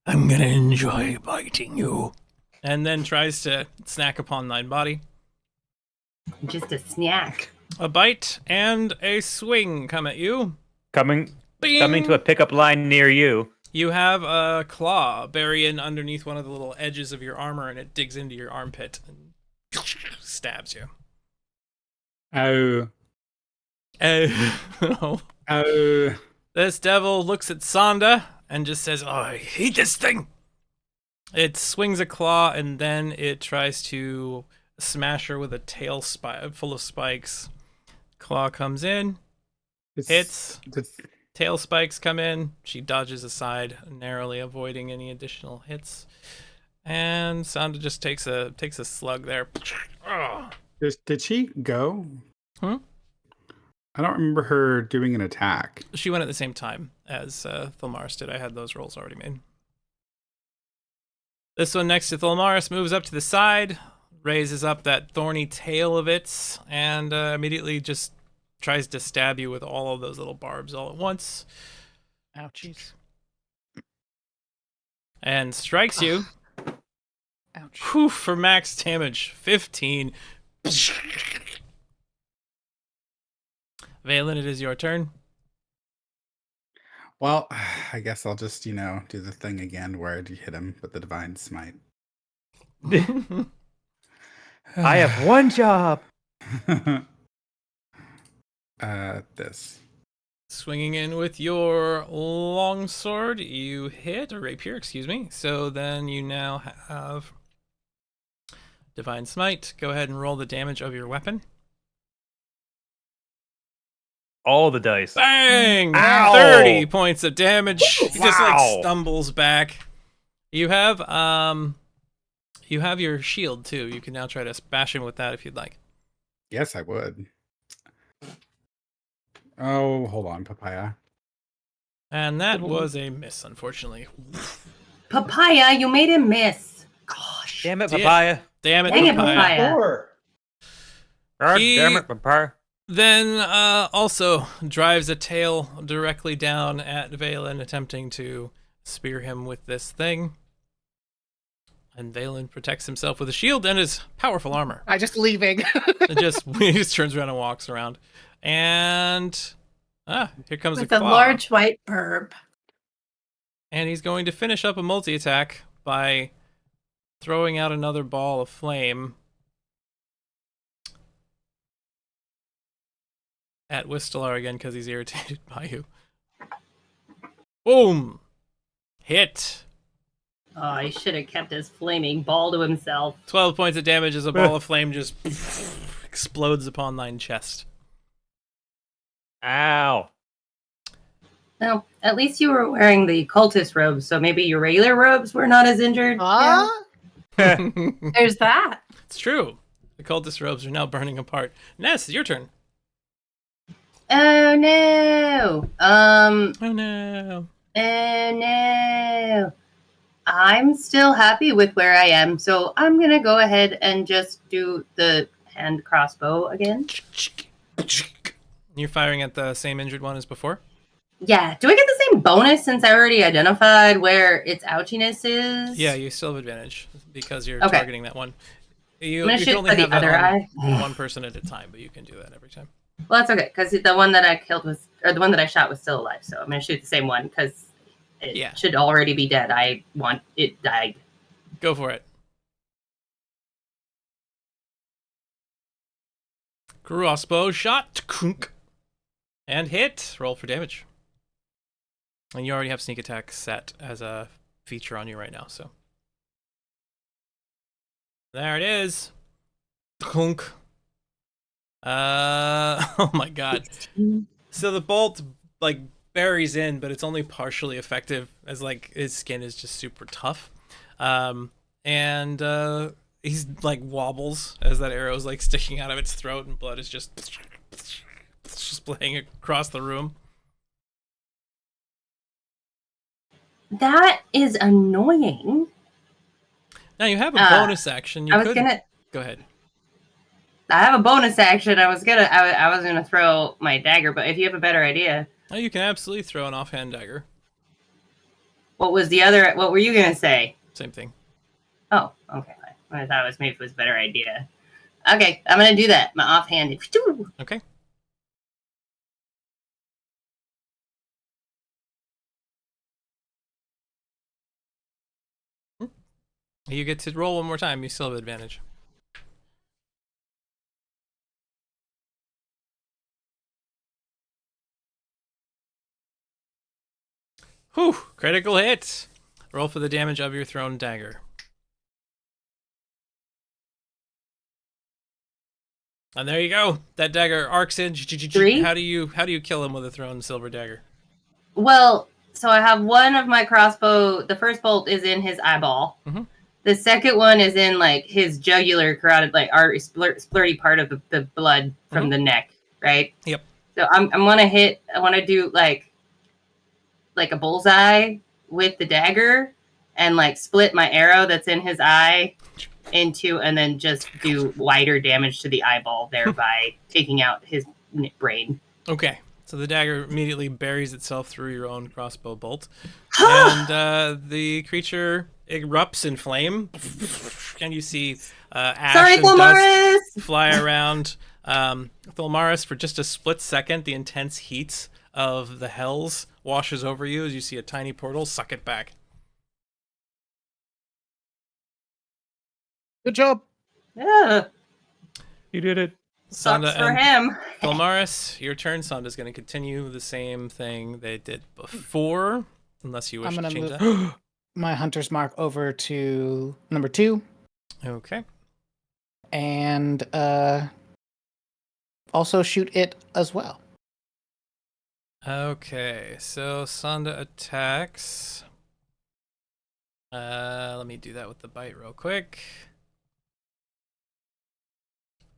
I'm gonna enjoy biting you. And then tries to snack upon thine body. Just a snack. A bite and a swing come at you. Coming Bing! to a pickup line near you. You have a claw burying underneath one of the little edges of your armor, and it digs into your armpit and stabs you. Oh. Oh. This devil looks at Sonda and just says, oh, I hate this thing. It swings a claw, and then it tries to smash her with a tail full of spikes. Claw comes in, hits. Tail spikes come in. She dodges aside, narrowly avoiding any additional hits. And Sonda just takes a slug there. Did she go? Hmm? I don't remember her doing an attack. She went at the same time as Thilmaris did. I had those rolls already made. This one next to Thilmaris moves up to the side, raises up that thorny tail of its, and immediately just tries to stab you with all of those little barbs all at once. Ouchies. And strikes you. Ouch. Whew, for max damage. 15. Valen, it is your turn. Well, I guess I'll just, do the thing again where I hit him with the Divine Smite. I have one job. This. Swinging in with your longsword, you hit, or rapier, excuse me. So then you now have Divine Smite. Go ahead and roll the damage of your weapon. All the dice. Bang! Ow! 30 points of damage. He just like Wow. stumbles back. You have your shield too. You can now try to bash him with that if you'd like. Yes, I would. Oh, hold on, papaya. And that was a miss, unfortunately. Papaya, you made him miss. Gosh. Damn it, Yeah. papaya. Damn it, Dang it, papaya. papaya. God He- damn it, papaya. Then also drives a tail directly down at Valen, attempting to spear him with this thing. And Valen protects himself with a shield and his powerful armor. I just leaving. He just turns around and walks around. And here comes With a a claw. large white burb. And he's going to finish up a multi-attack by throwing out another ball of flame at Whistler again because he's irritated by you. Boom! Hit! Oh, he should have kept his flaming ball to himself. 12 points of damage as a ball of flame just explodes upon thine chest. Ow. Well, at least you were wearing the cultist robes, so maybe your regular robes were not as injured. Ah? There's that. It's true. The cultist robes are now burning apart. Ness, it's your turn. Oh no. Oh no. Oh no. I'm still happy with where I am, so I'm gonna go ahead and just do the hand crossbow again. You're firing at the same injured one as before? Yeah. Do I get the same bonus since I already identified where its ouchiness is? Yeah, you still have advantage because you're Okay. targeting that one. You I'm gonna can shoot only for the have that other on eye. one person at a time, but you can do that every time. Well, that's okay because the one that I killed was, or the one that I shot was still alive. So I'm gonna shoot the same one because it Yeah. should already be dead. I want it died. Go for it. Crossbow shot. Kunk. And hit. Roll for damage. And you already have sneak attack set as a feature on you right now, so. There it is. Kunk. Oh my god. So the bolt like buries in, but it's only partially effective as like his skin is just super tough. And he's like wobbles as that arrow is like sticking out of its throat and blood is just playing across the room. That is annoying. Now you have a bonus action. You I was could gonna. go ahead. I have a bonus action. I was gonna throw my dagger, but if you have a better idea, Oh, you can absolutely throw an offhand dagger. what was the other? What were you gonna say? Same thing. Oh, okay. Fine. I thought it was maybe it was a better idea. Okay, I'm gonna do that. My offhanded. Okay. You get to roll one more time. You still have advantage. Whew! Critical hit. Roll for the damage of your thrown dagger. And there you go. That dagger arcs in. 3? How do you kill him with a thrown silver dagger? Well, so I have one of my crossbow. The first bolt is in his eyeball. Mhm. The second one is in like his jugular carotid, like splurty part of the blood from the neck, right? Yep. So I'm gonna hit. I want to do like a bullseye with the dagger, and like split my arrow that's in his eye into, and then just do wider damage to the eyeball, thereby taking out his brain. Okay. So the dagger immediately buries itself through your own crossbow bolt, and the creature erupts in flame, and you see ash Sorry, and dust Glomaris! fly around. Tholmaris, for just a split second, the intense heat of the hells washes over you as you see a tiny portal suck it back. Good job. Yeah. You did it. Sucks Sonda for and him. Thalmaris, your turn. Sonda's going to continue the same thing they did before, unless you wish I'm to gonna change move my hunter's mark over to number 2 that. Okay. and also shoot it as well. Okay, so Sonda attacks. Let me do that with the bite real quick.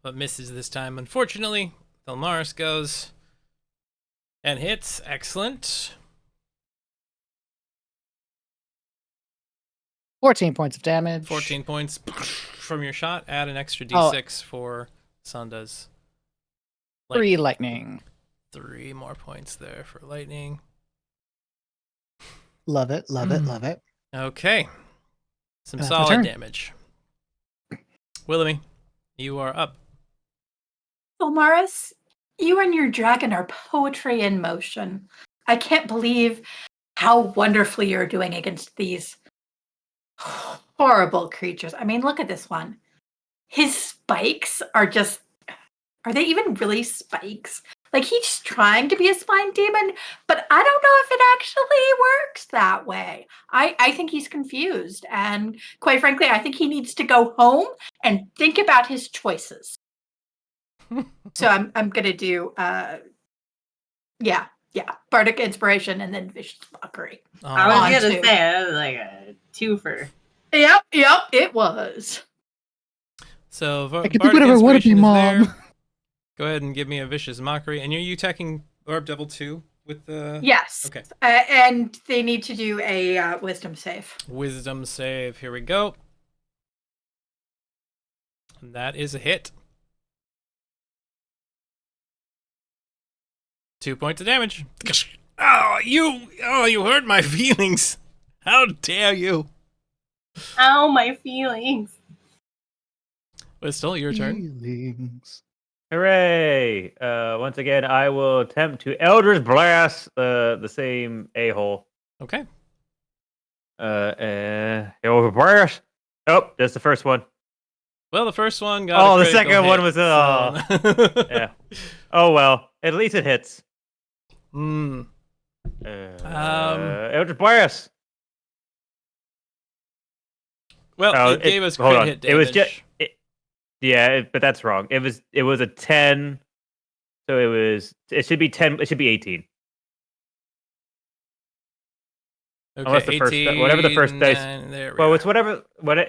But misses this time, unfortunately. Thalmaris goes and hits. Excellent. 14 points of damage. 14 points from your shot. Add an extra Oh. d6 for Sonda's. 3 lightning. 3 more points there for lightning. Love it, love it, love it. Okay. Some That's my solid turn. damage. Willoughby, you are up. Thalmaris, you and your dragon are poetry in motion. I can't believe how wonderfully you're doing against these horrible creatures. I mean, look at this one. His spikes are just. Are they even really spikes? Like, he's trying to be a spine demon, but I don't know if it actually works that way. I think he's confused. And quite frankly, I think he needs to go home and think about his choices. So I'm gonna do bardic inspiration and then vicious mockery. I was On gonna to. say that was like a twofer. Yep, it was. So, I can do Bardic whatever I want to be, Inspiration is there. Mom. Go ahead and give me a vicious mockery. And are you attacking Orb Devil 2 with the Yes. Okay. And they need to do a wisdom save. wisdom save? Here we go. And that is a hit. 2 points of damage. Oh, you hurt my feelings. How dare you? Ow, my feelings. But still, your turn. Feelings. Hooray! Once again, I will attempt to Eldritch Blast the same a-hole. Okay. Eldritch Blast. Oh, that's the first one. Well, the first one got. The second one was so... yeah. Oh well, at least it hits. Hmm. Eldritch Blast. Well, it gave us hold crit on. hit damage. It was just. But that's wrong. It was a 10. So it should be 10. It should be 18. Okay, Unless the first 18, whatever the first dice. There we Well, are.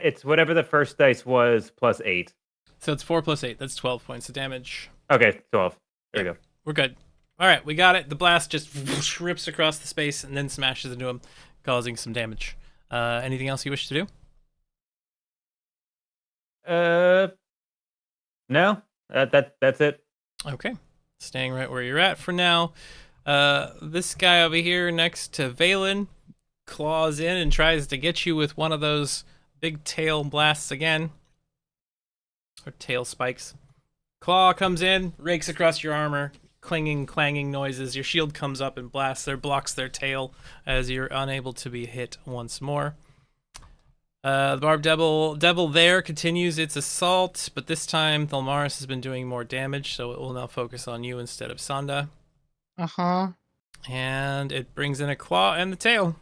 it's whatever the first dice was plus 8. So it's 4 plus 8. That's 12 points of damage. Okay, 12. There we go. We're good. All right, we got it. The blast just rips across the space and then smashes into him, causing some damage. Anything else you wish to do? No. That's it. Okay. Staying right where you're at for now. This guy over here next to Valen claws in and tries to get you with one of those big tail blasts again. Or tail spikes. Claw comes in, rakes across your armor, clanging noises. Your shield comes up and blocks their tail as you're unable to be hit once more. The Barbed Devil there continues its assault, but this time Thalmaris has been doing more damage, so it will now focus on you instead of Sonda. Uh-huh. And it brings in a claw and the tail.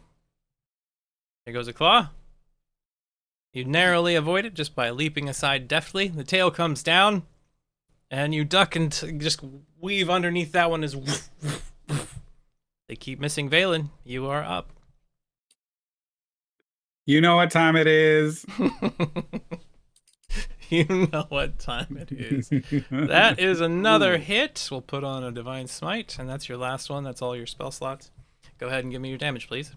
There goes a claw. You narrowly avoid it just by leaping aside deftly. The tail comes down, and you duck and just weave underneath that one as they keep missing Valen. You are up. You know what time it is. You know what time it is. That is another hit. We'll put on a Divine Smite, and that's your last one. That's all your spell slots. Go ahead and give me your damage, please.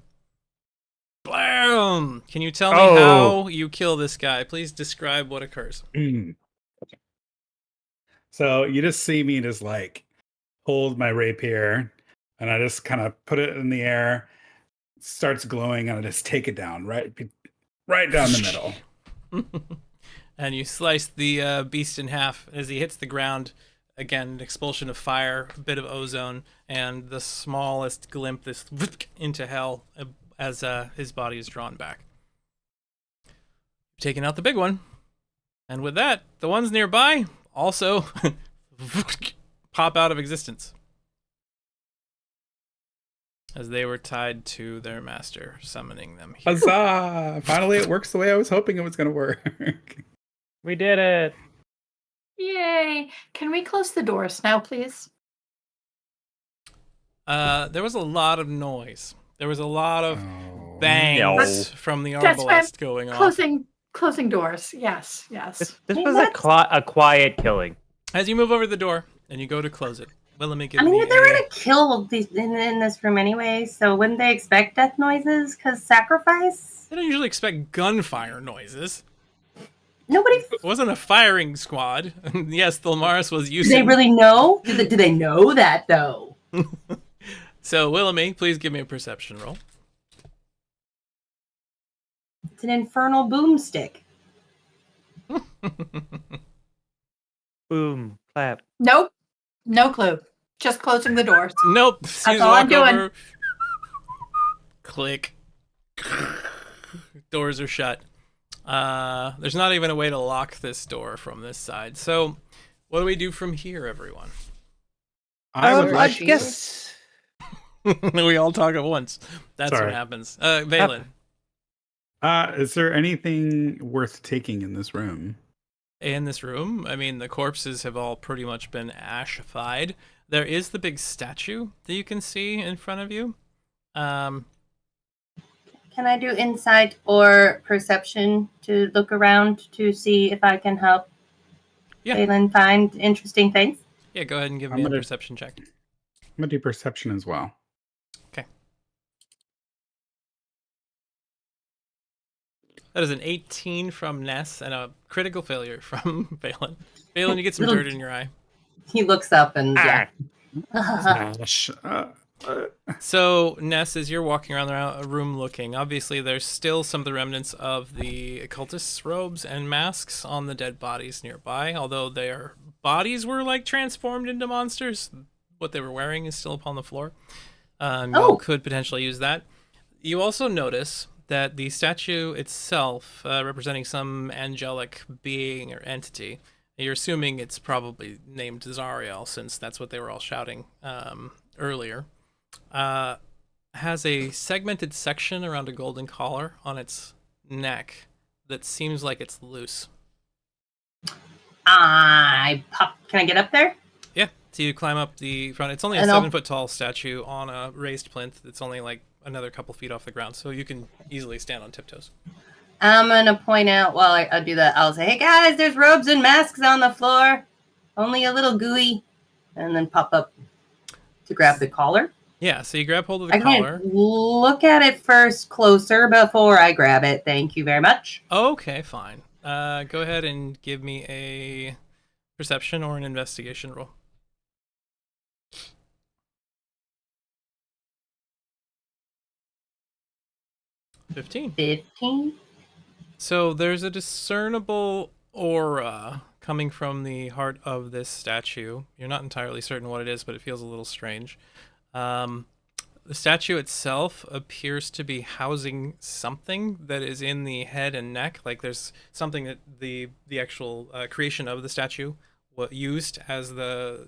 Blam! Can you tell me how you kill this guy? Please describe what occurs. So you just see me just like hold my rapier, and I just kind of put it in the air. It starts glowing, and I just take it down right down the middle. And you slice the beast in half as he hits the ground. Again, an expulsion of fire, a bit of ozone, and the smallest glimpse this into hell as his body is drawn back. Taking out the big one. And with that, the ones nearby also pop out of existence as they were tied to their master, summoning them here. Huzzah! Finally, it works the way I was hoping it was going to work. We did it. Yay! Can we close the doors now, please? There was a lot of noise. There was a lot of Oh. bangs from the That's why I'm arbalest going off. Closing doors. Yes. This Hey, was that's- a quiet killing. As you move over to the door and you go to close it, Willamette, give I mean, me they were gonna kill these in this room anyway, so wouldn't they expect death noises? Cause sacrifice. They don't usually expect gunfire noises. Nobody. It wasn't a firing squad. Yes, Thilmaris was Do using. they really know? Do they know that though? So, Willamette, please give me a perception roll. It's an infernal boomstick. Boom, clap. Nope. No clue. Just closing the doors. Nope. That's all I'm doing. Click. Doors are shut. There's not even a way to lock this door from this side. So, what do we do from here, everyone? I would I like. guess. We all talk at once. That's Sorry. what happens. Valen. Is there anything worth taking in this room? In this room, I mean, the corpses have all pretty much been ashified. There is the big statue that you can see in front of you. Can I do insight or perception to look around to see if I can help Yeah. Phelan find interesting things? Yeah, go ahead and give I'm me a gonna- perception check. I'm gonna do perception as well. That is an 18 from Ness and a critical failure from Valen. Valen, you get some Little- dirt in your eye. He looks up and yeah. Smash. So, Ness, as you're walking around the room looking, obviously there's still some of the remnants of the occultists' robes and masks on the dead bodies nearby. Although their bodies were like transformed into monsters, what they were wearing is still upon the floor. You could potentially use that. You also notice that the statue itself, representing some angelic being or entity, you're assuming it's probably named Zariel, since that's what they were all shouting earlier, has a segmented section around a golden collar on its neck that seems like it's loose. Can I get up there? Yeah, so you climb up the front. It's only a And I'll- 7-foot tall statue on a raised plinth. It's only like another couple feet off the ground, so you can easily stand on tiptoes. I'm gonna point out while I do that. I'll say, "Hey guys, there's robes and masks on the floor. Only a little gooey," and then pop up to grab the collar. Yeah, so you grab hold of the I collar. can look at it first closer before I grab it. Thank you very much. Okay, fine. Go ahead and give me a perception or an investigation roll. 15. 15. So there's a discernible aura coming from the heart of this statue. You're not entirely certain what it is, but it feels a little strange. The statue itself appears to be housing something that is in the head and neck. Like there's something that the actual creation of the statue used as the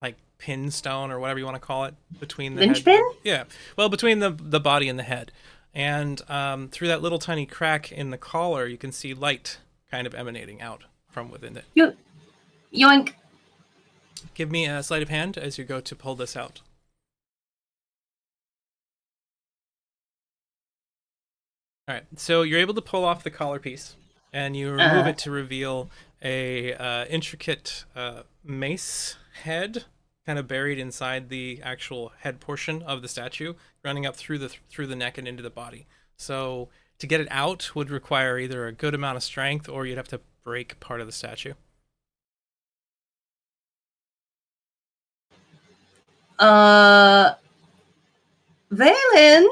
like pin stone or whatever you want to call it between the head. Linchpin? Yeah, well, between the body and the head. And through that little tiny crack in the collar, you can see light kind of emanating out from within it. Yoink. Give me a sleight of hand as you go to pull this out. All right, so you're able to pull off the collar piece, and you remove it to reveal a intricate mace head, kind of buried inside the actual head portion of the statue, running up through the neck and into the body. So to get it out would require either a good amount of strength, or you'd have to break part of the statue. Valen,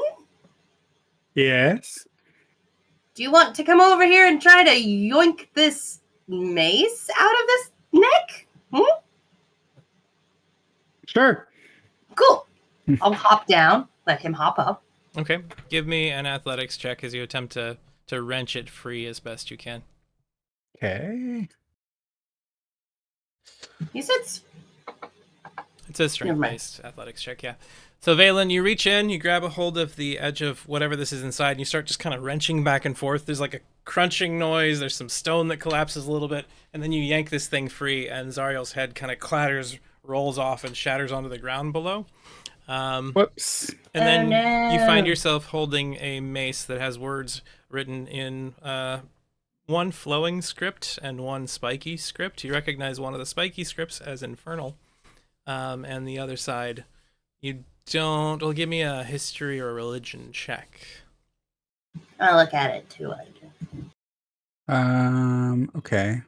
Yes. do you want to come over here and try to yoink this mace out of this neck? Sure. Cool. I'll hop down, let him hop up. Okay, give me an athletics check as you attempt to wrench it free as best you can. Okay. You said It's a Never mind. strength-based athletics check, yeah. So Valen, you reach in, you grab a hold of the edge of whatever this is inside, and you start just kind of wrenching back and forth. There's like a crunching noise, there's some stone that collapses a little bit, and then you yank this thing free, and Zariel's head kind of clatters, rolls off, and shatters onto the ground below. Whoops. And then you find no. yourself holding a mace that has words written in one flowing script and one spiky script. You recognize one of the spiky scripts as infernal, and the other side you don't. Well, give me a history or a religion check. I'll look at it too. Okay.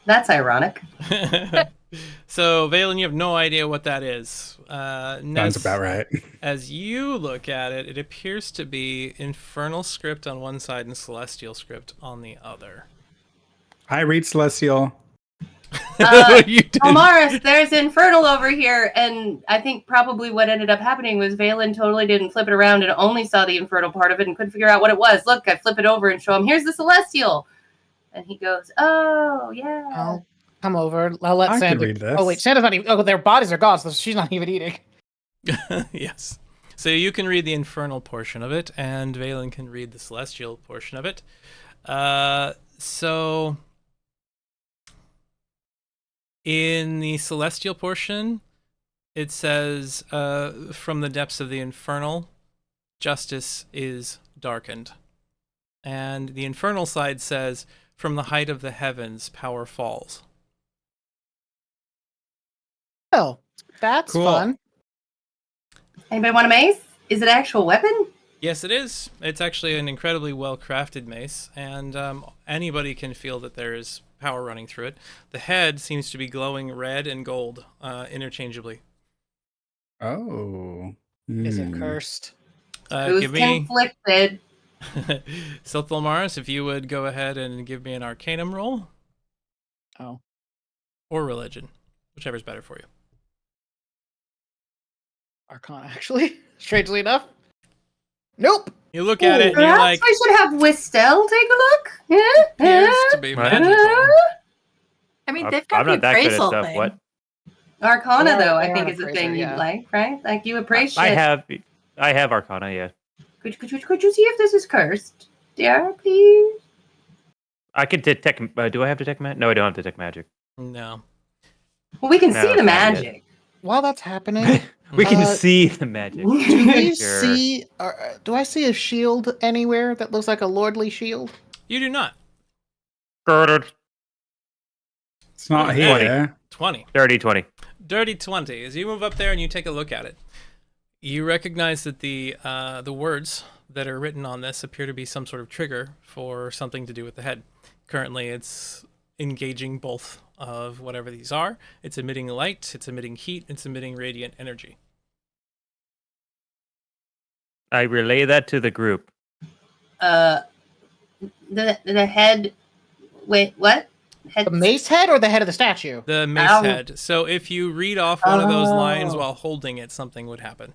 That's ironic. So, Valen, you have no idea what that is. Sounds Ness, about right. as you look at it, it appears to be infernal script on one side and celestial script on the other. I read Celestial. You did. Omaris, there's infernal over here, and I think probably what ended up happening was Valen totally didn't flip it around and only saw the infernal part of it and couldn't figure out what it was. Look, I flip it over and show him, here's the celestial. And he goes, oh, yeah. I'll come over. I'll let I can Santa. read this. Oh wait, Santa's not even. Oh, their bodies are gone, so she's not even eating. Yes. So you can read the infernal portion of it, and Valen can read the celestial portion of it. So in the celestial portion, it says, from the depths of the infernal, justice is darkened. And the infernal side says, from the height of the heavens, power falls. Oh, that's Cool. fun. Anybody want a mace? Is it an actual weapon? Yes, it is. It's actually an incredibly well-crafted mace, and anybody can feel that there is power running through it. The head seems to be glowing red and gold interchangeably. Oh. Is it Hmm. cursed? Who's Give me, conflicted? Silthalmaris, if you would go ahead and give me an Arcanum roll Oh, or Religion, whichever's better for you. Arcana, actually. Strangely enough. Nope. You look at it and you're Perhaps like, we should have Wistel take a look. appears to be What? magical. I mean, I'm they've got not the that good at appraisal stuff. thing. What? Arcana, They are- though, they I are think an is the appraiser, thing yeah. you'd like, right? Like you appraise I shit. have Arcana, yeah. Could you see if this is cursed? Dear, please. I can detect. Do I have detect magic? No, I don't have detect magic. No. Well, we can No, see it's the not yet. magic. While that's happening, We can Uh, see the magic. do we Sure. see? Do I see a shield anywhere that looks like a lordly shield? You do not. It's not What is here. 20. Dirty 20. Dirty 20. As you move up there and you take a look at it, you recognize that the words that are written on this appear to be some sort of trigger for something to do with the head. Currently, it's engaging both of whatever these are. It's emitting light, it's emitting heat, it's emitting radiant energy. I relay that to the group. The head. Wait, what? Head. The mace head or the head of the statue? The mace Ow. head. So if you read off one of those lines Oh. while holding it, something would happen.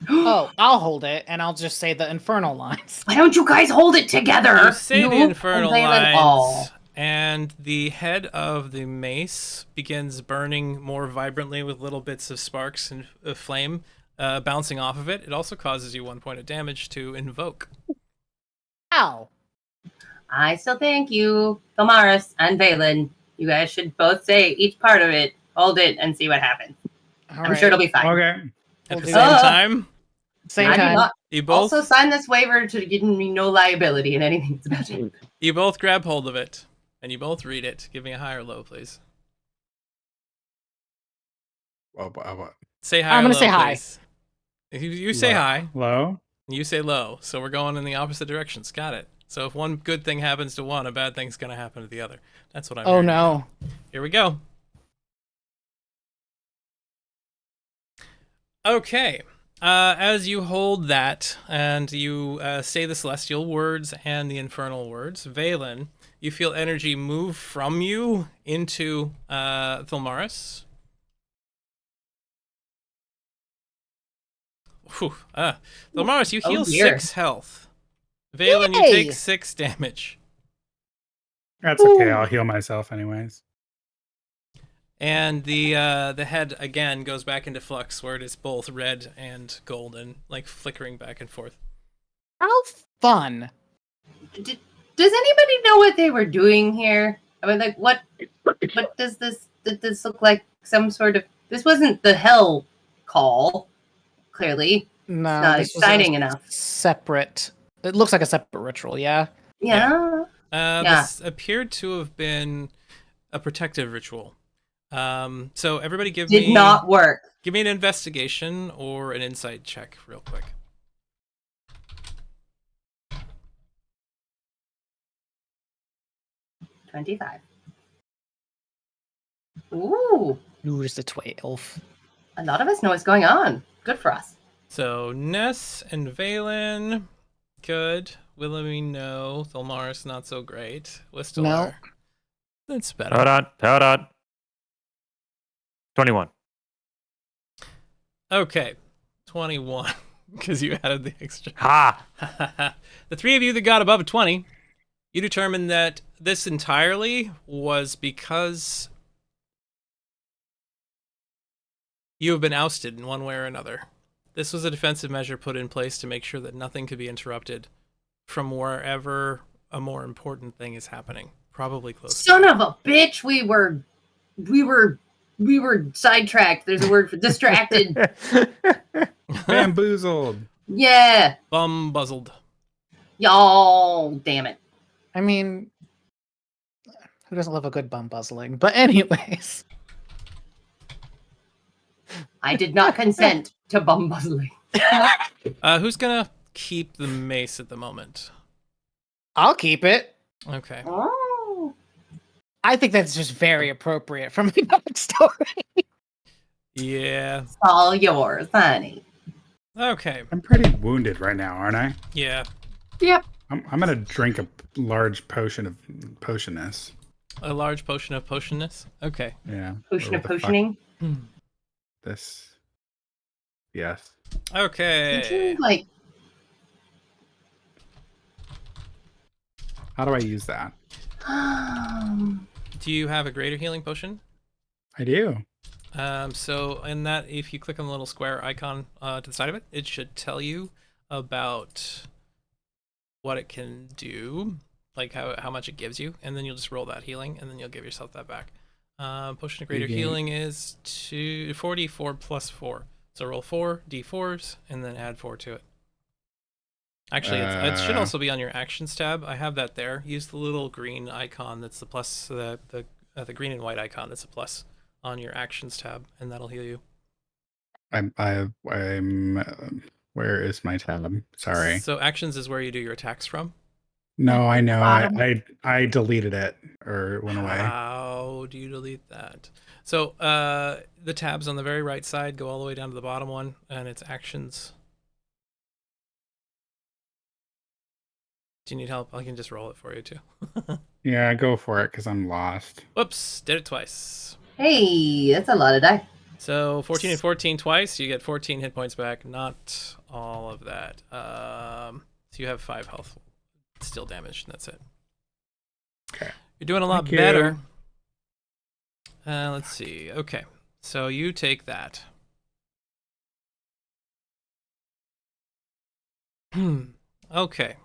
Oh, I'll hold it and I'll just say the infernal lines. Why don't you guys hold it together? You say the You infernal and Valen lines, all. and the head of the mace begins burning more vibrantly with little bits of sparks and flame bouncing off of it. It also causes you 1 point of damage to invoke. Ow. I still think you, Thomaris and Valen, you guys should both say each part of it, hold it, and see what happens. All I'm sure it'll be fine. Okay. At We'll the do same that. time, Same I do time. not you both also sign this waiver to give me no liability in anything that's about it. you both grab hold of it, and you both read it. Give me a high or low, please. What? Say high. I'm or gonna low, say high. please. If you say Low. high, Low? you say low. So we're going in the opposite directions. Got it. So if one good thing happens to one, a bad thing's gonna happen to the other. That's what I'm. Oh hearing. no. Here we go. Okay. As you hold that and you say the celestial words and the infernal words, Valen, you feel energy move from you into Thulmaris. Whew. Delmaris, you Oh, heal dear. 6 health. Valen, you Yay! take 6 damage. That's okay. I'll heal myself anyways. And the head again goes back into flux, where it is both red and golden, like flickering back and forth. How fun. Does anybody know what they were doing here? I mean, like, what does this? Did this look like some sort of? This wasn't the hell call. Clearly, No, it's not this was exciting a enough. separate. It looks like a separate ritual, yeah? Yeah. This appeared to have been a protective ritual. So everybody Did me not work. give me an investigation or an insight check real quick. 25. Ooh, Ooh, just a 12. a lot of us know what's going on. Good for us. So Ness and Valen, good. Willowy, no. Thelmaris, not so great. Wistelar, No. that's better. Hold on. 21. Okay, 21, because you added the extra. Ha! The 3 of you that got above a 20, you determined that this entirely was because you have been ousted in one way or another. This was a defensive measure put in place to make sure that nothing could be interrupted from wherever a more important thing is happening. Probably close. Son of a bitch, we were sidetracked. There's a word for distracted. Bamboozled. Yeah. Bumbuzzled. Y'all, damn it. I mean, who doesn't love a good bum buzzling? But anyways. I did not consent to bum buzzling. Who's gonna keep the mace at the moment? I'll keep it. Okay. Oh. I think that's just very appropriate from the backstory. Yeah. It's all yours, honey. Okay. I'm pretty wounded right now, aren't I? Yeah. Yep. I'm gonna drink a large potion of potionness. A large potion of potionness. Okay. Yeah. Potion Or of what the fuck potioning. This. Yes. Okay. Seems like How do I use that? Do you have a greater healing potion? I do. So in that, if you click on the little square icon to the side of it, it should tell you about what it can do, like how much it gives you, and then you'll just roll that healing, and then you'll give yourself that back. Potion of greater gain- healing is 4d4 plus 4. So roll 4 d4s and then add 4 to it. Actually, it should also be on your actions tab. I have that there. Use the little green icon that's the plus, the green and white icon that's a plus on your actions tab, and that'll heal you. I'm. Where is my tab? Sorry. So actions is where you do your attacks from. No, I know. Bottom. I deleted it or it went away. How do you delete that? So the tabs on the very right side go all the way down to the bottom one, and it's actions. Do you need help? I can just roll it for you too. Yeah, go for it because I'm lost. Whoops, did it twice. hey, that's a lot of die. So 14 and 14 twice, you get 14 hit points back. Not all of that. So you have 5 health still damaged, and that's it. Okay. You're doing a lot Thank you. better. Let's see. Okay, so you take that. Okay.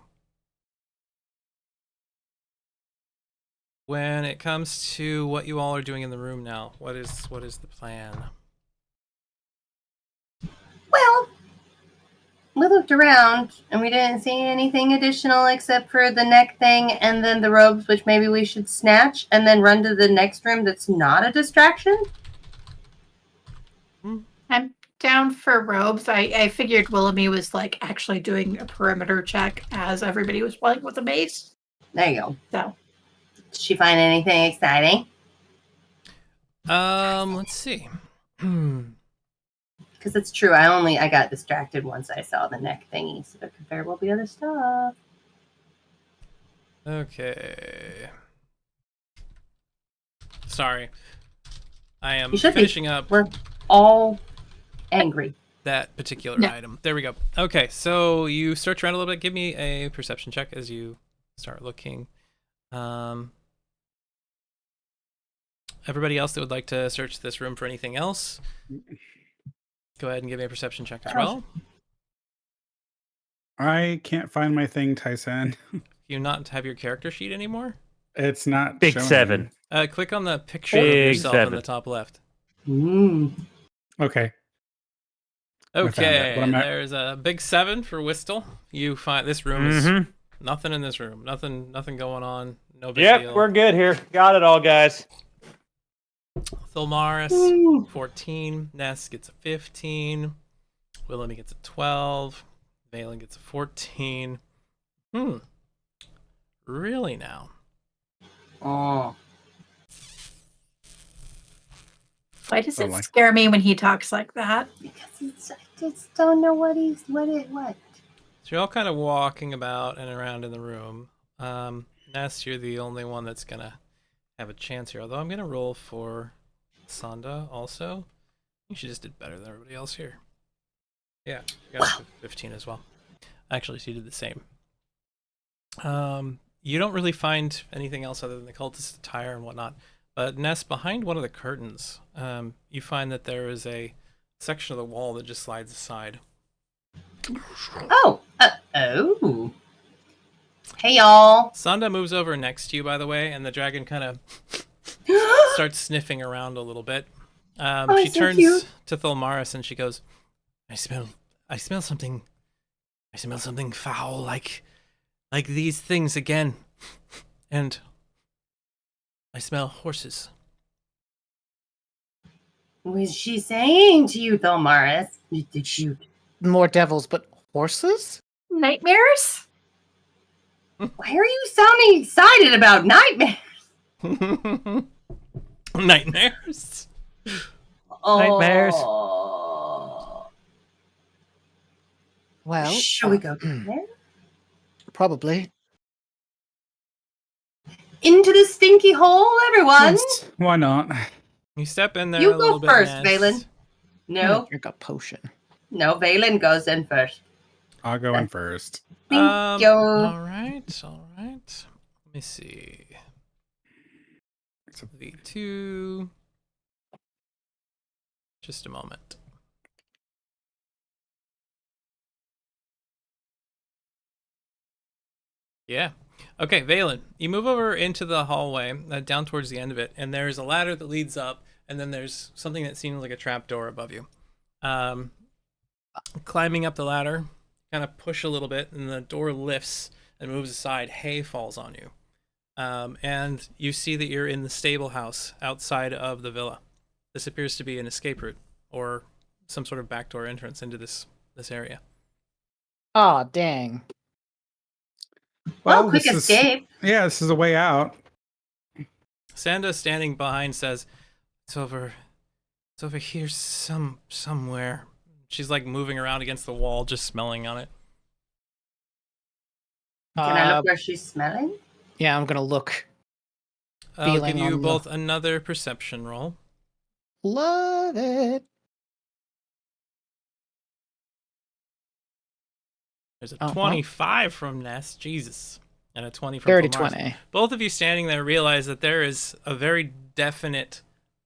When it comes to what you all are doing in the room now, what is the plan? Well, we looked around and we didn't see anything additional except for the neck thing and then the robes, which maybe we should snatch and then run to the next room that's not a distraction. I'm down for robes. I figured Willoughby was like actually doing a perimeter check as everybody was playing with a mace. There you go. So Did she find anything exciting? Let's see. Because it's true. I got distracted once I saw the neck thingy, so there could very well be other stuff. Okay. Sorry. I am You should be. finishing up. We're all angry. that particular No. item. There we go. Okay, so you search around a little bit. Give me a perception check as you start looking. Everybody else that would like to search this room for anything else, go ahead and give me a perception check as well. I can't find my thing, Tyson. Do you not have your character sheet anymore? It's not Big showing. 7. Click on the picture of Big yourself in 7. the top left. Okay. I found it. Okay, What am I- there's a big 7 for Whistle. You find this room is nothing in this room. Nothing going on. No big deal. Yep, we're good here. Got it all, guys. Thulmaris, 14. Ness gets a 15. Willemy gets a 12. Valen gets a 14. Really now? Oh. Why does I it like- scare me when he talks like that? Because I just don't know what. So you're all kind of walking about and around in the room. Ness, you're the only one that's going to have a chance here. Although I'm going to roll for Sonda also. She just did better than everybody else here. Yeah, you got a 15 as well. Actually, she did the same. You don't really find anything else other than the cultist attire and whatnot. But Ness, behind one of the curtains, you find that there is a section of the wall that just slides aside. Oh. Hey, y'all. Sonda moves over next to you, by the way, and the dragon kind of starts sniffing around a little bit. She so turns cute. to Thulmaris and she goes, I smell something foul, like these things again. And I smell horses. Was she saying to you, Thulmaris? Did you? More devils, but horses? Nightmares? Why are you sounding excited about nightmares? Nightmares? Nightmares. Oh. Well, Shall we go down there? probably. Into the stinky hole, everyone. Yes. Why not? You step in there You a little go bit, first, Ness. Valen. I'm No, gonna drink a potion. no, Valen goes in first. I'll go in first. Thank you. All right. Let me see. V2. Just a moment. Yeah. Okay, Valen, you move over into the hallway, down towards the end of it, and there's a ladder that leads up, and then there's something that seems like a trap door above you. Climbing up the ladder, kind of push a little bit, and the door lifts and moves aside. Hay falls on you. And you see that you're in the stable house outside of the villa. This appears to be an escape route, or some sort of backdoor entrance into this area. Aw, dang. Well, quick this escape. This is a way out. Sanda, standing behind, says, It's over here somewhere. She's like moving around against the wall, just smelling on it. Can I look where she's smelling? Yeah, I'm gonna look. I'll give Feeling you on the- both another perception roll. Love it. There's a Uh-huh. 25 from Ness, Jesus, and a 20 from Dirty Thulmaris. 20. Both of you standing there realize that there is a very definite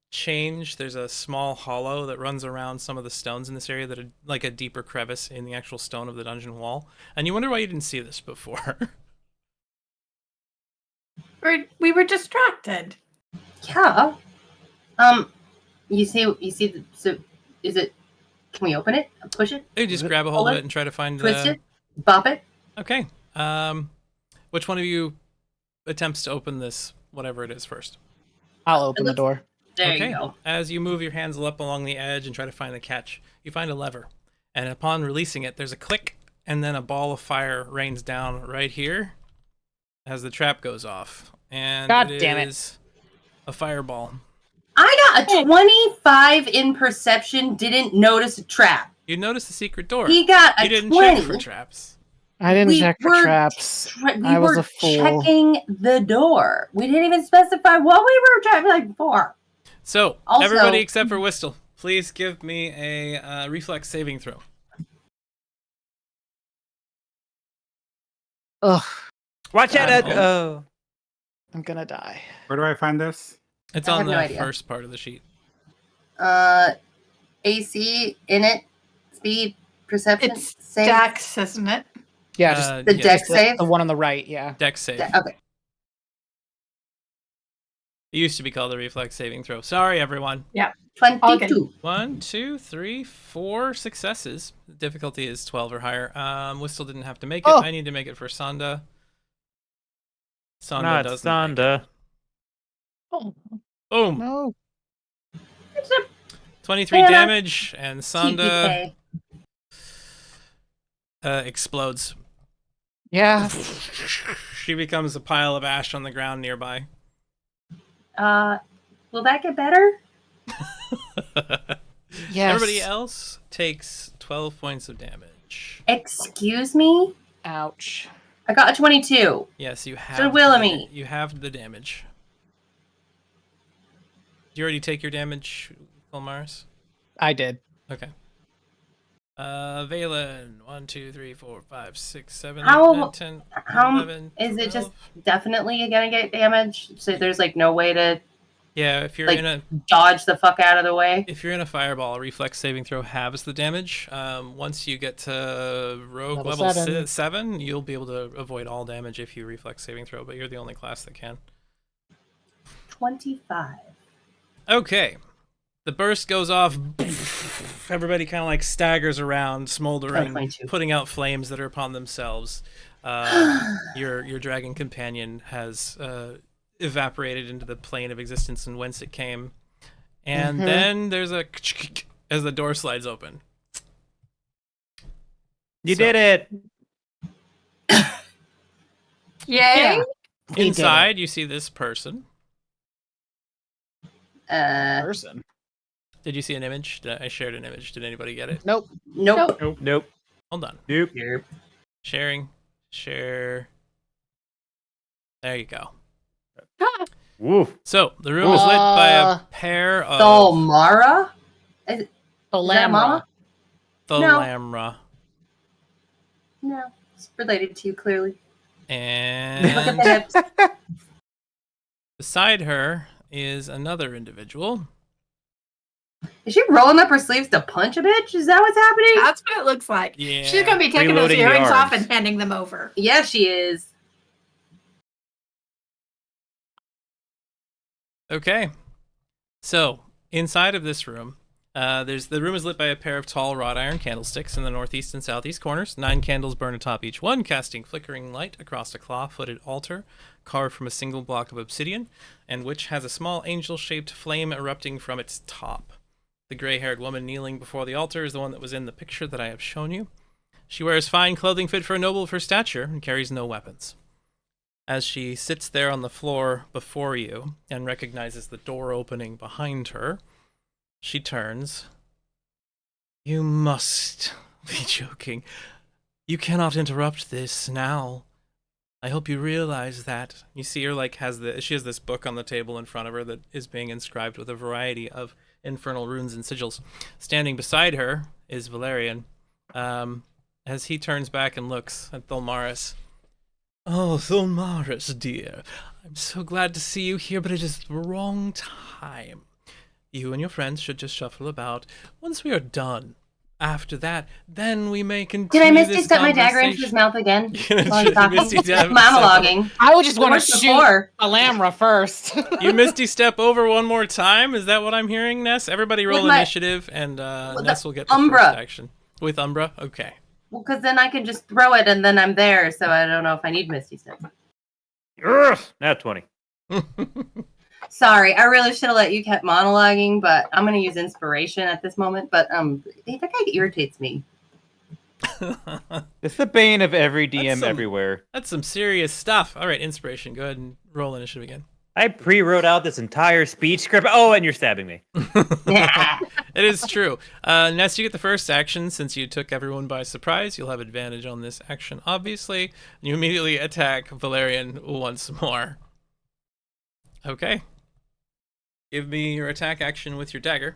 change. There's a small hollow that runs around some of the stones in this area that are like a deeper crevice in the actual stone of the dungeon wall. And you wonder why you didn't see this before. We were distracted. Yeah. You see. So, is it? Can we open it? Push it? You just grab a hold of it and try to find Twist the... it? Bop it? Okay. Which one of you attempts to open this, whatever it is, first? I'll open the door. There Okay. you go. As you move your hands up along the edge and try to find the catch, you find a lever. And upon releasing it, there's a click, and then a ball of fire rains down right here as the trap goes off. And God damn it. is a fireball. I got a 25 in perception, didn't notice a trap. You notice the secret door. He got a You didn't 20. check for traps. I didn't We check for were traps. We I was were a fool. checking the door. We didn't even specify what we were checking like before. So, Also- everybody except for Whistle, please give me a reflex saving throw. Ugh, Watch out! God, Oh, I'm gonna die. Where do I find this? It's I on have no the idea. first part of the sheet. AC, in it, speed, perception, It's save. Dex, isn't it? Yeah, just The yes, dex the, save? the one on the right. Yeah. Dex save. Okay. It used to be called a reflex saving throw. Sorry, everyone. 22. 1, 2, 3, 4 successes. The difficulty is 12 or higher. Whistle didn't have to make it. Oh. I need to make it for Sonda. Sonda not doesn't make it. Sonda. Oh Boom. no! 23 Yeah. damage, and Sonda TPK. explodes. Yeah. She becomes a pile of ash on the ground nearby. Will that get better? Yes. Everybody else takes 12 points of damage. Excuse me? Ouch. I got a 22. Yes, you have. So Willemie. You have the damage. Did you already take your damage, Vilmars? I did. Okay. Valen, 1, 2, 3, 4, 5, 6, 7, 8, How- 9, 10, How 11, is it 12. just definitely gonna get damage? So there's like no way to Yeah, if you're like- in a dodge the fuck out of the way? if you're in a fireball, a reflex saving throw halves the damage. Once you get to rogue Level level 7. 7, you'll be able to avoid all damage if you reflex saving throw, but you're the only class that can. 25. Okay. The burst goes off. Everybody kind of like staggers around, smoldering, 22. putting out flames that are upon themselves. Your dragon companion has evaporated into the plane of existence and whence it came. And then there's a as the door slides open. You So- did it. Yay! Yeah. He did it. Inside, you see this person. Person. Did you see an image? I shared an image. Did anybody get it? Nope. Nope. Nope. Hold on. Nope. Sharing. Share. There you go. Woof. So the room is lit by a Uh, pair of Thalmara? Is that Lamra. Mama? Thalamra. No. It's related to you, clearly. Look at And the hips. beside her is another individual. Is she rolling up her sleeves to punch a bitch? Is that what's happening? That's what it looks like. Yeah. She's gonna be taking those Reloading the earrings off arms. and handing them over. Yeah, she is. Okay. So inside of this room, the room is lit by a pair of tall wrought iron candlesticks in the northeast and southeast corners. 9 candles burn atop each one, casting flickering light across a claw-footed altar carved from a single block of obsidian, and which has a small angel-shaped flame erupting from its top. The gray-haired woman kneeling before the altar is the one that was in the picture that I have shown you. She wears fine clothing fit for a noble of her stature and carries no weapons. As she sits there on the floor before you and recognizes the door opening behind her, she turns. You must be joking. You cannot interrupt this now. I hope you realize that. You see her she has this book on the table in front of her that is being inscribed with a variety of infernal runes and sigils. Standing beside her is Valerian. As he turns back and looks at Thulmaris. Oh, Thulmaris, dear. I'm so glad to see you here, but it is the wrong time. You and your friends should just shuffle about. Once we are done, after that, then we may continue. Did I misty this step my dagger into his conversation. mouth again? Yeah, While he's talking? Misty step- Monologuing. I would just want to What's shoot before? a Lamra first. You misty step over one more time? Is that what I'm hearing, Ness? Everybody roll With my- initiative, and with Ness the will get the Umbra. first action. With Umbra? Okay. Well, because then I can just throw it and then I'm there, so I don't know if I need Misty Step. Yes. Now 20. Sorry, I really should have let you kept monologuing, but I'm going to use inspiration at this moment. But that guy irritates me. It's the bane of every That's DM some- everywhere. That's some serious stuff. All right, inspiration. Go ahead and roll initiative again. I pre-wrote out this entire speech script. Oh, and you're stabbing me. It is true. Ness, you get the first action since you took everyone by surprise. You'll have advantage on this action, obviously. You immediately attack Valerian once more. Okay. Give me your attack action with your dagger.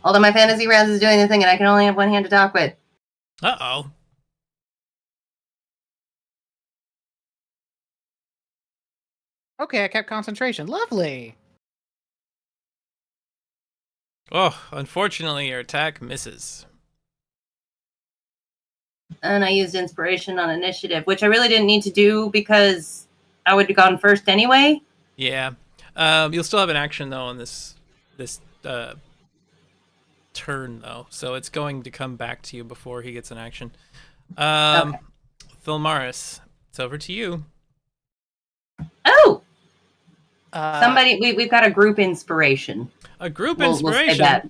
Although my fantasy rounds is doing the thing and I can only have one hand to talk with. Uh-oh. Okay, I kept concentration. Lovely. Oh, unfortunately, your attack misses. And I used inspiration on initiative, which I really didn't need to do because I would have gone first anyway. Yeah. You'll still have an action, though, on this turn, though. So it's going to come back to you before he gets an action. Okay. Thilmaris, it's over to you. Oh! Uh, Somebody, we've got a group inspiration. A group We'll say inspiration. that.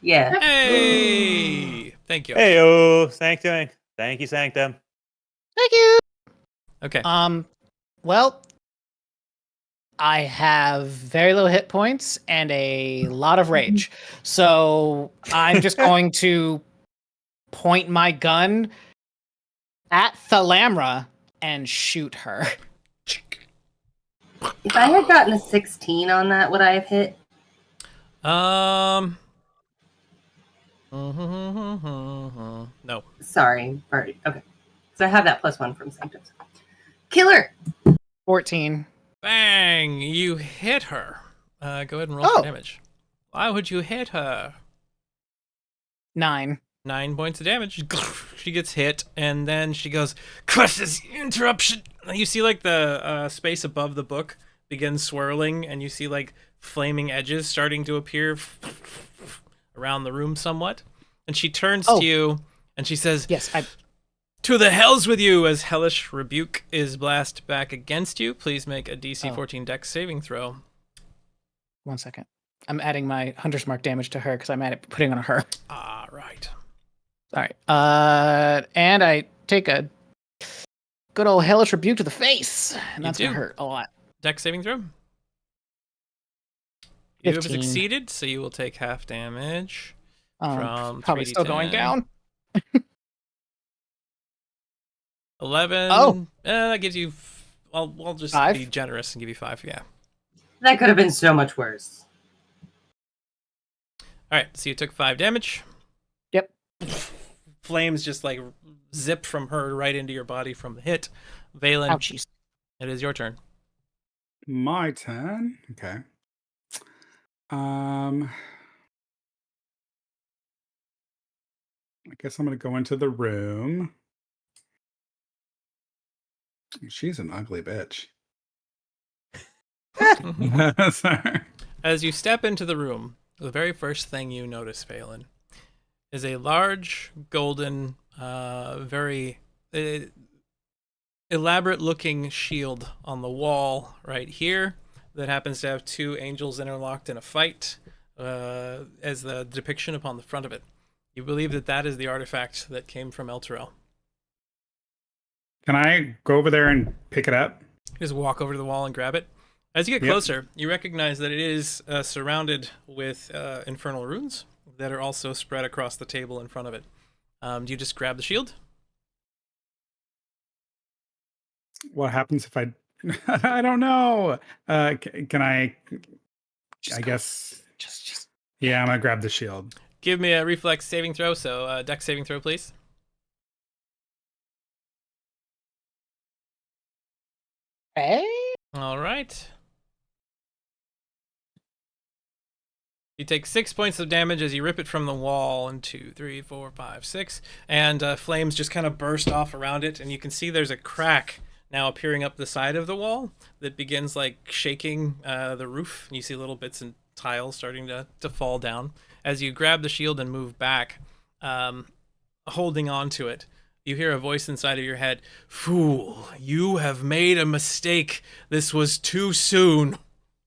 Yeah. Hey! Thank you. Heyo, Sanctum. Thank you, Sanctum. Thank you. Okay. Well, I have very low hit points and a lot of rage. So I'm just going to point my gun at Thalamra and shoot her. If I had gotten a 16 on that, would I have hit? No. Sorry, Birdie. Okay. So I have that +1 from Sanctums. Killer! 14. Bang! You hit her. Go ahead and roll for damage. Why would you hit her? 9. 9 points of damage. She gets hit, and then she goes, "Curses! Interruption!" You see, like, the space above the book begins swirling, and you see, like, flaming edges starting to appear around the room somewhat. And she turns to you, and she says, Yes, "To the hells with you!" As Hellish Rebuke is blast back against you. Please make a DC 14 Dex saving throw. 1 second. I'm adding my Hunter's Mark damage to her because I'm at it putting on her. Ah, right. All right. And I take a good old Hellish Rebuke to the face. And that's going to hurt a lot. Dex saving throw. You have 15. succeeded, so you will take half damage from probably 3d10. still going down. 11. Oh. That gives you... I'll just 5? be generous and give you 5, yeah. That could have been so much worse. Alright, so you took 5 damage. Yep. Flames just, like, zip from her right into your body from the hit. Valen, Ouchies. it is your turn. My turn. Okay. I guess I'm gonna go into the room. She's an ugly bitch. Sorry. As you step into the room, the very first thing you notice, Valen, is a large, golden, very elaborate-looking shield on the wall right here that happens to have 2 angels interlocked in a fight as the depiction upon the front of it. You believe that that is the artifact that came from Elturel. Can I go over there and pick it up? You just walk over to the wall and grab it. As you get closer, you recognize that it is surrounded with infernal runes that are also spread across the table in front of it. Do you just grab the shield? What happens if I... I don't know. Can I... I guess... Just... Yeah, I'm going to grab the shield. Give me a reflex saving throw, so dex saving throw, please. Hey? All right. You take 6 points of damage as you rip it from the wall. 1, 2, 3, 4, 5, 6. And flames just kind of burst off around it. And you can see there's a crack now appearing up the side of the wall that begins like shaking the roof. And you see little bits and tiles starting to fall down. As you grab the shield and move back, holding on to it, you hear a voice inside of your head. "Fool, you have made a mistake. This was too soon."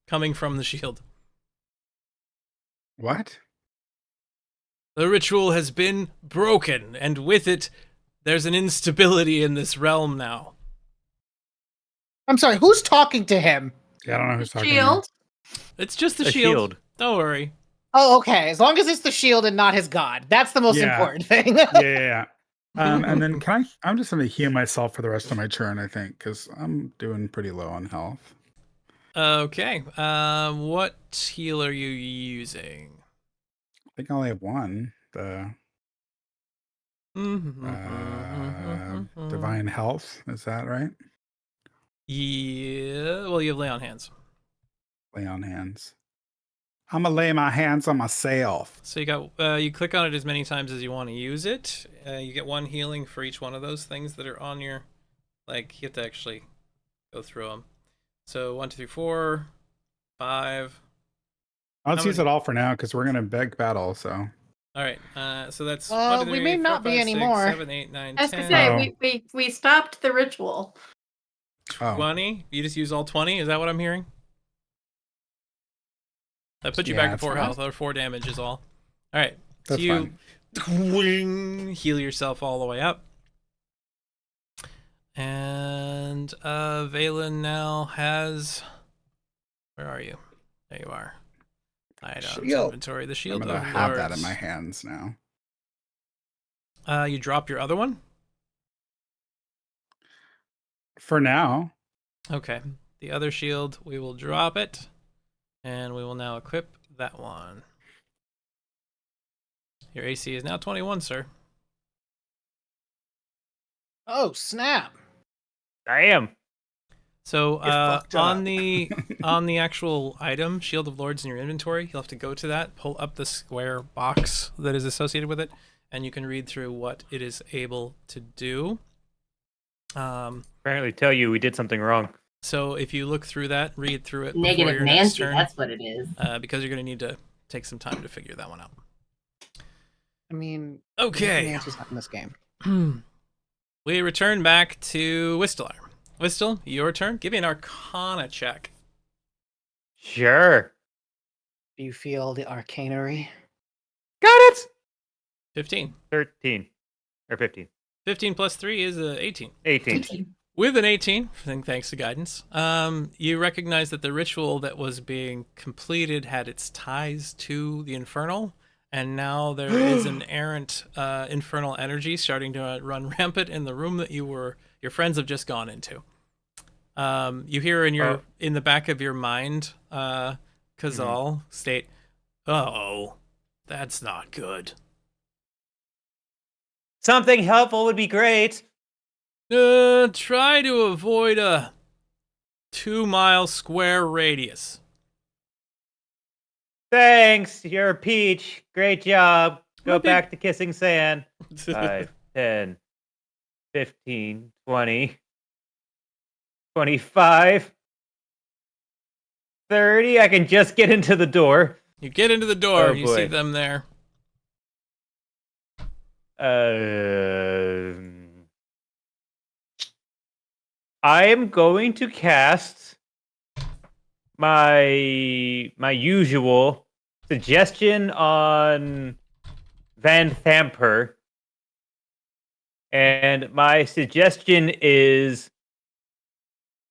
Coming from the shield. What? "The ritual has been broken, and with it, there's an instability in this realm now." I'm sorry, who's talking to him? Yeah, I don't know who's talking. Shield. It's just the A shield. shield. Don't worry. Oh, okay. As long as it's the shield and not his god. That's the most Yeah. important thing. Yeah. And then I'm just going to heal myself for the rest of my turn, I think, because I'm doing pretty low on health. Okay. What heal are you using? think I only have one. The divine health. Is that right? Yeah. Well, you have lay on hands. Lay on hands. I'm gonna lay my hands on myself. So you got you click on it as many times as you want to use it. You get one healing for each one of those things that are on your. Like you have to actually go through them. So 1, 2, 3, 4, 5. Let's How use many? it all for now because we're gonna beg battle. So All right. So that's 1, 2, We 3, may 4, not 5, be 6, anymore. 7, 8, 9, I was gonna 10, say we stopped the ritual. 20. You just use all 20. Is that what I'm hearing? That put you Yeah, back at it's 4 fine. health, or 4 damage is all. All right. So That's you heal yourself all the way up. And Valen now has. Where are you? There you are. Items, Shield. inventory, the I'm shield gonna of have that lords. in my hands now. You drop your other one? For now. Okay. The other shield, we will drop it. And we will now equip that one. Your AC is now 21, sir. Oh, snap. Damn. So fucked on up. the actual item, Shield of Lords in your inventory, you'll have to go to that, pull up the square box that is associated with it, and you can read through what it is able to do. Apparently tell you we did something wrong. So if you look through that, read through it before Negative your next Nancy, turn, that's what it is. because you're going to need to take some time to figure that one out. I mean, Okay. Nancy's not in this game. We return back to Whistler. Whistle, your turn. Give me an Arcana check. Sure. Do you feel the arcanery? Got it. 15. 13 or 15. 15 plus 3 is 18. 18. With an 18, thanks to guidance, you recognize that the ritual that was being completed had its ties to the infernal, and now there is an errant infernal energy starting to run rampant in the room that your friends have just gone into. You hear in the back of your mind, Kazal state, "Oh, that's not good. Something helpful would be great. Try to avoid a 2-mile square radius." Thanks, you're a peach. Great job. Go My big- back to kissing sand. 5, 10, 15, 20, 25, 30. I can just get into the door. You get into the door, Oh, you see boy. them there. I am going to cast my usual suggestion on Van Thamper. And my suggestion is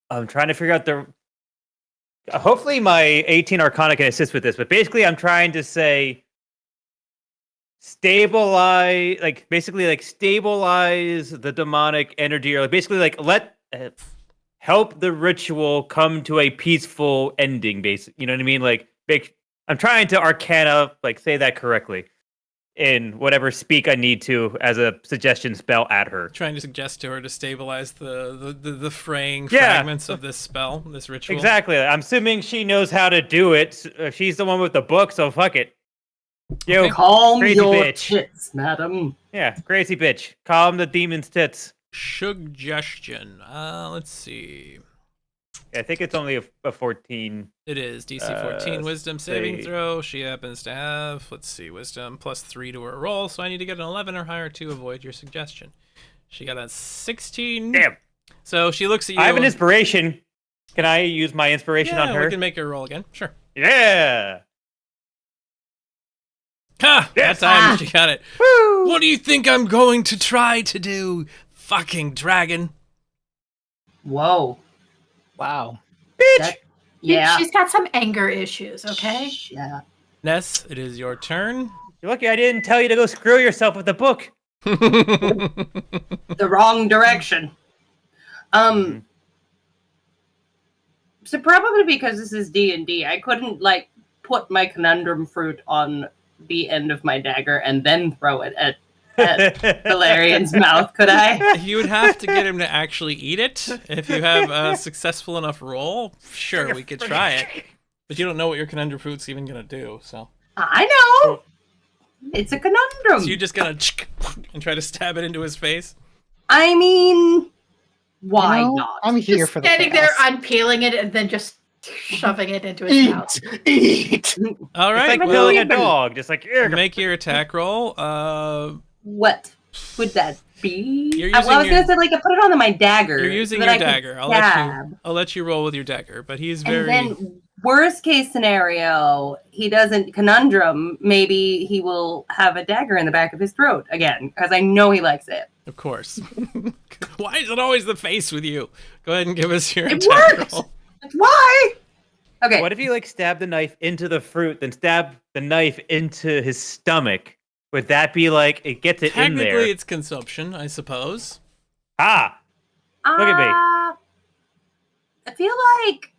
I'm trying to figure out hopefully my 18 Arcana can assist with this, but basically I'm trying to say stabilize the demonic energy, or basically help the ritual come to a peaceful ending, basically. You know what I mean? I'm trying to Arcana, say that correctly in whatever speak I need to as a suggestion spell at her. Trying to suggest to her to stabilize the fraying Yeah. fragments of this spell, this ritual. Exactly. I'm assuming she knows how to do it. She's the one with the book, so fuck it. Yo, Okay. Calm crazy your bitch. tits, madam. Yeah, crazy bitch. Calm the demon's tits. Suggestion. Let's see. I think it's only a 14. It is DC 14 Wisdom saving say- throw. She happens to have, let's see, Wisdom plus 3 to her roll, so I need to get an 11 or higher to avoid your suggestion. She got a 16. Damn. So she looks at you. I have an inspiration. Can I use my inspiration on Yeah, her? we can make her roll again. Sure. Yeah. Ha! Yes. That time she got it. Woo! What do you think I'm going to try to do, fucking dragon? Whoa. Wow. Bitch. That, yeah. She's got some anger issues, okay? Yeah. Ness, it is your turn. You're lucky I didn't tell you to go screw yourself with the book. The wrong direction. So probably because this is D&D, I couldn't put my conundrum fruit on the end of my dagger and then throw it at Valerian's mouth, could I? You would have to get him to actually eat it. If you have a successful enough roll, sure, we could try it. But you don't know what your conundrum fruit's even gonna do, so. I know! It's a conundrum. So you're just gonna and try to stab it into his face? I mean, why not? I'm here Just for the standing there, chaos. unpeeling it, and then just shoving it into his mouth. Eat! All It's right, like well, killing a dog. Just like, "Here, make your attack roll. What would that be? You're I was using your- gonna say, like, I put it on my dagger. You're using so your that I could dagger. stab. I'll let you roll with your dagger, but he's And very then, worst case scenario, he doesn't conundrum. Maybe he will have a dagger in the back of his throat again, because I know he likes it. of course. Why is it always the face with you? Go ahead and give us your It attack worked! roll. Why? Okay. What if you like stab the knife into the fruit, then stab the knife into his stomach? Would that be like it gets it in there? Technically, it's consumption, I suppose. Ah, look at me. I feel like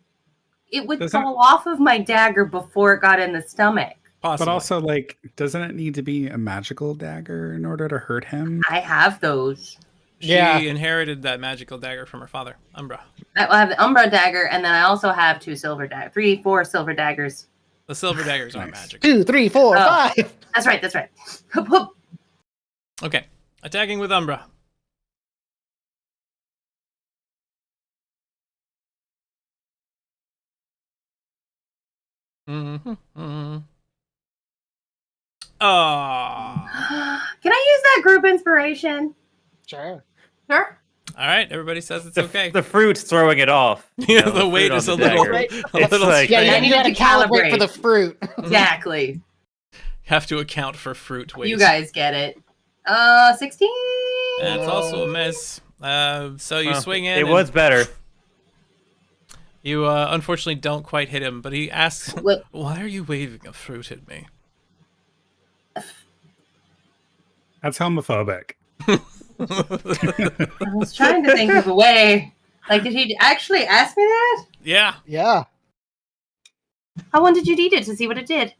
it would Doesn't- fall off of my dagger before it got in the stomach. Possibly. But also, like, doesn't it need to be a magical dagger in order to hurt him? I have those. She Yeah. inherited that magical dagger from her father, Umbra. I have the Umbra dagger, and then I also have 4 silver daggers. The silver daggers aren't Nice. magic. 2, 3, 4, Oh. 5. That's right. Hup, hup. Okay, attacking with Umbra. Mm-hmm. Oh. Can I use that group inspiration? Sure. Sure. All right, everybody says it's okay. The fruit's throwing it off. Yeah, know, the weight fruit on is the a little, dagger. a It's little like- Yeah, strange. I you needed got to to calibrate for calibrate. the fruit. Exactly. Have to account for fruit weight. You guys get it. 16. That's also a miss. So you Well, swing in. It and was better. You unfortunately don't quite hit him, but he asks, What? "Why are you waving a fruit at me?" That's homophobic. I was trying to think of a way. Like, did he actually ask me that? Yeah. Yeah. How long did you eat it to see what it did?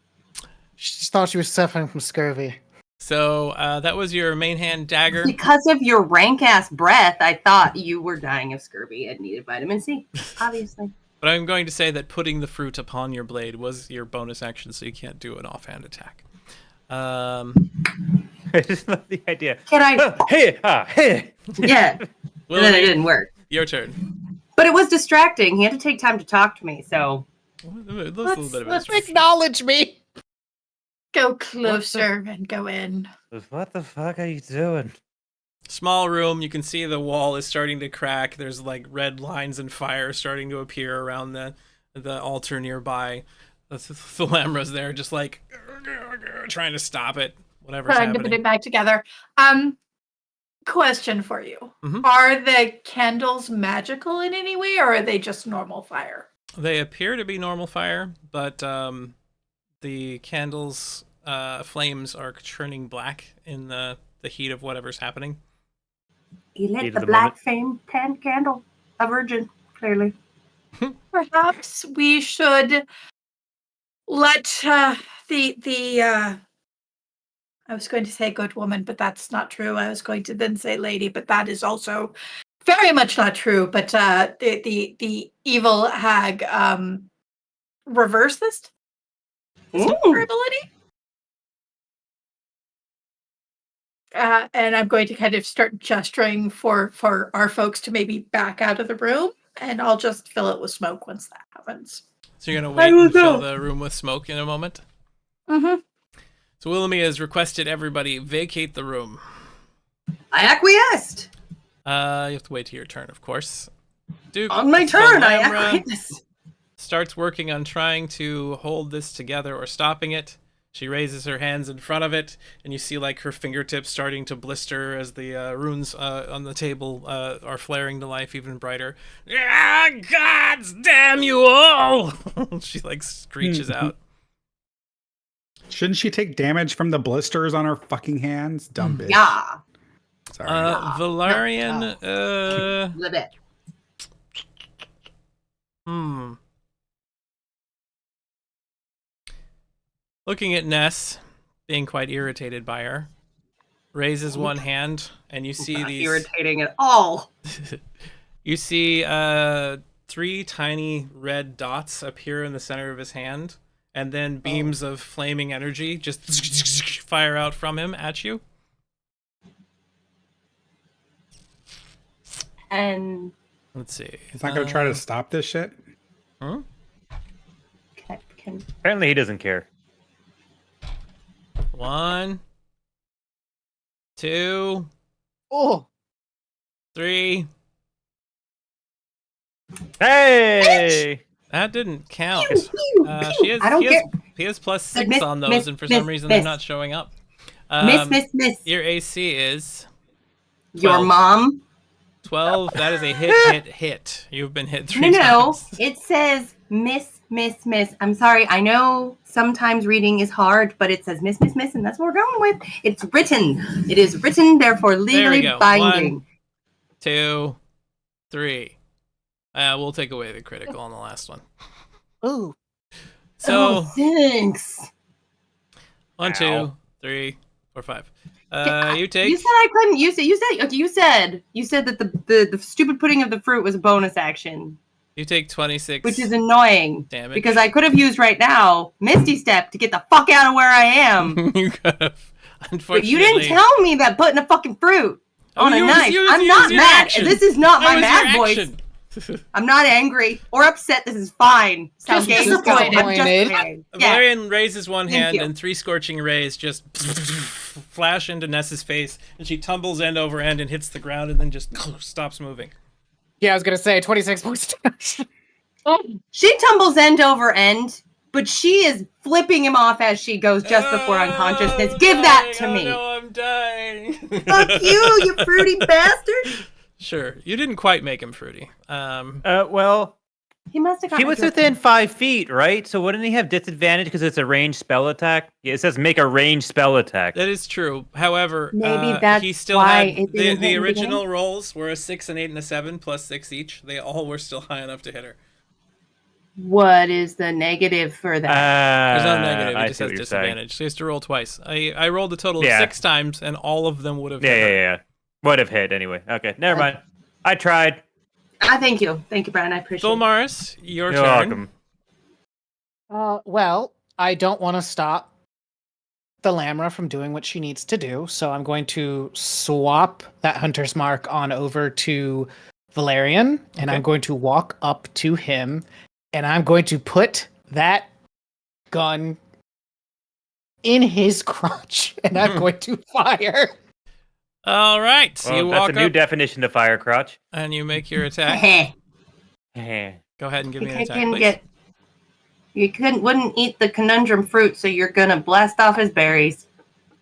She just thought she was suffering from scurvy. So that was your main hand dagger. Because of your rank ass breath, I thought you were dying of scurvy and needed vitamin C. Obviously. But I'm going to say that putting the fruit upon your blade was your bonus action, so you can't do an offhand attack. I just love the idea. Can I? Hey. Yeah. And then it didn't work. Your turn. But it was distracting. He had to take time to talk to me. So Let's acknowledge me. Go closer and go in. What the fuck are you doing? Small room. You can see the wall is starting to crack. There's like red lines and fire starting to appear around the altar nearby. The Lamra's there, just like trying to stop it. Whatever's Trying to put happening. it back together. Question for you. Mhm. Are the candles magical in any way, or are they just normal fire? They appear to be normal fire, but the candles' flames are churning black in the heat of whatever's happening. he lit Heat of the the black moment. flame pan candle. A virgin, clearly. Perhaps we should let the I was going to say good woman, but that's not true. I was going to then say lady, but that is also very much not true. But the evil hag reverse this her ability. And I'm going to kind of start gesturing for our folks to maybe back out of the room, and I'll just fill it with smoke once that happens. So you're gonna wait and fill the room with smoke in a moment. Mm-hmm. So Willoughby has requested everybody vacate the room. I acquiesced. You have to wait till your turn, of course. Duke, On my turn, I Lamra acquiesced. starts working on trying to hold this together or stopping it. She raises her hands in front of it, and you see like her fingertips starting to blister as the runes on the table are flaring to life even brighter. Ah, gods damn you all! She like screeches out. Shouldn't she take damage from the blisters on her fucking hands? Dumb bitch. Yeah. Sorry. Valerian, A little bit. Looking at Ness, being quite irritated by her, raises one hand, and you see Not these. irritating at all. You see 3 tiny red dots appear in the center of his hand, and then beams of flaming energy just fire out from him at you. And Let's see. He's not going to try to stop this shit? Huh? can Apparently, he doesn't care. 1, 2, Oh, 3. Hey! That didn't count. I don't care. He has plus But 6 on those, and for some reason they're not showing up. Miss. Your AC is Your 12. mom. 12. That is a hit. You've been hit 3 No. times. It says miss. I'm sorry. I know sometimes reading is hard, but it says miss, and that's what we're going with. It's written. It is written, therefore legally go. binding. 1, 2, 3. We'll take away the critical on the last one. ooh. So Thanks. 1, 2, Ow. 3, 4, 5. You take. You said I couldn't. You said that the stupid putting of the fruit was a bonus action, You take 26. which is annoying damage. because I could have used right now Misty Step to get the fuck out of where I am. You could have. Unfortunately. But you didn't tell me that putting a fucking fruit on a use- knife. use- I'm use not your mad. action. This is not That my was mad your voice. action. I'm not angry or upset. This is fine. Sound Just gay? disappointed. I'm just kidding. Yeah. Valerian raises one Thank hand you. and 3 scorching rays just flash into Nessa's face, and she tumbles end over end and hits the ground and then just stops moving. Yeah, I was gonna say 26 points. She tumbles end over end, but she is flipping him off as she goes just before unconsciousness. Give that to me. No, I'm dying. Fuck you fruity bastard. Sure, you didn't quite make him fruity. Well, He must have he was within 5 feet, right? So wouldn't he have disadvantage because it's a ranged spell attack? Yeah, it says make a ranged spell attack. That is true. However, Maybe that's he still why had it didn't the hit in the original rolls were a 6, an 8, and a 7 plus 6 each. They all were still high enough to hit her. What is the negative for that? There's no negative. I It just see has what you're saying. disadvantage. So he has to roll twice. I rolled a total of Yeah. 6 times, and all of them would have hit her. Yeah. Would have hit anyway. Okay, never mind. I tried. Thank you, Brian. I appreciate it. Dolmaris, your You're turn. welcome. Well, I don't want to stop the Lamra from doing what she needs to do, so I'm going to swap that hunter's mark on over to Valerian, and Okay. I'm going to walk up to him, and I'm going to put that gun in his crotch, and I'm going to fire. All right. So Well, you that's walk a new up definition of fire crotch. and you make your attack. Eh. Go ahead and give me an You attack, can please. wouldn't eat the conundrum fruit, so you're gonna blast off his berries.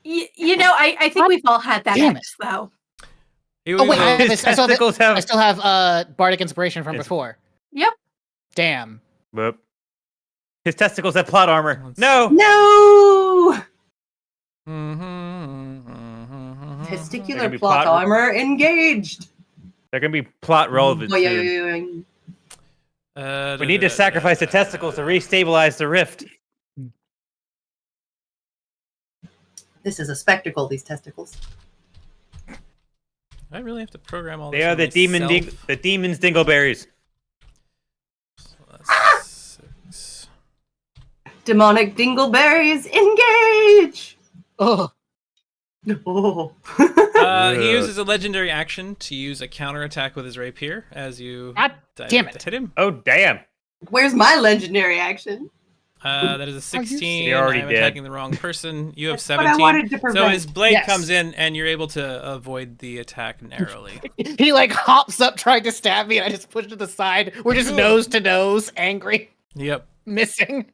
I think we've all had that Damn ex, though. He Oh, was, wait, I His still have it- testicles I have. still have Bardic Inspiration from Yes. before. Yep. Damn. Whoop. His testicles have plot armor. Let's- No. No They're They're testicular gonna be plot plot- armor engaged. They're gonna be plot relevant soon. Boing. We need to sacrifice the testicles to restabilize the rift. This is a spectacle. These testicles. I really have to program all this. They are in the myself? the demon's dingleberries. So that's 6. Demonic dingleberries engage. Oh, Oh. He uses a legendary action to use a counterattack with his rapier as you God dive damn to it. hit him. Oh damn! Where's my legendary action? That is a 16. You're already I'm dead. attacking the wrong person. You have That's what I 17. wanted to So prevent. his blade Yes. comes in, and you're able to avoid the attack narrowly. he like hops up trying to stab me, and I just push to the side. We're just nose to nose, angry, Yep, missing.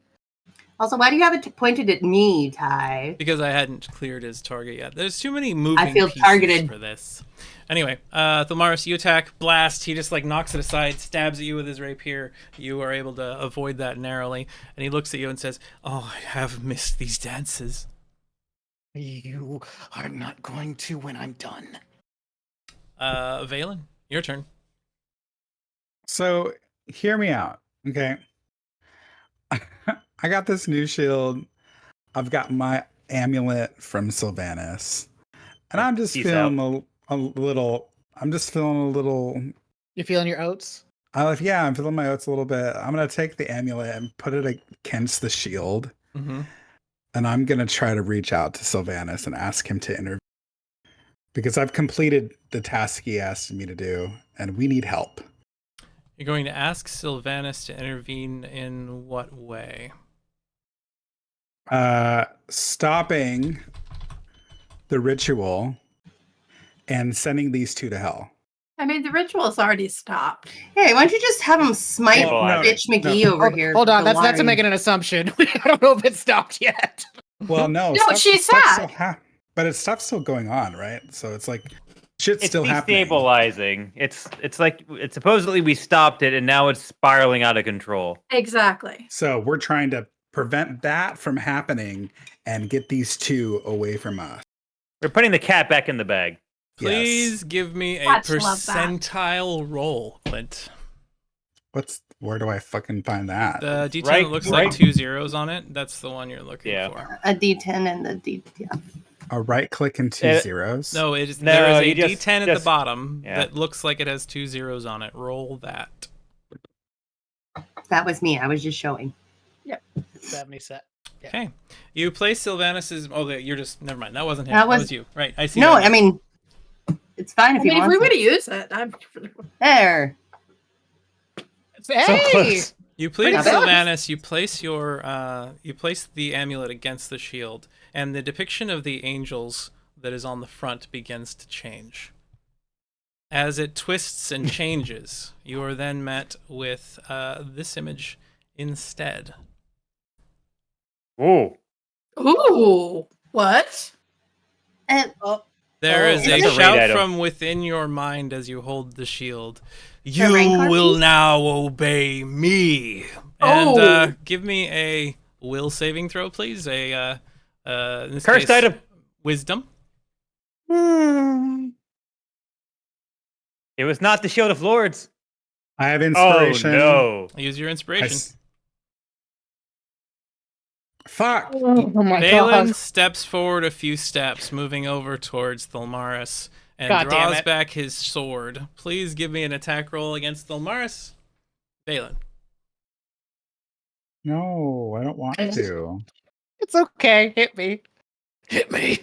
Also, why do you have it pointed at me, Ty? because I hadn't cleared his target yet. There's too many moving feel pieces targeted. for this. Anyway, Thalmaris, you attack, blast. He just like knocks it aside, stabs at you with his rapier. You are able to avoid that narrowly, and he looks at you and says, "Oh, I have missed these dances." You are not going to when I'm done. Valen, your turn. So hear me out, okay? I got this new shield. I've got my amulet from Sylvanas, and I'm just Peace feeling a little. I'm just feeling a little. You feeling your oats? Yeah, I'm feeling my oats a little bit. I'm gonna take the amulet and put it against the shield, and I'm gonna try to reach out to Sylvanas and ask him to intervene because I've completed the task he asked me to do, and we need help. You're going to ask Sylvanas to intervene in what way? Stopping the ritual and sending these two to hell. I mean, the ritual's already stopped. Hey, why don't you just have him smite Oh, no, Bitch McGee over here? Hold on, with the that's line? making an assumption. I don't know if it's stopped yet. Well, no, No, she's sad. But stuff's still going on, right? So it's like shit's It's still happening. destabilizing. It's like it's supposedly we stopped it and now it's spiraling out of control. Exactly. So we're trying to prevent that from happening and get these two away from us. We're putting the cat back in the bag. Please give me a Cats love that. percentile roll, Clint. Where do I fucking find that? The D10 Right- that looks right- like 2 zeros on it, that's the one you're looking Yeah. for. A D10 and the D. Yeah. A right click and two It- zeros. No, it is, No, there is a you just- D10 at the just- bottom yeah. that looks like it has 2 zeros on it. Roll that. That was me. I was just showing. 70 set. Yeah. Okay. You place Sylvanas's... Oh, you're just... Never mind. That wasn't him. That That was- was you. Right. I see. No, that now. I mean, it's fine if I you mean, if want we to. were to use it, I'm. There. Hey! close. You please, Pretty close. Sylvanas, you place you place the amulet against the shield, and the depiction of the angels that is on the front begins to change. As it twists and changes, you are then met with this image instead. Ooh. Ooh, what? And There is That's a a raid shout item. from within your mind as you hold the shield. The rain You card will piece? now obey me. And Oh. give me a will saving throw, please. In this Cursed case, item. Wisdom. It was not the Shield of Lords. I have Oh inspiration. no. Use your I inspiration. Fuck. Oh my Balin god. steps forward a few steps, moving over towards Thalmaris, and God damn draws it. back his sword. Please give me an attack roll against Thalmaris. Balin. No, I don't want to. It's okay. Hit me. Hit me.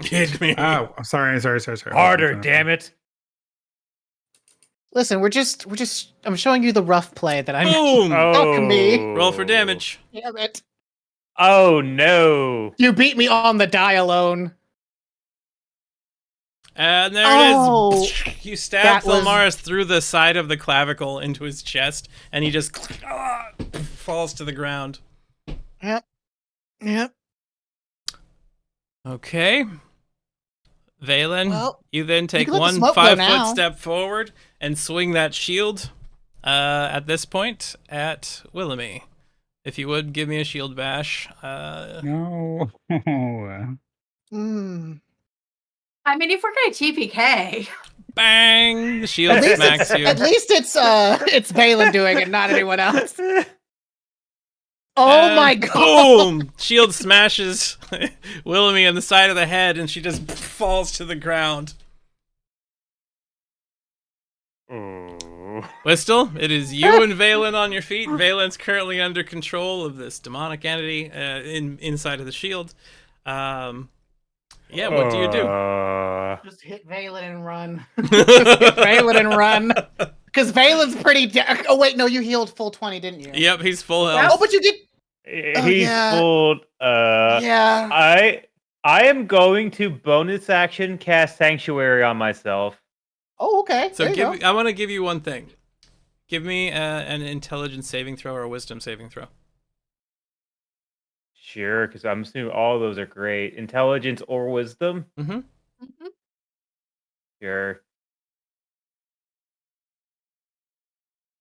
Hit me. Oh, I'm sorry. Harder, damn it. Listen, we're just I'm showing you the rough play that I'm Boom! Fuck me. Roll for damage. Damn it. Oh no. You beat me on the die alone. And there Oh, it is. You stab that was- Thalmaris through the side of the clavicle into his chest, and he just falls to the ground. Yep. Okay. Valen, Well, you then take can let the one smoke go 5-foot now. step forward and swing that shield at this point at Willoughby. If you would, give me a shield bash. No. Mm. I mean, if we're gonna TPK, Bang! The shield smacks you. At least it's Balin doing it, not anyone else. Oh my god. Boom! Shield smashes Willoughby in the side of the head, and she just falls to the ground. Ooh. Whistle, it is you and Valen on your feet. Valen's currently under control of this demonic entity inside of the shield. Yeah, what do you do? Just hit Valen and run. Just hit Valen and run. Because Valen's pretty. Oh wait, no, you healed full 20, didn't you? Yep, he's full Oh, health. but you did. He's yeah. full. Yeah. I am going to bonus action cast Sanctuary on myself. Oh, okay. So There you go. I want to give you one thing. Give me an intelligence saving throw or a wisdom saving throw. Sure, because I'm assuming all those are great. Intelligence or wisdom? Mm-hmm. Sure.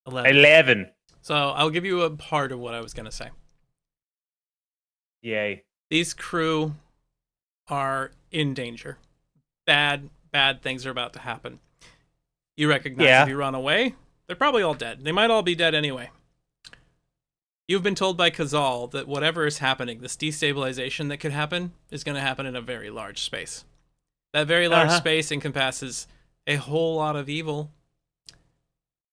11. 11. So I'll give you a part of what I was going to say. Yay. These crew are in danger. Bad things are about to happen. You recognize Yeah. if you run away, they're probably all dead. They might all be dead anyway. You've been told by Kazal that whatever is happening, this destabilization that could happen, is going to happen in a very large space. That very large space encompasses a whole lot of evil.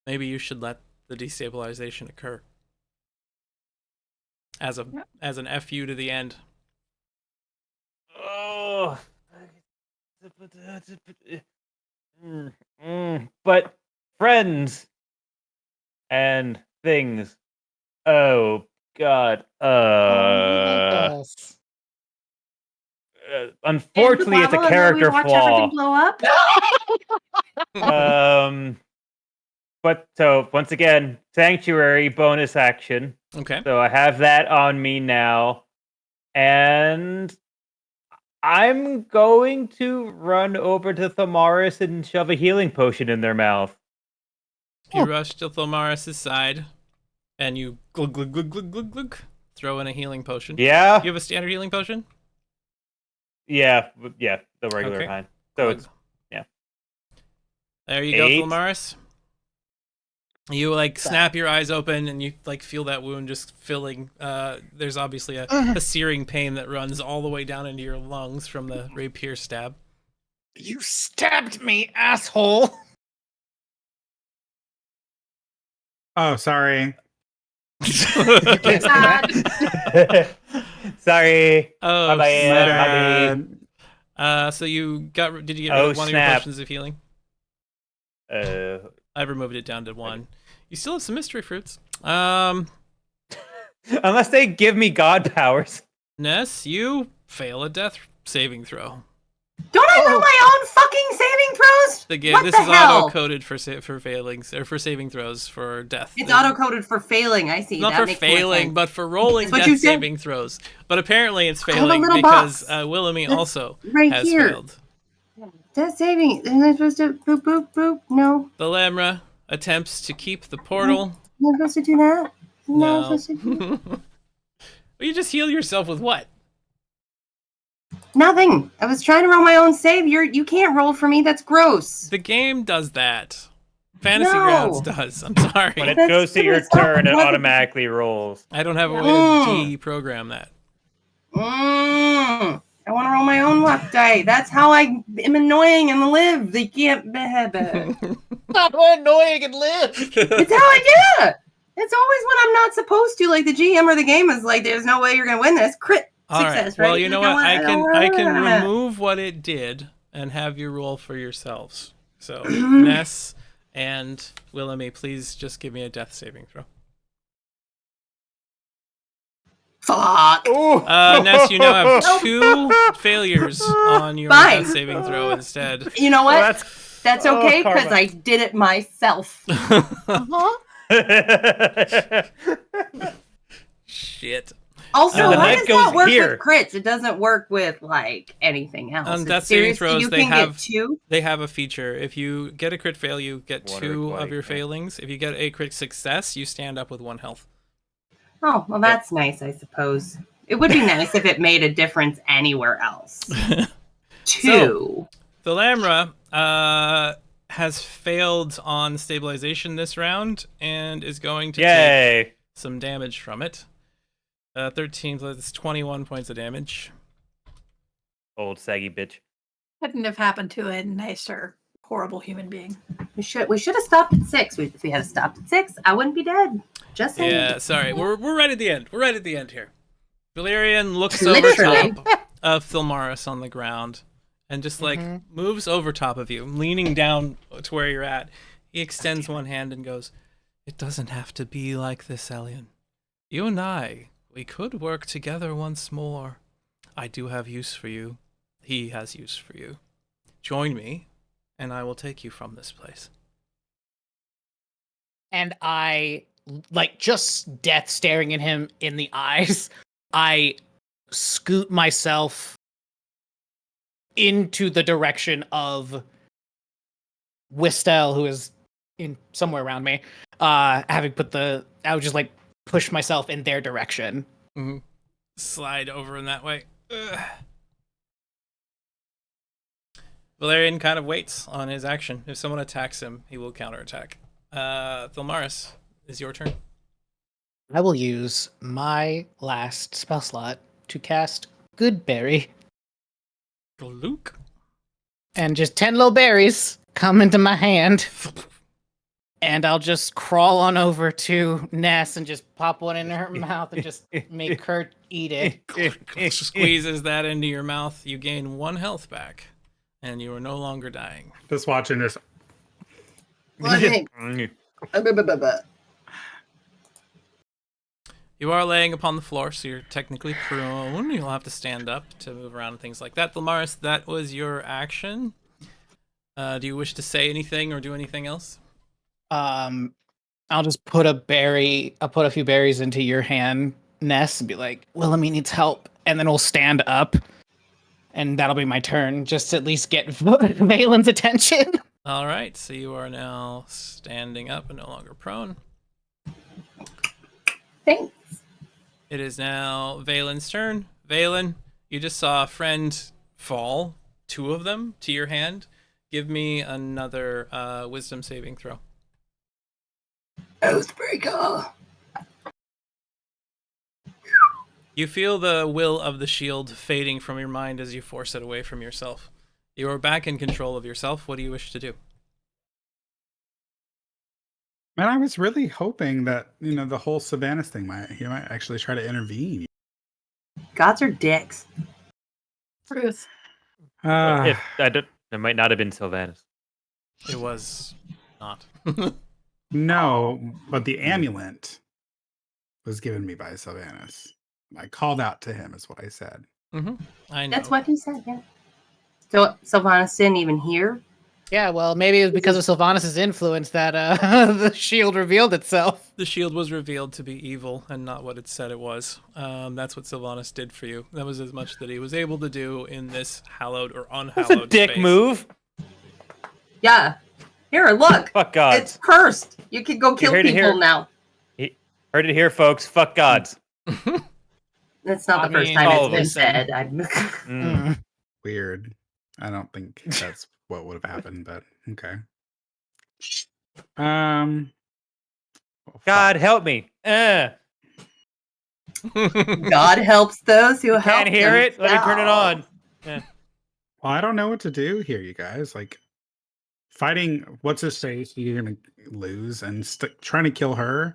Maybe you should let the destabilization occur. As an FU to the end. Oh. But friends and things. Oh God. Unfortunately, it's a character flaw. Blow up? But so once again, sanctuary bonus action. Okay. So I have that on me now, and I'm going to run over to Thamaris and shove a healing potion in their mouth. You rush to Thilmaris' side, and you glug glug glug glug glug glug throw in a healing potion. Yeah. You have a standard healing potion? Yeah, the regular Okay. kind. So Glug. it's yeah. There you 8. go, Thilmaris. You like snap your eyes open and you like feel that wound just filling. There's obviously a searing pain that runs all the way down into your lungs from the rapier stab. You stabbed me, asshole. Oh, sorry. Can't say that. Sorry. Oh, My bad. Bad. so you got? Did you get rid Oh, of one of your snap. potions of healing? Uh, I removed it down to 1. You still have some mystery fruits. unless they give me god powers. Ness, you fail a death saving throw. Don't I know my own fucking saving throws? The game. What This the is hell? auto coded for failings or for saving throws for death. It's auto coded for failing. I see. Not that for makes more failing, sense. but for rolling That's what you death said. saving throws. But apparently it's have a failing little because box. Willamy That's also right has here. failed. Death saving. Isn't I supposed to boop boop boop? No. The Lamra attempts to keep the portal. Am I supposed to do that? No. Supposed to do that? Well, you just heal yourself with what? Nothing. I was trying to roll my own save. You can't roll for me. That's gross. The game does that. Fantasy No. Grounds does. I'm sorry. When it That's goes to your it's not turn, it what- automatically rolls. I don't have a way to Mm. deprogram that. I want to roll my own luck die. That's how I am annoying and live. They can't. Stop annoying and live. It's how I do it. It's always when I'm not supposed to. Like the GM or the game is like, "There's no way you're gonna win this." Crit All right. success, right? Well, you know Like, what? I can wanna- remove what it did and have you roll for yourselves. So Ness and Willamy, please just give me a death saving throw. Fuck. Ness, you now have 2 failures on your Fine. death saving throw instead. You know what? Well, That's oh, okay because karma. I did it myself. Shit. Also, No, the why net does goes that work here. with crits? It doesn't work with like anything else. On It's death saving seriously, throws, you they can have- get 2. They have a feature. If you get a crit fail, you get Water 2 of aquatic, your yeah. failings. If you get a crit success, you stand up with 1 health. Oh, well, that's nice, I suppose. It would be nice if it made a difference anywhere else. 2. The Lamra has failed on stabilization this round and is going to take Yay. some damage from it. 13 plus 21 points of damage. Old saggy bitch. Couldn't have happened to a nicer, horrible human being. We should have stopped at 6. If we had stopped at 6, I wouldn't be dead. Just saying. Yeah, sorry. We're right at the end. We're right at the end here. Valerian looks Literally. over top of Thilmaris on the ground and just like moves over top of you, leaning down to where you're at. He extends one hand and goes, "It doesn't have to be like this, Elian. You and I, we could work together once more. I do have use for you. He has use for you. Join me, and I will take you from this place." And I, like, just death staring at him in the eyes, I scoot myself into the direction of Wistel, who is in somewhere around me. I would just like push myself in their direction. Mm-hmm. Slide over in that way. Ugh. Valerian kind of waits on his action. If someone attacks him, he will counterattack. Thilmaris, is your turn. I will use my last spell slot to cast Goodberry. Luke. And just 10 little berries come into my hand. And I'll just crawl on over to Ness and just pop one in her mouth and just make her eat it. Squeezes that into your mouth. You gain 1 health back, and you are no longer dying. Just watching this. You are laying upon the floor, so you're technically prone. You'll have to stand up to move around and things like that. Lamaris, that was your action. Do you wish to say anything or do anything else? I'll just put a few berries into your hand, Ness, and be like, Wilhelmine needs help. And then we'll stand up. And that'll be my turn, just to at least get Valen's attention. All right, so you are now standing up and no longer prone. Thanks. It is now Valen's turn. Valen, you just saw a friend fall, 2 of them, to your hand. Give me another wisdom saving throw. Oathbreaker. You feel the will of the shield fading from your mind as you force it away from yourself. You are back in control of yourself. What do you wish to do? Man, I was really hoping that, the whole Sylvanas thing he might actually try to intervene. Gods are dicks. Truth. If it might not have been Sylvanas. It was not. No, but the amulet was given me by Sylvanas. I called out to him, is what I said. Mm-hmm. I know. That's what he said, yeah. So Sylvanas didn't even hear? Yeah, well, maybe it was because of Sylvanas' influence that the shield revealed itself. The shield was revealed to be evil and not what it said it was. That's what Sylvanas did for you. That was as much that he was able to do in this hallowed or unhallowed That's a dick space. move. Yeah. Here, look. Fuck gods. It's cursed. You can go kill people now. Heard it here, folks. Fuck gods. That's not I the first mean, time all it's been of said. Weird. I don't think that's what would have happened, but okay. Well, God fuck. help me. God helps those who help Can't hear it. Let me turn it on. Well, I don't know what to do here, you guys. Like, fighting what's his face, you're gonna lose, and trying to kill her.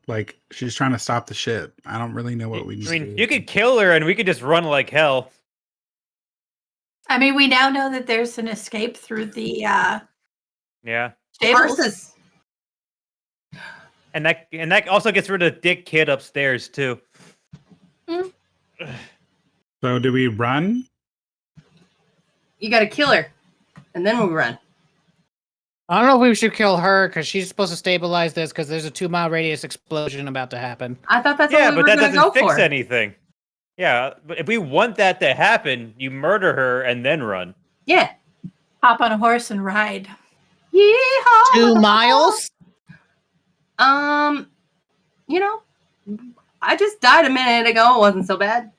Like, she's trying to stop the shit. I don't really know what we need to do. You could kill her and we could just run like hell. I mean, we now know that there's an escape through the Yeah. stables. Versus. And that also gets rid of Dick Kid upstairs too. So do we run? You gotta kill her. And then we run. I don't know if we should kill her because she's supposed to stabilize this because there's a 2-mile radius explosion about to happen. I thought that's Yeah, what we but were that gonna doesn't go fix for. anything. Yeah, but if we want that to happen, you murder her and then run. Yeah. Hop on a horse and ride. Yeehaw! 2 miles? I just died a minute ago. It wasn't so bad.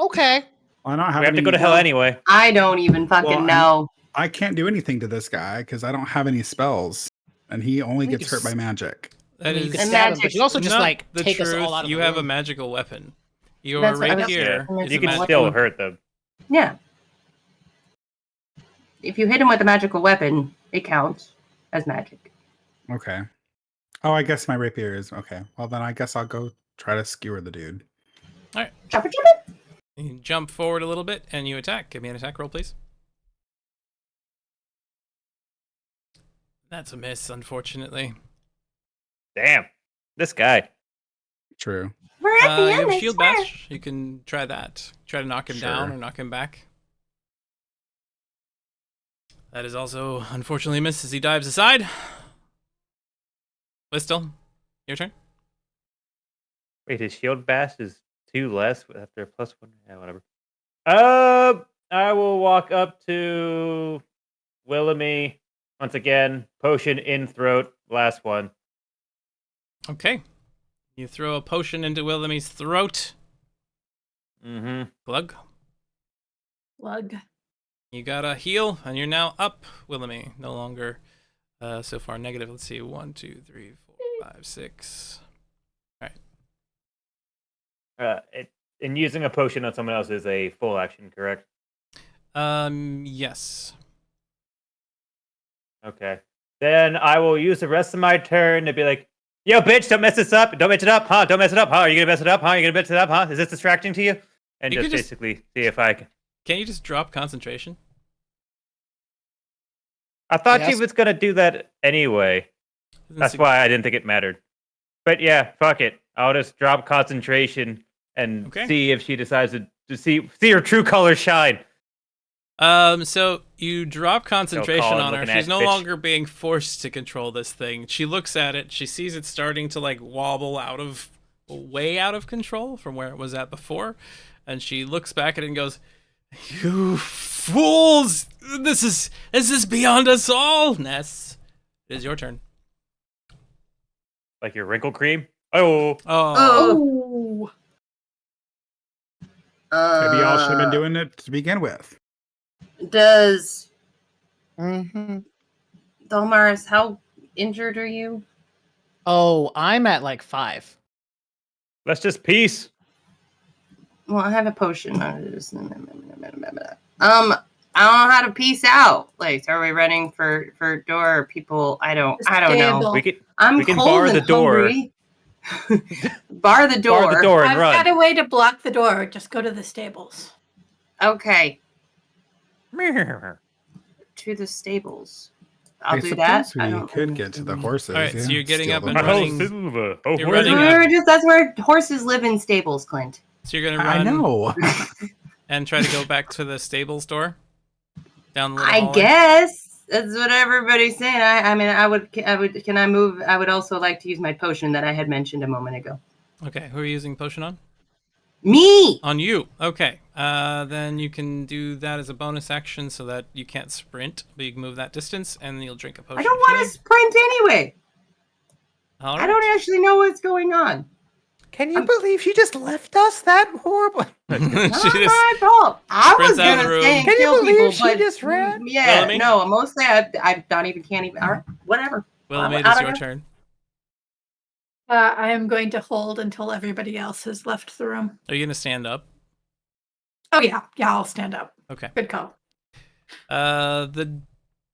Okay. I don't have We have to any- go to hell anyway. I don't even fucking Well, know. I can't do anything to this guy because I don't have any spells, and he only think gets you hurt by magic. That You is could And stab him, magic- but you also just not like the take us truth. all out of You the have a room. magical weapon. Your That's what I was rapier saying. is You a can magical still hurt them. Yeah. If you hit him with a magical weapon, it counts as magic. Okay. Oh, I guess my rapier is okay. Well, then I guess I'll go try to skewer the dude. All right. Chopper, chopper. You jump forward a little bit and you attack. Give me an attack roll, please. That's a miss, unfortunately. Damn. This guy. True. We're at the You end. have I shield swear. bash. You can try that. Try to knock him down Sure. or knock him back. That is also unfortunately a miss as he dives aside. Listel, your turn. Wait, his shield bash is 2 less after +1. Yeah, whatever. I will walk up to Wilhelmie once again. Potion in throat. Last one. Okay. You throw a potion into Wilhelmie's throat. Mm-hmm. Glug. Lug. You got a heal, and you're now up, Wilhelmie. No longer so far negative. Let's see. 1, 2, 3, 4, 5, 6. And using a potion on someone else is a full action, correct? Yes. Okay. Then I will use the rest of my turn to be like, yo, bitch, don't mess this up. Don't mess it up, huh? Don't mess it up, huh? Are you gonna mess it up, huh? Are you gonna mess it up, huh? Is this distracting to you? And You just could just- basically see if I can. Can't you just drop concentration? I thought she Yes. was gonna do that anyway. Isn't That's sig- why I didn't think it mattered. But yeah, fuck it. I'll just drop concentration and Okay. see if she decides to see her true colors shine. So you drop concentration Colin on her. looking She's at no bitch. longer being forced to control this thing. She looks at it. She sees it starting to like wobble way out of control from where it was at before, and she looks back at it and goes, "You fools! This is beyond us all." Ness, it is your turn. Like your wrinkle cream. Oh, Oh, Maybe y'all should have been doing it to begin with. Does Mm-hmm. Dalmaris, how injured are you? Oh, I'm at like 5. let's just peace. Well, I have a potion. I don't know how to peace out. Like, are we running for door or people? I don't know. Stable. I'm We can cold bar and the door. hungry. Bar the door. Bar the door and I've run. got a way to block the door. Just go to the stables. Okay, to the stables. I'll I do that. suppose we could get to the horses. All right, so you're getting steal up them. and running. Silver. Oh, You're horse. running up. That's where horses live in stables, Clint. so you're gonna I run know. and try to go back to the stables door down the little I hallway? guess that's what everybody's saying. I mean, I would. Can I move? I would also like to use my potion that I had mentioned a moment ago. Okay, who are you using potion on? Me. On you. Okay. Then you can do that as a bonus action so that you can't sprint, but you can move that distance, and then you'll drink a potion. I don't want to sprint anyway. All I right. don't actually know what's going on. Can you believe she just left us that horrible? She Not just my fault. I was sprints out of the gonna room. stay and Can you kill believe people, she but just ran? yeah, Bellamy? no. Mostly, I don't even can't even. All right, whatever. Willamette, I it's don't your know. turn. I am going to hold until everybody else has left the room. Are you gonna stand up? Oh yeah, I'll stand up. Okay. Good call. The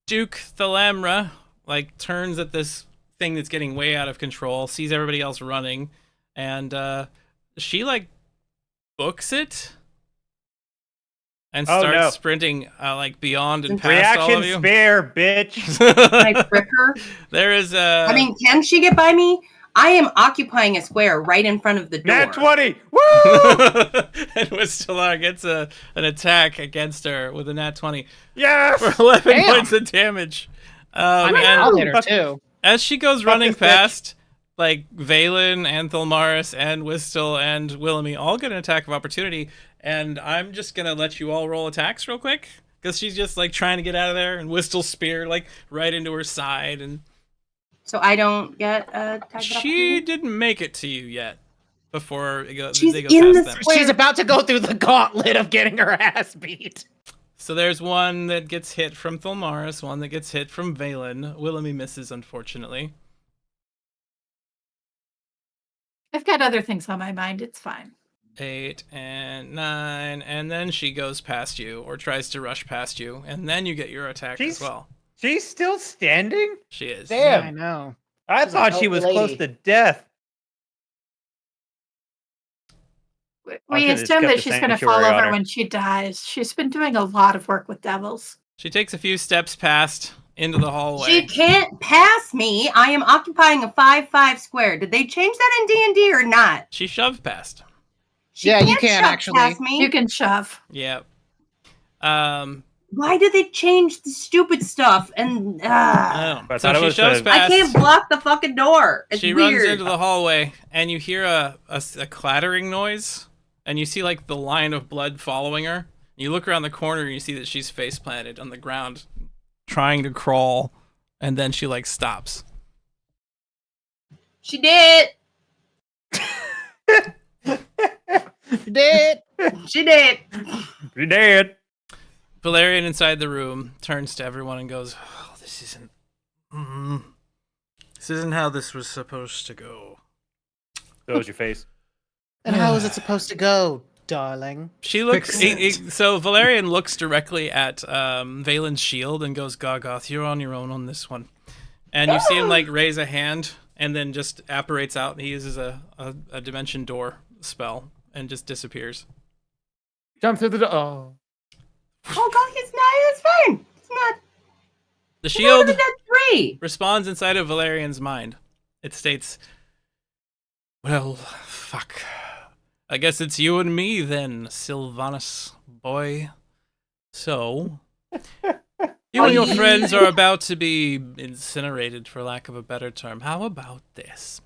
Duke Thalamra like turns at this thing that's getting way out of control, sees everybody else running, and she like books it and Oh, starts no. sprinting like beyond and past all Reaction of you. spare, bitch. Can I trick her? There is a. I mean, can she get by me? I am occupying a square right in front of the door. Nat 20. Woo! and Wistelar gets an attack against her with a nat 20 Yes. for 11 Damn. points of damage. I mean, and I'll hit her fuck- too. as she goes running this bitch. past, like Valen and Thalmaris and Wistel and Willamie all get an attack of opportunity, and I'm just gonna let you all roll attacks real quick because she's just like trying to get out of there, and Wistel's spear like right into her side, and So I don't get a attack of she opportunity? didn't make it to you yet before they go She's past in the them. square. She's about to go through the gauntlet of getting her ass beat. So there's one that gets hit from Thalmaris, one that gets hit from Valen. Willamie misses, unfortunately. I've got other things on my mind. It's fine. 8 and 9, and then she goes past you, or tries to rush past you, and then you get your attack as She's- well. She's still standing? She is. Damn. I know. I She's thought an she old was close lady. to death. We should've just assume kept that the she's going to fall sanctuary on over her. when she dies. She's been doing a lot of work with devils. She takes a few steps past into the hallway. She can't pass me. I am occupying a 5-5 square. Did they change that in D&D or not? She shoved past. She Yeah, you can't can shove actually. Past me. You can shove. Yeah. Why did they change the stupid stuff? And I don't know. I So thought it she was shoves the- I past. can't block the fucking door. It's She weird. runs into the hallway, and you hear a clattering noise, and you see like the line of blood following her. You look around the corner, and you see that she's face planted on the ground, trying to crawl, and then she like stops. She did. Dead. She did. You're dead. Valerian inside the room turns to everyone and goes, "Oh, this isn't. This isn't how this was supposed to go." So was your face. And how is it supposed to go, darling? She looks. Fix it. So Valerian looks directly at Valen's shield and goes, "Gargoth, you're on your own on this one." And you see him like raise a hand and then just apparates out. And he uses a dimension door spell and just disappears. Jump through the door. Oh. Oh god, it's fine. It's not. The shield That's 3. responds inside of Valerian's mind. It states, "Well, fuck. I guess it's you and me then, Sylvanus, boy. So, you and your friends are about to be incinerated, for lack of a better term. How about this?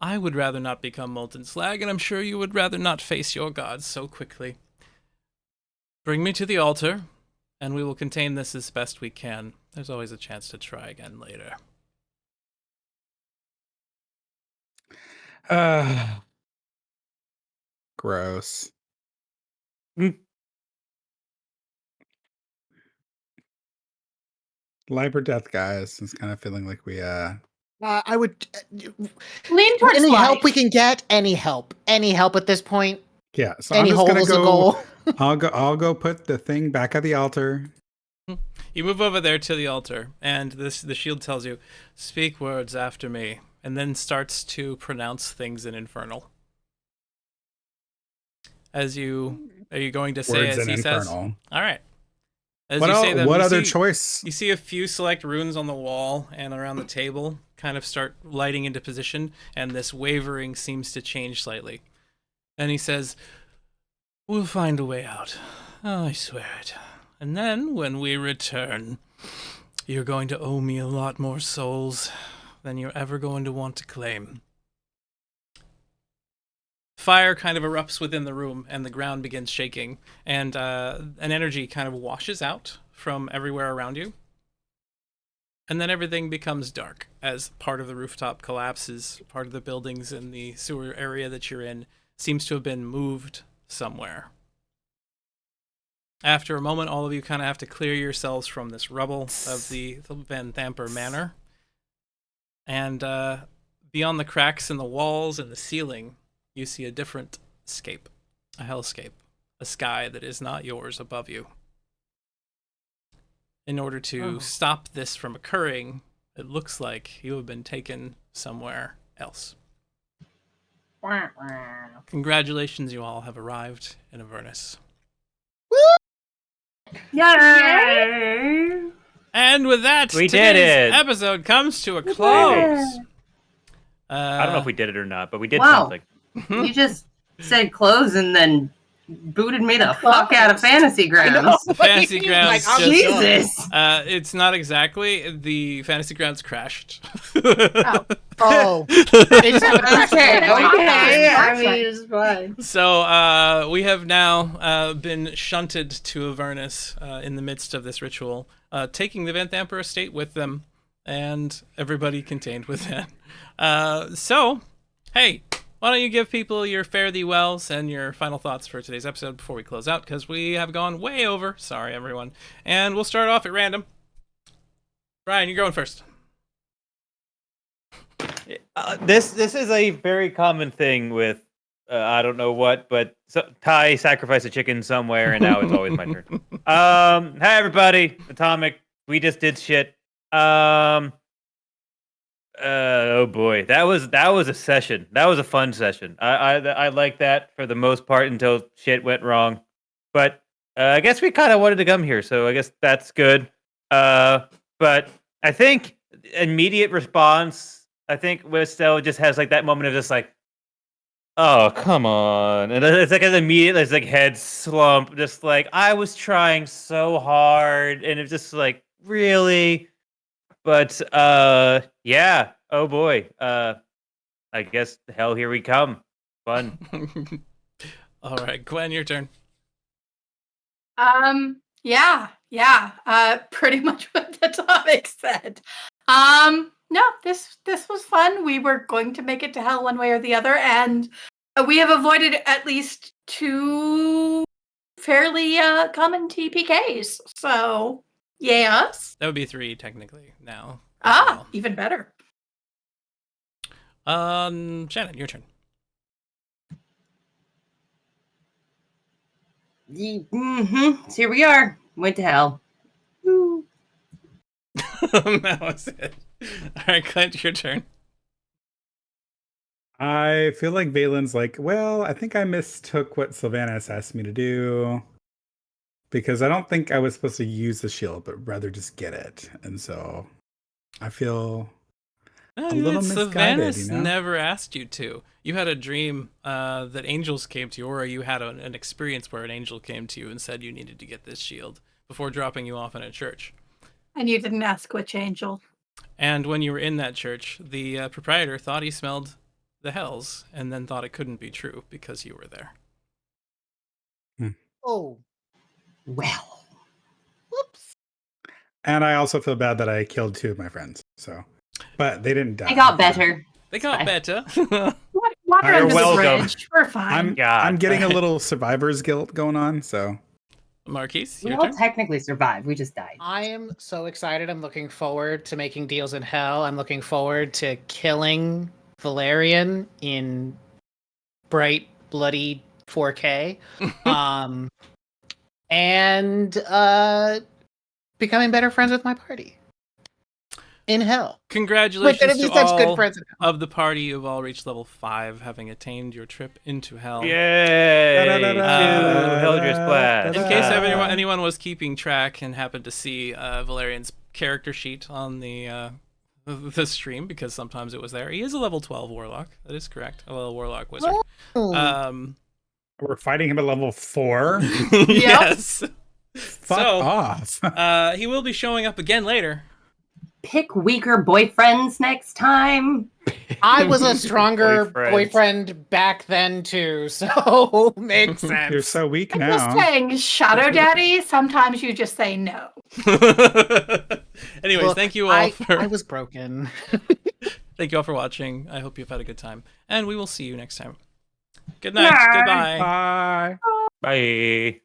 I would rather not become molten slag, and I'm sure you would rather not face your gods so quickly. Bring me to the altar, and we will contain this as best we can. There's always a chance to try again later." Gross. Life or death, guys. It's kind of feeling like we I would Lean towards any life. help we can get. Any help at this point. yeah. So Any I'm just hole gonna is a go. goal. I'll go put the thing back at the altar. You move over there to the altar, and the shield tells you, "Speak words after me," and then starts to pronounce things in Infernal. Are you going to say Words as in he says? infernal. All right. As What, you say them, what you other see- choice? You see a few select runes on the wall and around the table kind of start lighting into position, and this wavering seems to change slightly. And he says, "We'll find a way out. Oh, I swear it. And then, when we return, you're going to owe me a lot more souls than you're ever going to want to claim." Fire kind of erupts within the room, and the ground begins shaking, and an energy kind of washes out from everywhere around you. And then everything becomes dark as part of the rooftop collapses. Part of the buildings in the sewer area that you're in seems to have been moved somewhere. After a moment, all of you kind of have to clear yourselves from this rubble of the Van Thamper Manor. And beyond the cracks in the walls and the ceiling, you see a different scape, a hellscape, a sky that is not yours above you. In order to stop this from occurring, it looks like you have been taken somewhere else. Congratulations, you all have arrived in Avernus. Yay! And with that, We today's did it. episode comes to a close. I don't know if we did it or not, but we did Wow. something. You just said close and then booted me the fuck out of Fantasy Grounds. The Fantasy Grounds I'm just- Jesus. It's not exactly. The Fantasy Grounds crashed. Oh, it's Okay. I Perfect. mean, it's fine. So we have now been shunted to Avernus in the midst of this ritual, taking the Van Thamper estate with them, and everybody contained within. So, hey, why don't you give people your fare thee wells and your final thoughts for today's episode before we close out, because we have gone way over. Sorry, everyone. And we'll start off at random. Brian, you're going first. This is a very common thing with I don't know what, but Ty sacrificed a chicken somewhere, and now it's always my turn. Hi everybody, Atomic. We just did shit. Oh boy, that was a session. That was a fun session. I like that for the most part until shit went wrong. But I guess we kind of wanted to come here, so I guess that's good. But I think immediate response. I think Westel just has like that moment of just like, oh come on, and it's like an immediate, it's like head slump, just like I was trying so hard, and it's just like really. But yeah. Oh boy. I guess hell, here we come. Fun. All right, Gwen, your turn. Yeah. Pretty much what the topic said. No, this was fun. We were going to make it to hell one way or the other, and we have avoided at least 2 fairly common TPKs. So, yes. That would be 3 technically now. Even better. Shannon, your turn. So here we are. Went to hell. Woo. That was it. All right, Clint, your turn. I feel like Valen's like, well, I think I mistook what Sylvanas asked me to do because I don't think I was supposed to use the shield, but rather just get it. And so I feel a little misguided, Savannah's you know? never asked you to. You had a dream that angels came to you, or you had an experience where an angel came to you and said you needed to get this shield before dropping you off in a church. And you didn't ask which angel. And when you were in that church, the proprietor thought he smelled the hells and then thought it couldn't be true because you were there. Oh, Well, whoops. And I also feel bad that I killed 2 of my friends. So, but they didn't die. I got better. They got Fine. better. Water You're under welcome. the bridge. We're fine. I'm getting a little survivor's guilt going on. So, Marquise, We your all turn. technically survived. We just died. I am so excited. I'm looking forward to making deals in hell. I'm looking forward to killing Valerian in bright, bloody 4K. And becoming better friends with my party in hell. Congratulations Wait, at to least that's good all friends in hell. of the party. You've all reached level 5, having attained your trip into hell. Yay! Da-da-da-da, Hellriders blast. In case da-da. anyone was keeping track and happened to see Valerian's character sheet on the stream, because sometimes it was there, he is a level 12 warlock. That is correct. A level warlock wizard. Oh. We're fighting him at level 4. Yes. Fuck So, off. he will be showing up again later. Pick weaker boyfriends next time. I was a stronger Boyfriends. boyfriend back then too, so makes sense. You're so weak I'm now. just saying, Shadow Daddy, sometimes you just say no. Anyways, Look, thank you all for I was broken. thank you all for watching. I hope you've had a good time, and we will see you next time. Good night. Bye. Goodbye. Bye. Bye.